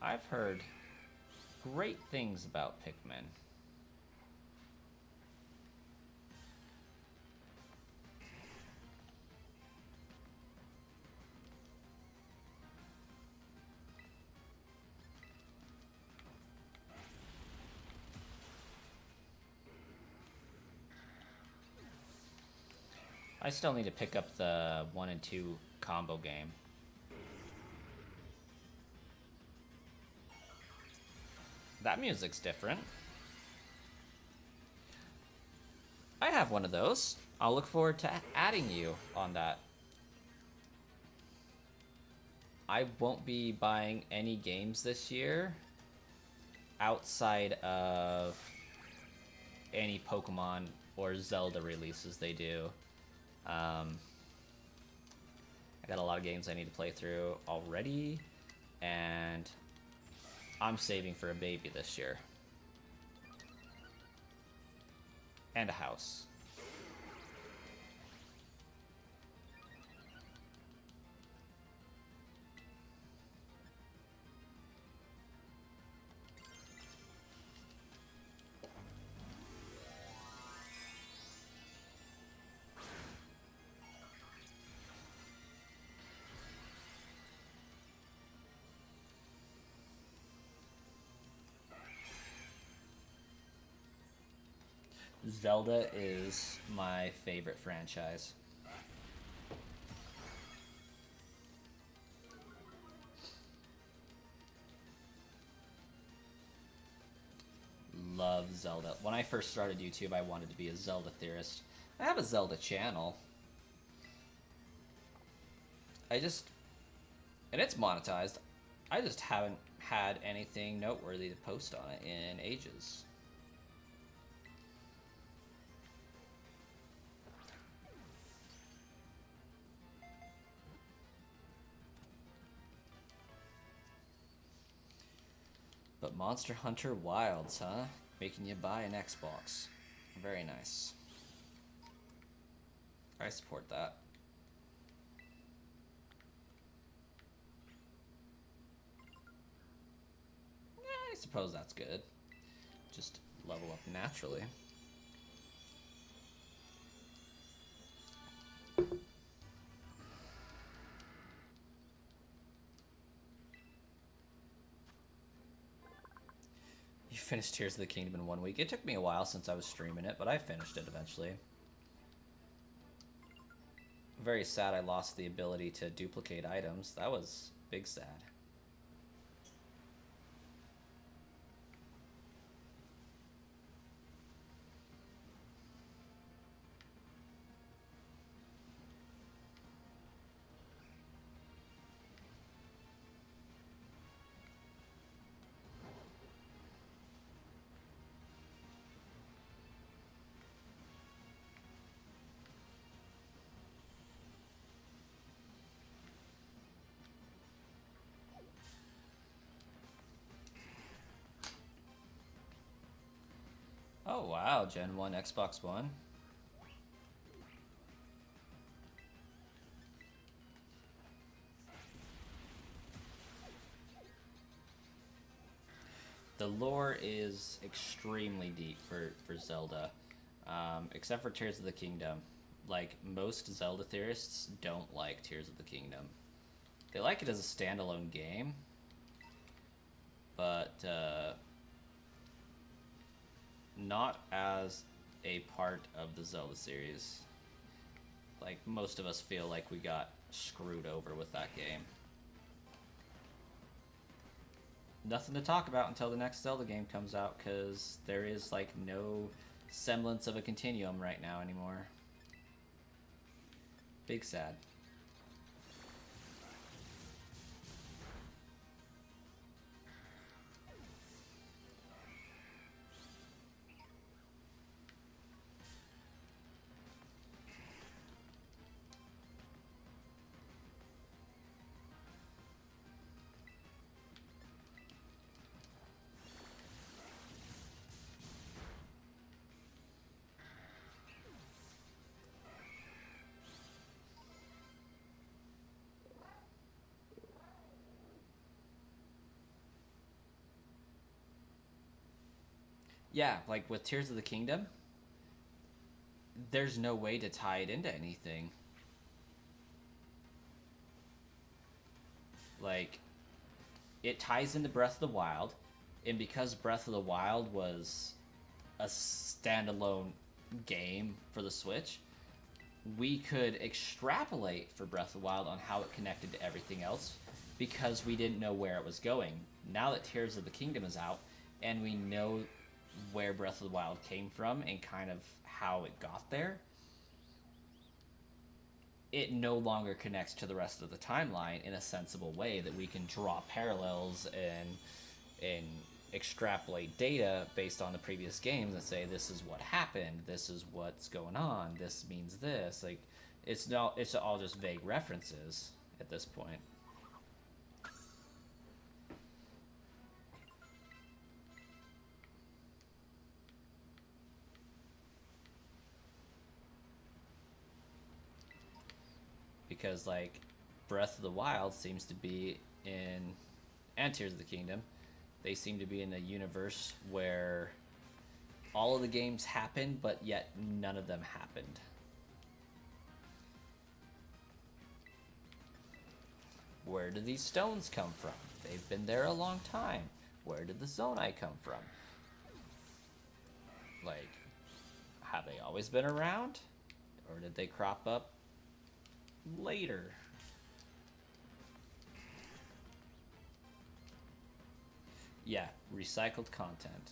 I've heard great things about Pikmin. I still need to pick up the 1 and 2 combo game. That music's different. I have one of those. I'll look forward to adding you on that. I won't be buying any games this year outside of any Pokemon or Zelda releases they do. I got a lot of games I need to play through already, and I'm saving for a baby this year. And a house. Zelda is my favorite franchise. Love Zelda. When I first started YouTube, I wanted to be a Zelda theorist. I have a Zelda channel. And it's monetized. I just haven't had anything noteworthy to post on it in ages. But Monster Hunter Wilds, huh? Making you buy an Xbox. Very nice. I support that. I suppose that's good. Just level up naturally. You finished Tears of the Kingdom in 1 week. It took me a while since I was streaming it, but I finished it eventually. Very sad I lost the ability to duplicate items. That was big sad. Oh wow, Gen 1 Xbox One. The lore is extremely deep for Zelda, except for Tears of the Kingdom. Like, most Zelda theorists don't like Tears of the Kingdom. They like it as a standalone game, but not as a part of the Zelda series. Like, most of us feel like we got screwed over with that game. Nothing to talk about until the next Zelda game comes out, because there is, like, no semblance of a continuum right now anymore. Big sad. Yeah, like with Tears of the Kingdom, there's no way to tie it into anything. Like, it ties into Breath of the Wild, and because Breath of the Wild was a standalone game for the Switch, we could extrapolate for Breath of the Wild on how it connected to everything else, because we didn't know where it was going. Now that Tears of the Kingdom is out, and we know where Breath of the Wild came from and kind of how it got there, it no longer connects to the rest of the timeline in a sensible way that we can draw parallels and extrapolate data based on the previous games and say, this is what happened, this is what's going on, this means this. Like, it's all just vague references at this point. Because, like, Breath of the Wild seems to be in, and Tears of the Kingdom, they seem to be in a universe where all of the games happened, but yet none of them happened. Where do these stones come from? They've been there a long time. Where did the Zonai come from? Like, have they always been around? Or did they crop up later? Yeah, recycled content.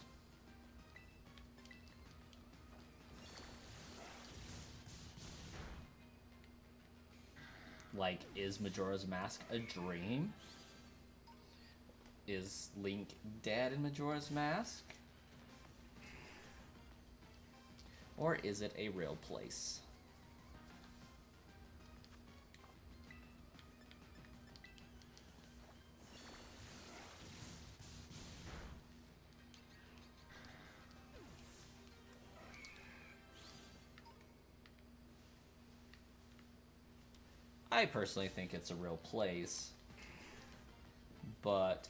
Like, is Majora's Mask a dream? Is Link dead in Majora's Mask? Or is it a real place? I personally think it's a real place, but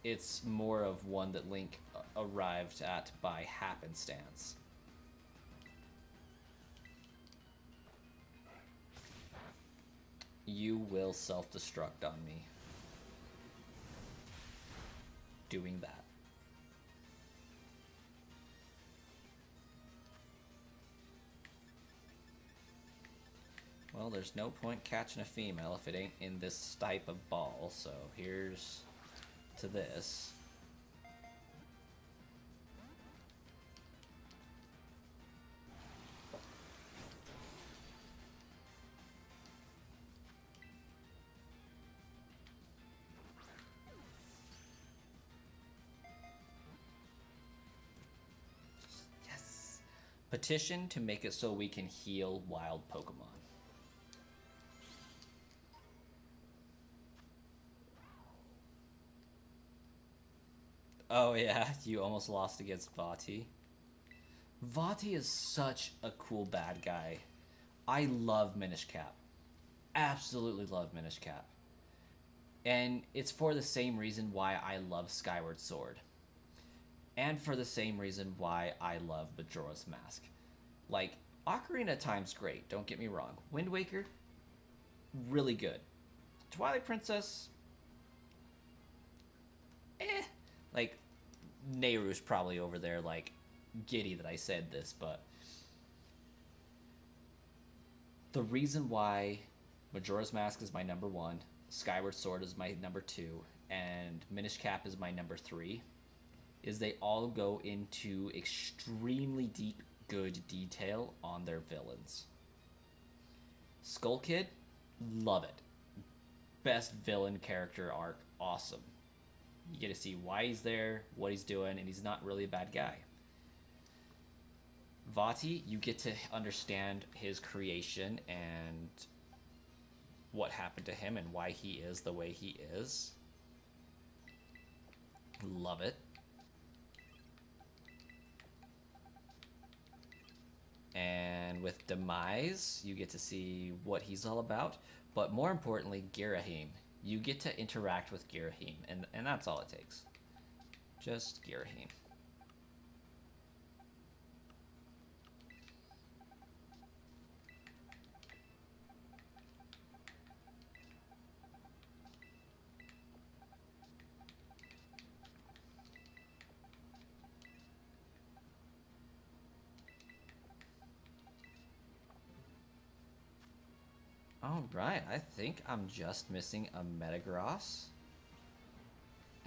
it's more of one that Link arrived at by happenstance. You will self-destruct on me. Doing that. Well, there's no point catching a female if it ain't in this type of ball, so here's to this. Yes! Petition to make it so we can heal wild Pokemon. Oh yeah, you almost lost against Vati. Vati is such a cool bad guy. I love Minish Cap. Absolutely love Minish Cap. And it's for the same reason why I love Skyward Sword. And for the same reason why I love Majora's Mask. Like, Ocarina of Time's great, don't get me wrong. Wind Waker, really good. Twilight Princess, like, Nehru's probably over there, like, giddy that I said this, but the reason why Majora's Mask is my number 1, Skyward Sword is my number 2, and Minish Cap is my number 3, is they all go into extremely deep, good detail on their villains. Skull Kid, love it. Best villain character arc, awesome. You get to see why he's there, what he's doing, and he's not really a bad guy. Vati, you get to understand his creation and what happened to him and why he is the way he is. Love it. And with Demise, you get to see what he's all about. But more importantly, Girahim. You get to interact with Girahim, and that's all it takes. Just Girahim. Alright, I think I'm just missing a Metagross.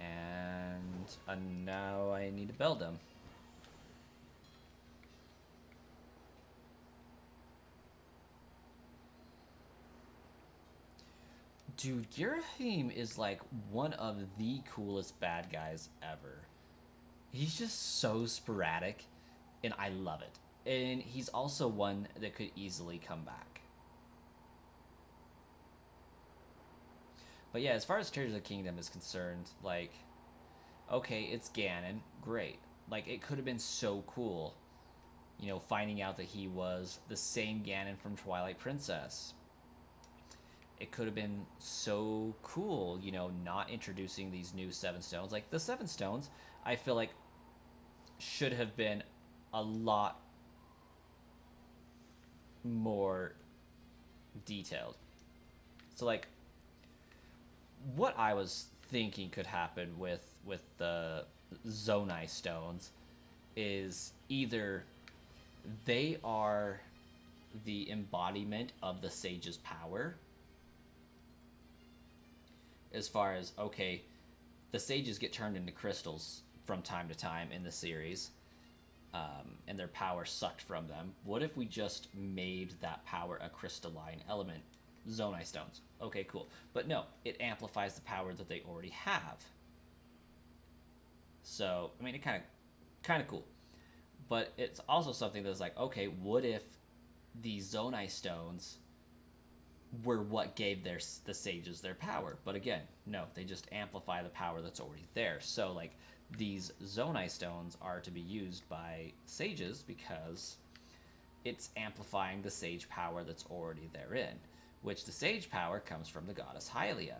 And now I need to build him. Dude, Girahim is like one of the coolest bad guys ever. He's just so sporadic, and I love it. And he's also one that could easily come back. But yeah, as far as Tears of the Kingdom is concerned, like, okay, it's Ganon, great. Like, it could have been so cool, you know, finding out that he was the same Ganon from Twilight Princess. It could have been so cool, you know, not introducing these new 7 stones. Like, the 7 stones, I feel like, should have been a lot more detailed. So, like, what I was thinking could happen with the Zonai stones is either they are the embodiment of the sage's power, as far as, okay, the sages get turned into crystals from time to time in the series, and their power sucked from them. What if we just made that power a crystalline element? Zonai stones. Okay, cool. But no, it amplifies the power that they already have. So I mean, it kind of cool, but it's also something that's like, okay, what if these Zonai stones were what gave the sages their power? But again, no, they just amplify the power that's already there. So like these Zonai stones are to be used by sages because it's amplifying the sage power that's already therein, which the sage power comes from the goddess Hylia.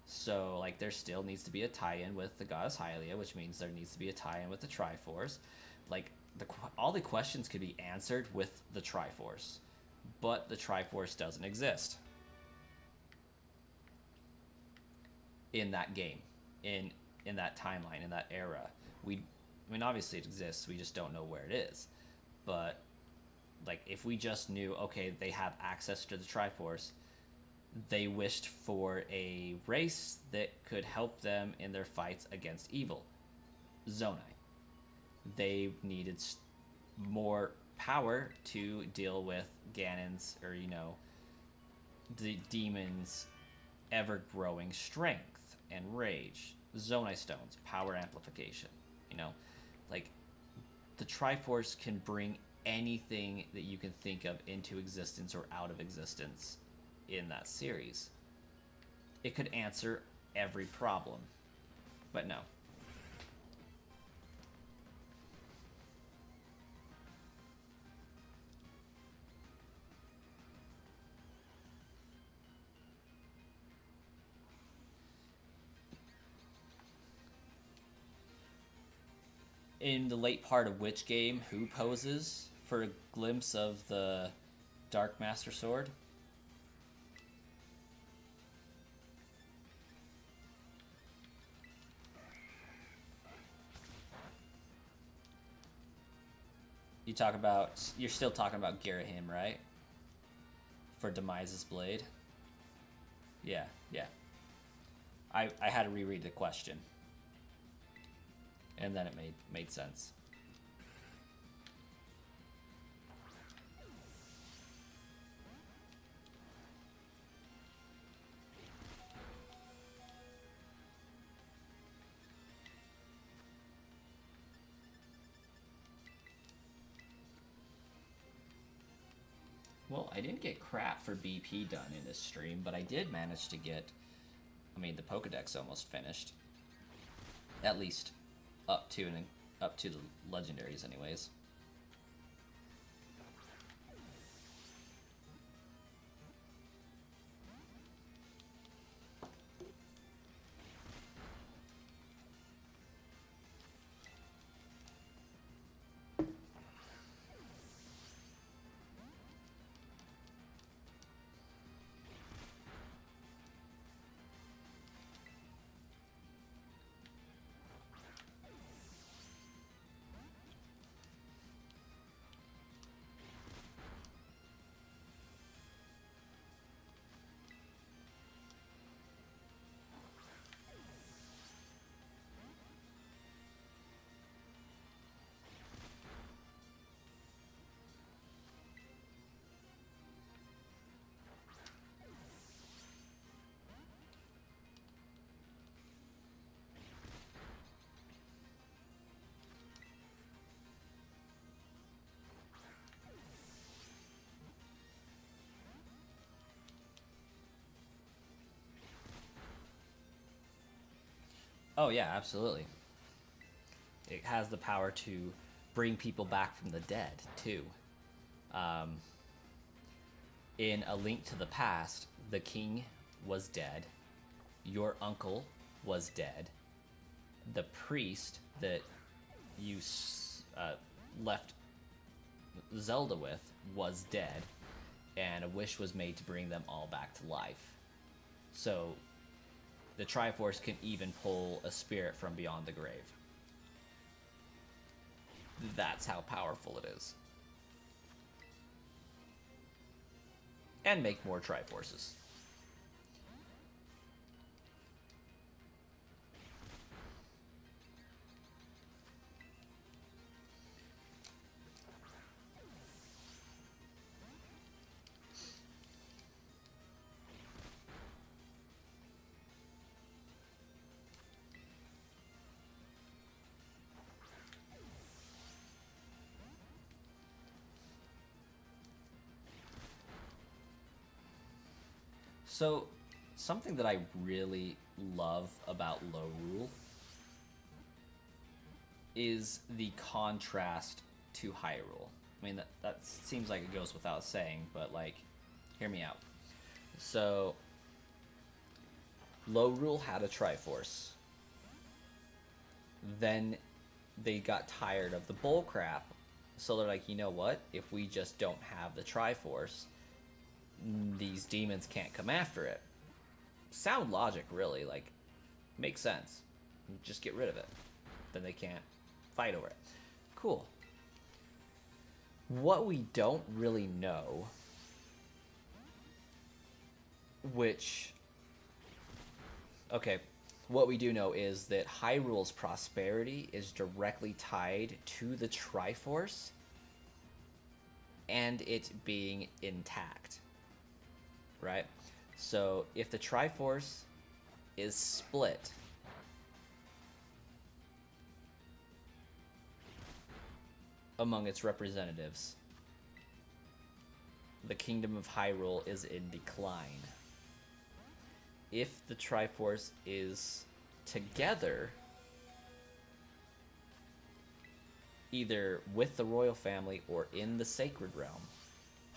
So like there still needs to be a tie-in with the goddess Hylia, which means there needs to be a tie-in with the Triforce. Like all the questions could be answered with the Triforce, but the Triforce doesn't exist in that game, in that timeline, in that era. I mean, obviously it exists. We just don't know where it is. But like, if we just knew, okay, they have access to the Triforce, they wished for a race that could help them in their fights against evil, Zonai. They needed more power to deal with Ganon's, or the demon's ever-growing strength and rage. Zonai stones, power amplification. Like the Triforce can bring anything that you can think of into existence or out of existence in that series. It could answer every problem, but no. In the late part of which game, who poses for a glimpse of the Dark Master Sword? You're still talking about Girahim, right? For Demise's blade? Yeah. I had to reread the question. And then it made sense. Well, I didn't get crap for BP done in this stream, but I did manage to get... I mean, the Pokedex almost finished. At least up to the legendaries anyways. Oh yeah, absolutely. It has the power to bring people back from the dead, too. In A Link to the Past, the king was dead. Your uncle was dead. The priest that you left Zelda with was dead. And a wish was made to bring them all back to life. So the Triforce can even pull a spirit from beyond the grave. That's how powerful it is. And make more Triforces. So, something that I really love about Low Rule is the contrast to High Rule. I mean, that seems like it goes without saying, but, like, hear me out. So, Low Rule had a Triforce. Then they got tired of the bull crap, so they're like, you know what? If we just don't have the Triforce, these demons can't come after it. Sound logic, really. Like, makes sense. Just get rid of it. Then they can't fight over it. Cool. What we don't really know, which... Okay, what we do know is that Hyrule's prosperity is directly tied to the Triforce and it being intact. Right? So, if the Triforce is split, among its representatives, the Kingdom of Hyrule is in decline. If the Triforce is together, either with the royal family or in the Sacred Realm,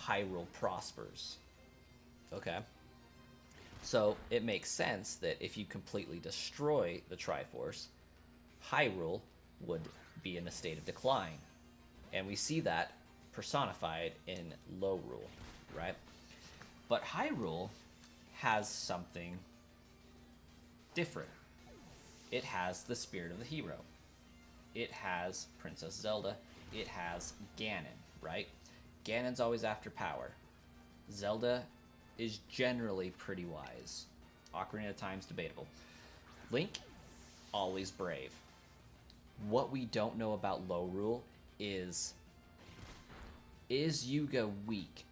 Hyrule prospers. Okay? So, it makes sense that if you completely destroy the Triforce, Hyrule would be in a state of decline. And we see that personified in Low Rule, right? But Hyrule has something different. It has the spirit of the hero. It has Princess Zelda. It has Ganon, right? Ganon's always after power. Zelda is generally pretty wise. Ocarina of Time's debatable. Link, always brave. What we don't know about Low Rule is Yuga weak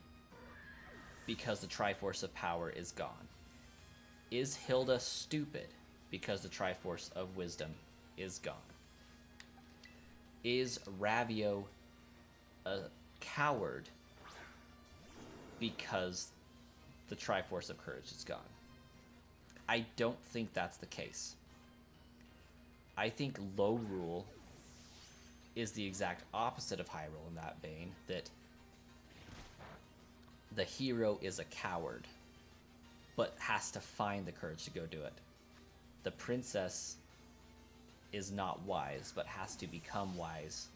because the Triforce of Power is gone? Is Hilda stupid because the Triforce of Wisdom is gone? Is Ravio a coward because the Triforce of Courage is gone? I don't think that's the case. I think Low Rule is the exact opposite of Hyrule in that vein, that the hero is a coward, but has to find the courage to go do it. The princess is not wise, but has to become wise.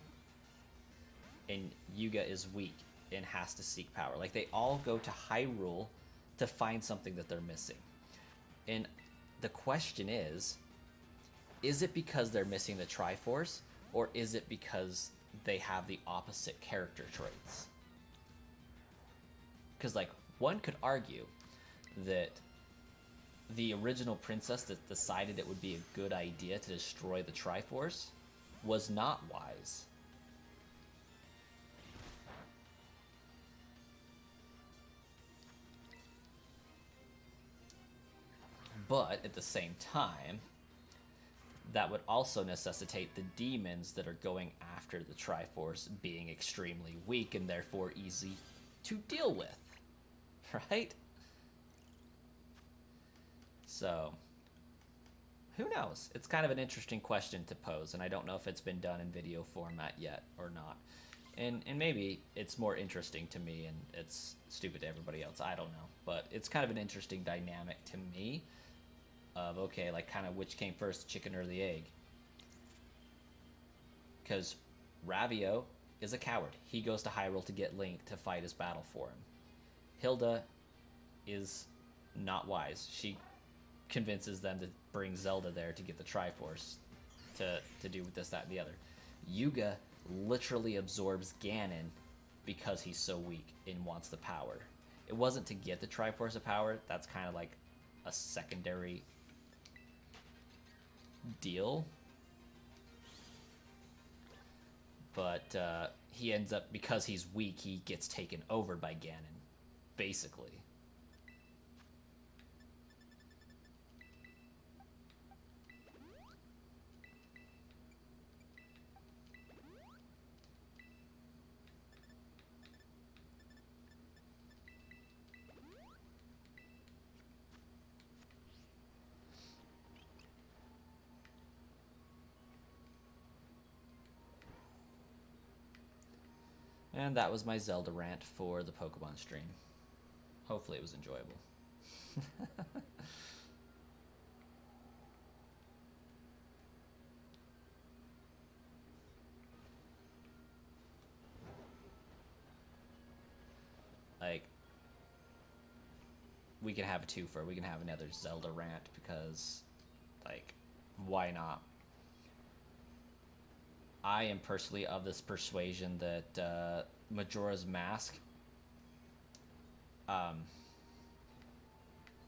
And Yuga is weak and has to seek power. Like, they all go to Hyrule to find something that they're missing. And the question is it because they're missing the Triforce, or is it because they have the opposite character traits? Because, like, one could argue that the original princess that decided it would be a good idea to destroy the Triforce was not wise. But at the same time, that would also necessitate the demons that are going after the Triforce being extremely weak and therefore easy to deal with, right? So, who knows? It's kind of an interesting question to pose, and I don't know if it's been done in video format yet or not. And maybe it's more interesting to me and it's stupid to everybody else, I don't know. But it's kind of an interesting dynamic to me of, okay, like, kind of which came first, the chicken or the egg? Because Ravio is a coward. He goes to Hyrule to get Link to fight his battle for him. Hilda is not wise. She convinces them to bring Zelda there to get the Triforce to do with this, that, and the other. Yuga literally absorbs Ganon because he's so weak and wants the power. It wasn't to get the Triforce of Power. That's kind of like a secondary deal. But he ends up, because he's weak, he gets taken over by Ganon, basically. And that was my Zelda rant for the Pokemon stream. Hopefully it was enjoyable. Like, we can have a twofer. We can have another Zelda rant because, like, why not? I am personally of this persuasion that Majora's Mask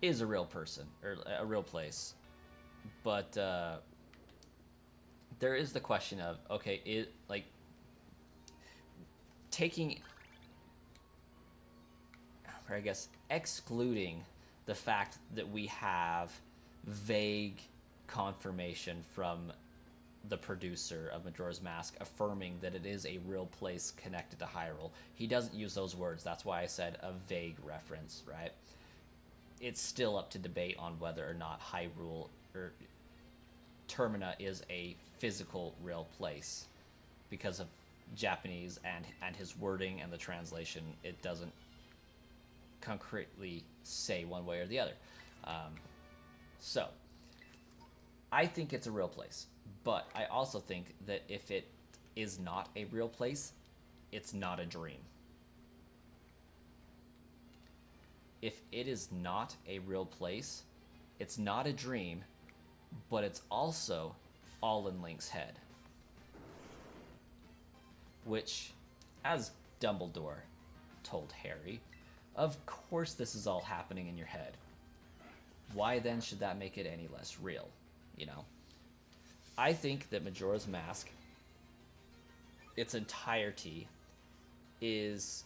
is a real person, or a real place. But there is the question of, okay, taking, or I guess excluding the fact that we have vague confirmation from the producer of Majora's Mask affirming that it is a real place connected to Hyrule. He doesn't use those words. That's why I said a vague reference, right? It's still up to debate on whether or not Hyrule or Termina is a physical real place. Because of Japanese and his wording and the translation, it doesn't concretely say one way or the other. So, I think it's a real place. But I also think that if it is not a real place, it's not a dream. If it is not a real place, it's not a dream, but it's also all in Link's head. Which, as Dumbledore told Harry, of course this is all happening in your head. Why then should that make it any less real, you know? I think that Majora's Mask, its entirety, is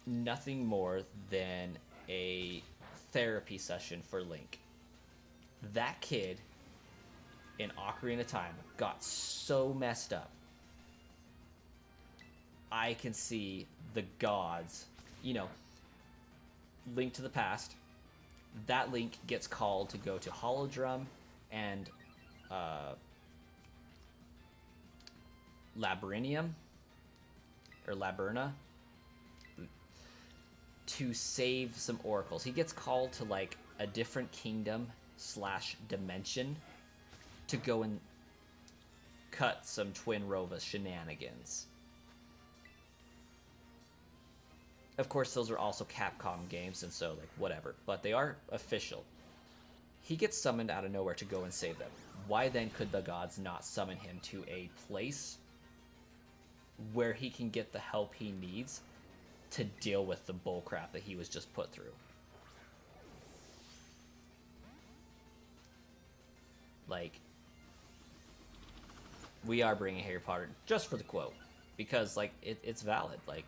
nothing more than a therapy session for Link. That kid in Ocarina of Time got so messed up. I can see the gods, you know, Link to the Past. That Link gets called to go to Holodrum and Labyrinthum or Labyrinna to save some oracles. He gets called to like a different kingdom / dimension to go and cut some Twin Rova shenanigans. Of course, those are also Capcom games, and so, like, whatever. But they are official. He gets summoned out of nowhere to go and save them. Why then could the gods not summon him to a place where he can get the help he needs to deal with the bullcrap that he was just put through? Like, we are bringing Harry Potter just for the quote. Because, like, it's valid. Like,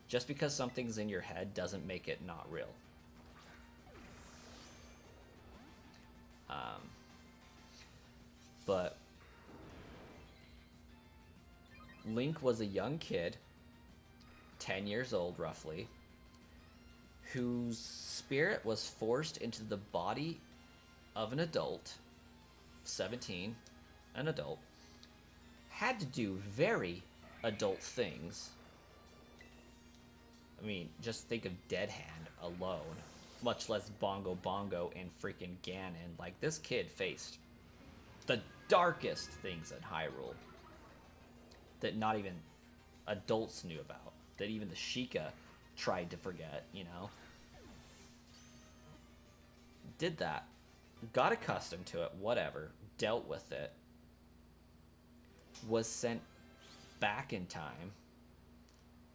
just because something's in your head doesn't make it not real. But Link was a young kid, 10 years old roughly, whose spirit was forced into the body of an adult, 17, an adult, had to do very adult things. I mean, just think of Dead Hand alone, much less Bongo Bongo and freaking Ganon. Like, this kid faced the darkest things in Hyrule that not even adults knew about, that even the Sheikah tried to forget, you know? Did that, got accustomed to it, whatever, dealt with it, was sent back in time.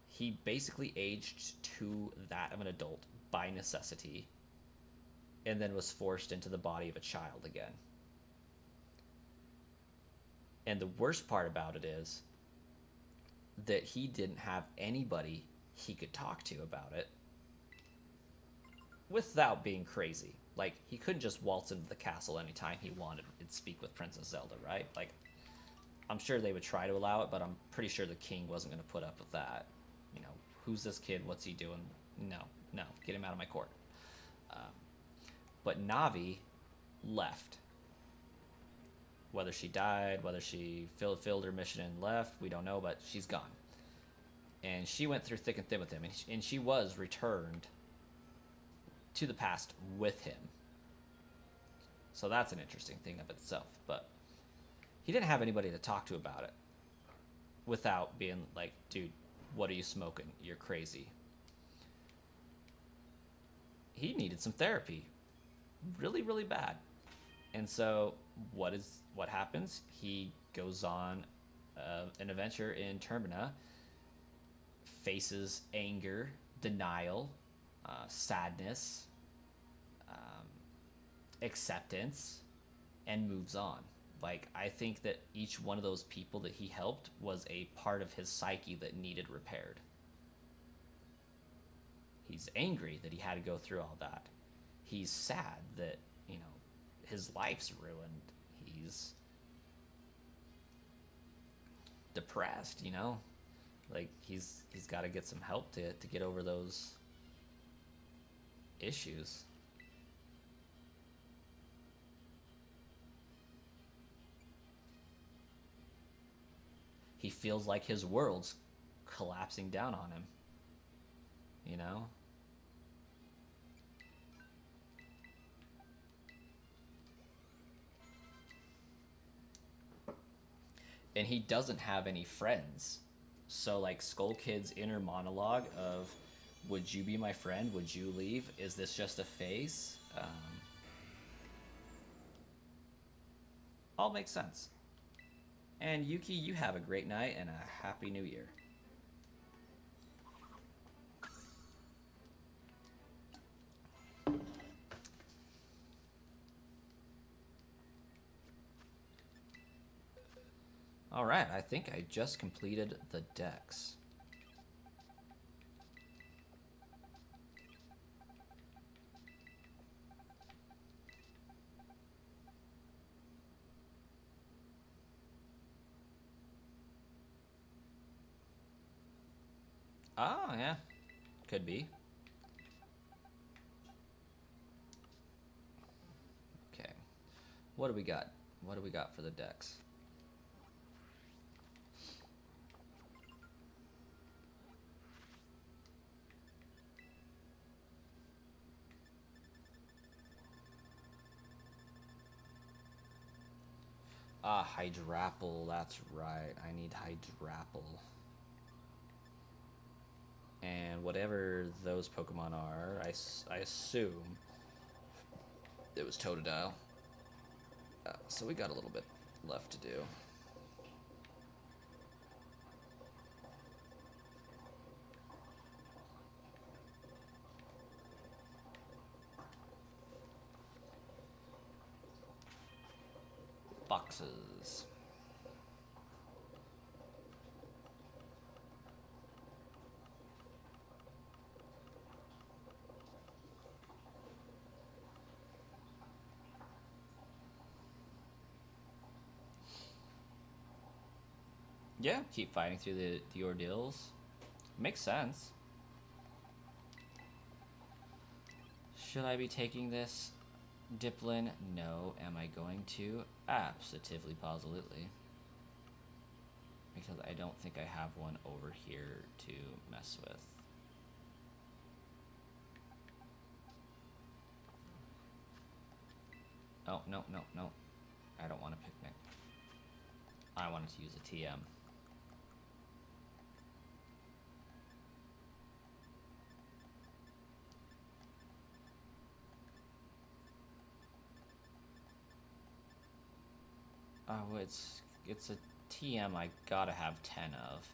He basically aged to that of an adult by necessity, and then was forced into the body of a child again. And the worst part about it is that he didn't have anybody he could talk to about it without being crazy. Like, he couldn't just waltz into the castle anytime he wanted and speak with Princess Zelda, right? Like, I'm sure they would try to allow it, but I'm pretty sure the king wasn't going to put up with that. You know, who's this kid? What's he doing? No, get him out of my court. But Navi left. Whether she died, whether she fulfilled her mission and left, we don't know, but she's gone. And she went through thick and thin with him, and she was returned to the past with him. So that's an interesting thing of itself. But he didn't have anybody to talk to about it without being like, dude, what are you smoking? You're crazy. He needed some therapy. Really, really bad. And so what happens? He goes on an adventure in Termina, faces anger, denial, sadness, acceptance, and moves on. Like, I think that each one of those people that he helped was a part of his psyche that needed repaired. He's angry that he had to go through all that. He's sad that, you know, his life's ruined. He's depressed, you know? Like, he's got to get some help to get over those issues. He feels like his world's collapsing down on him, you know? And he doesn't have any friends. So, like, Skull Kid's inner monologue of, would you be my friend? Would you leave? Is this just a phase? All makes sense. And Yuki, you have a great night and a happy new year. Alright, I think I just completed the decks. Oh, yeah. Could be. Okay. What do we got? What do we got for the decks? Ah, Hydrapple, that's right. I need Hydrapple. And whatever those Pokemon are, I assume it was Totodile. So we got a little bit left to do. Boxes. Yeah, keep fighting through the ordeals. Makes sense. Should I be taking this, Diplin? No. Am I going to? Absolutely, positively. Because I don't think I have one over here to mess with. Oh, no, no, no. I don't want a picnic. I wanted to use a TM. Oh, it's a TM I gotta have 10 of.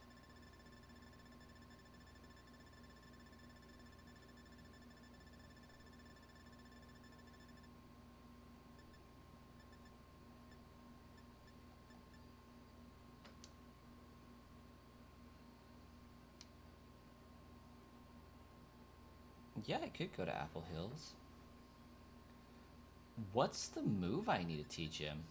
Yeah, I could go to Apple Hills. What's the move I need to teach him?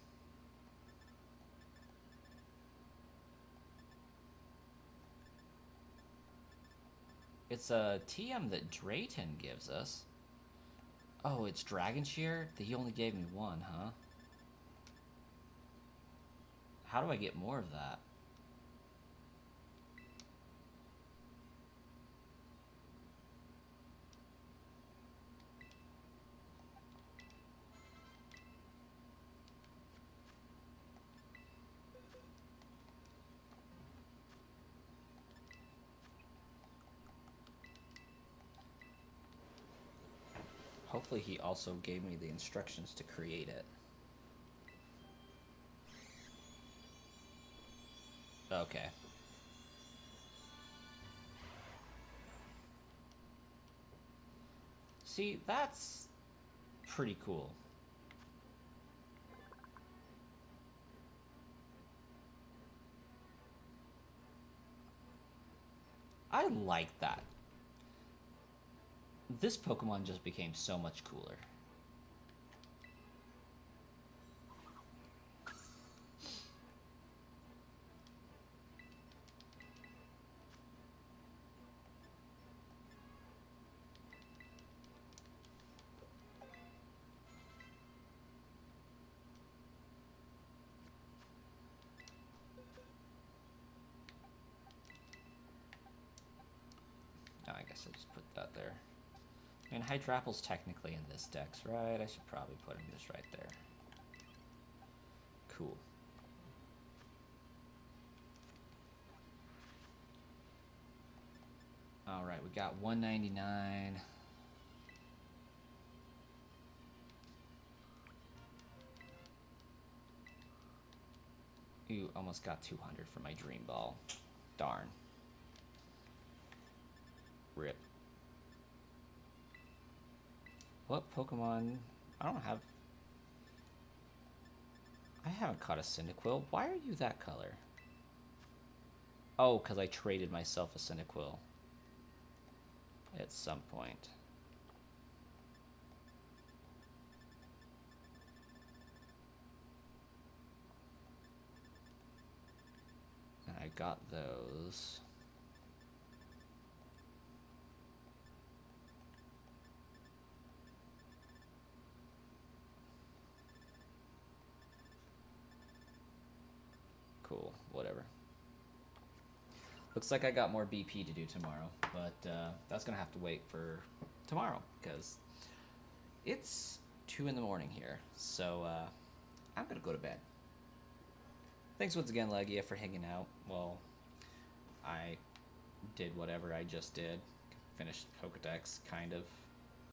It's a TM that Drayton gives us. Oh, it's Dragon Shear? He only gave me one, huh? How do I get more of that? Hopefully he also gave me the instructions to create it. Okay. See, that's pretty cool. I like that. This Pokemon just became so much cooler. Oh, I guess I'll just put that there. I mean, Hydrapple's technically in this dex, right? I should probably put him just right there. Cool. Alright, we got 199. Ooh, almost got 200 for my Dream Ball. Darn. Rip. What Pokemon? I don't have... I haven't caught a Cyndaquil. Why are you that color? Oh, because I traded myself a Cyndaquil. At some point. And I got those. Cool, whatever. Looks like I got more BP to do tomorrow, but that's gonna have to wait for tomorrow because it's 2 in the morning here. So I'm gonna go to bed. Thanks once again, Legia, for hanging out. Well, I did whatever I just did. Finished Pokedex, kind of.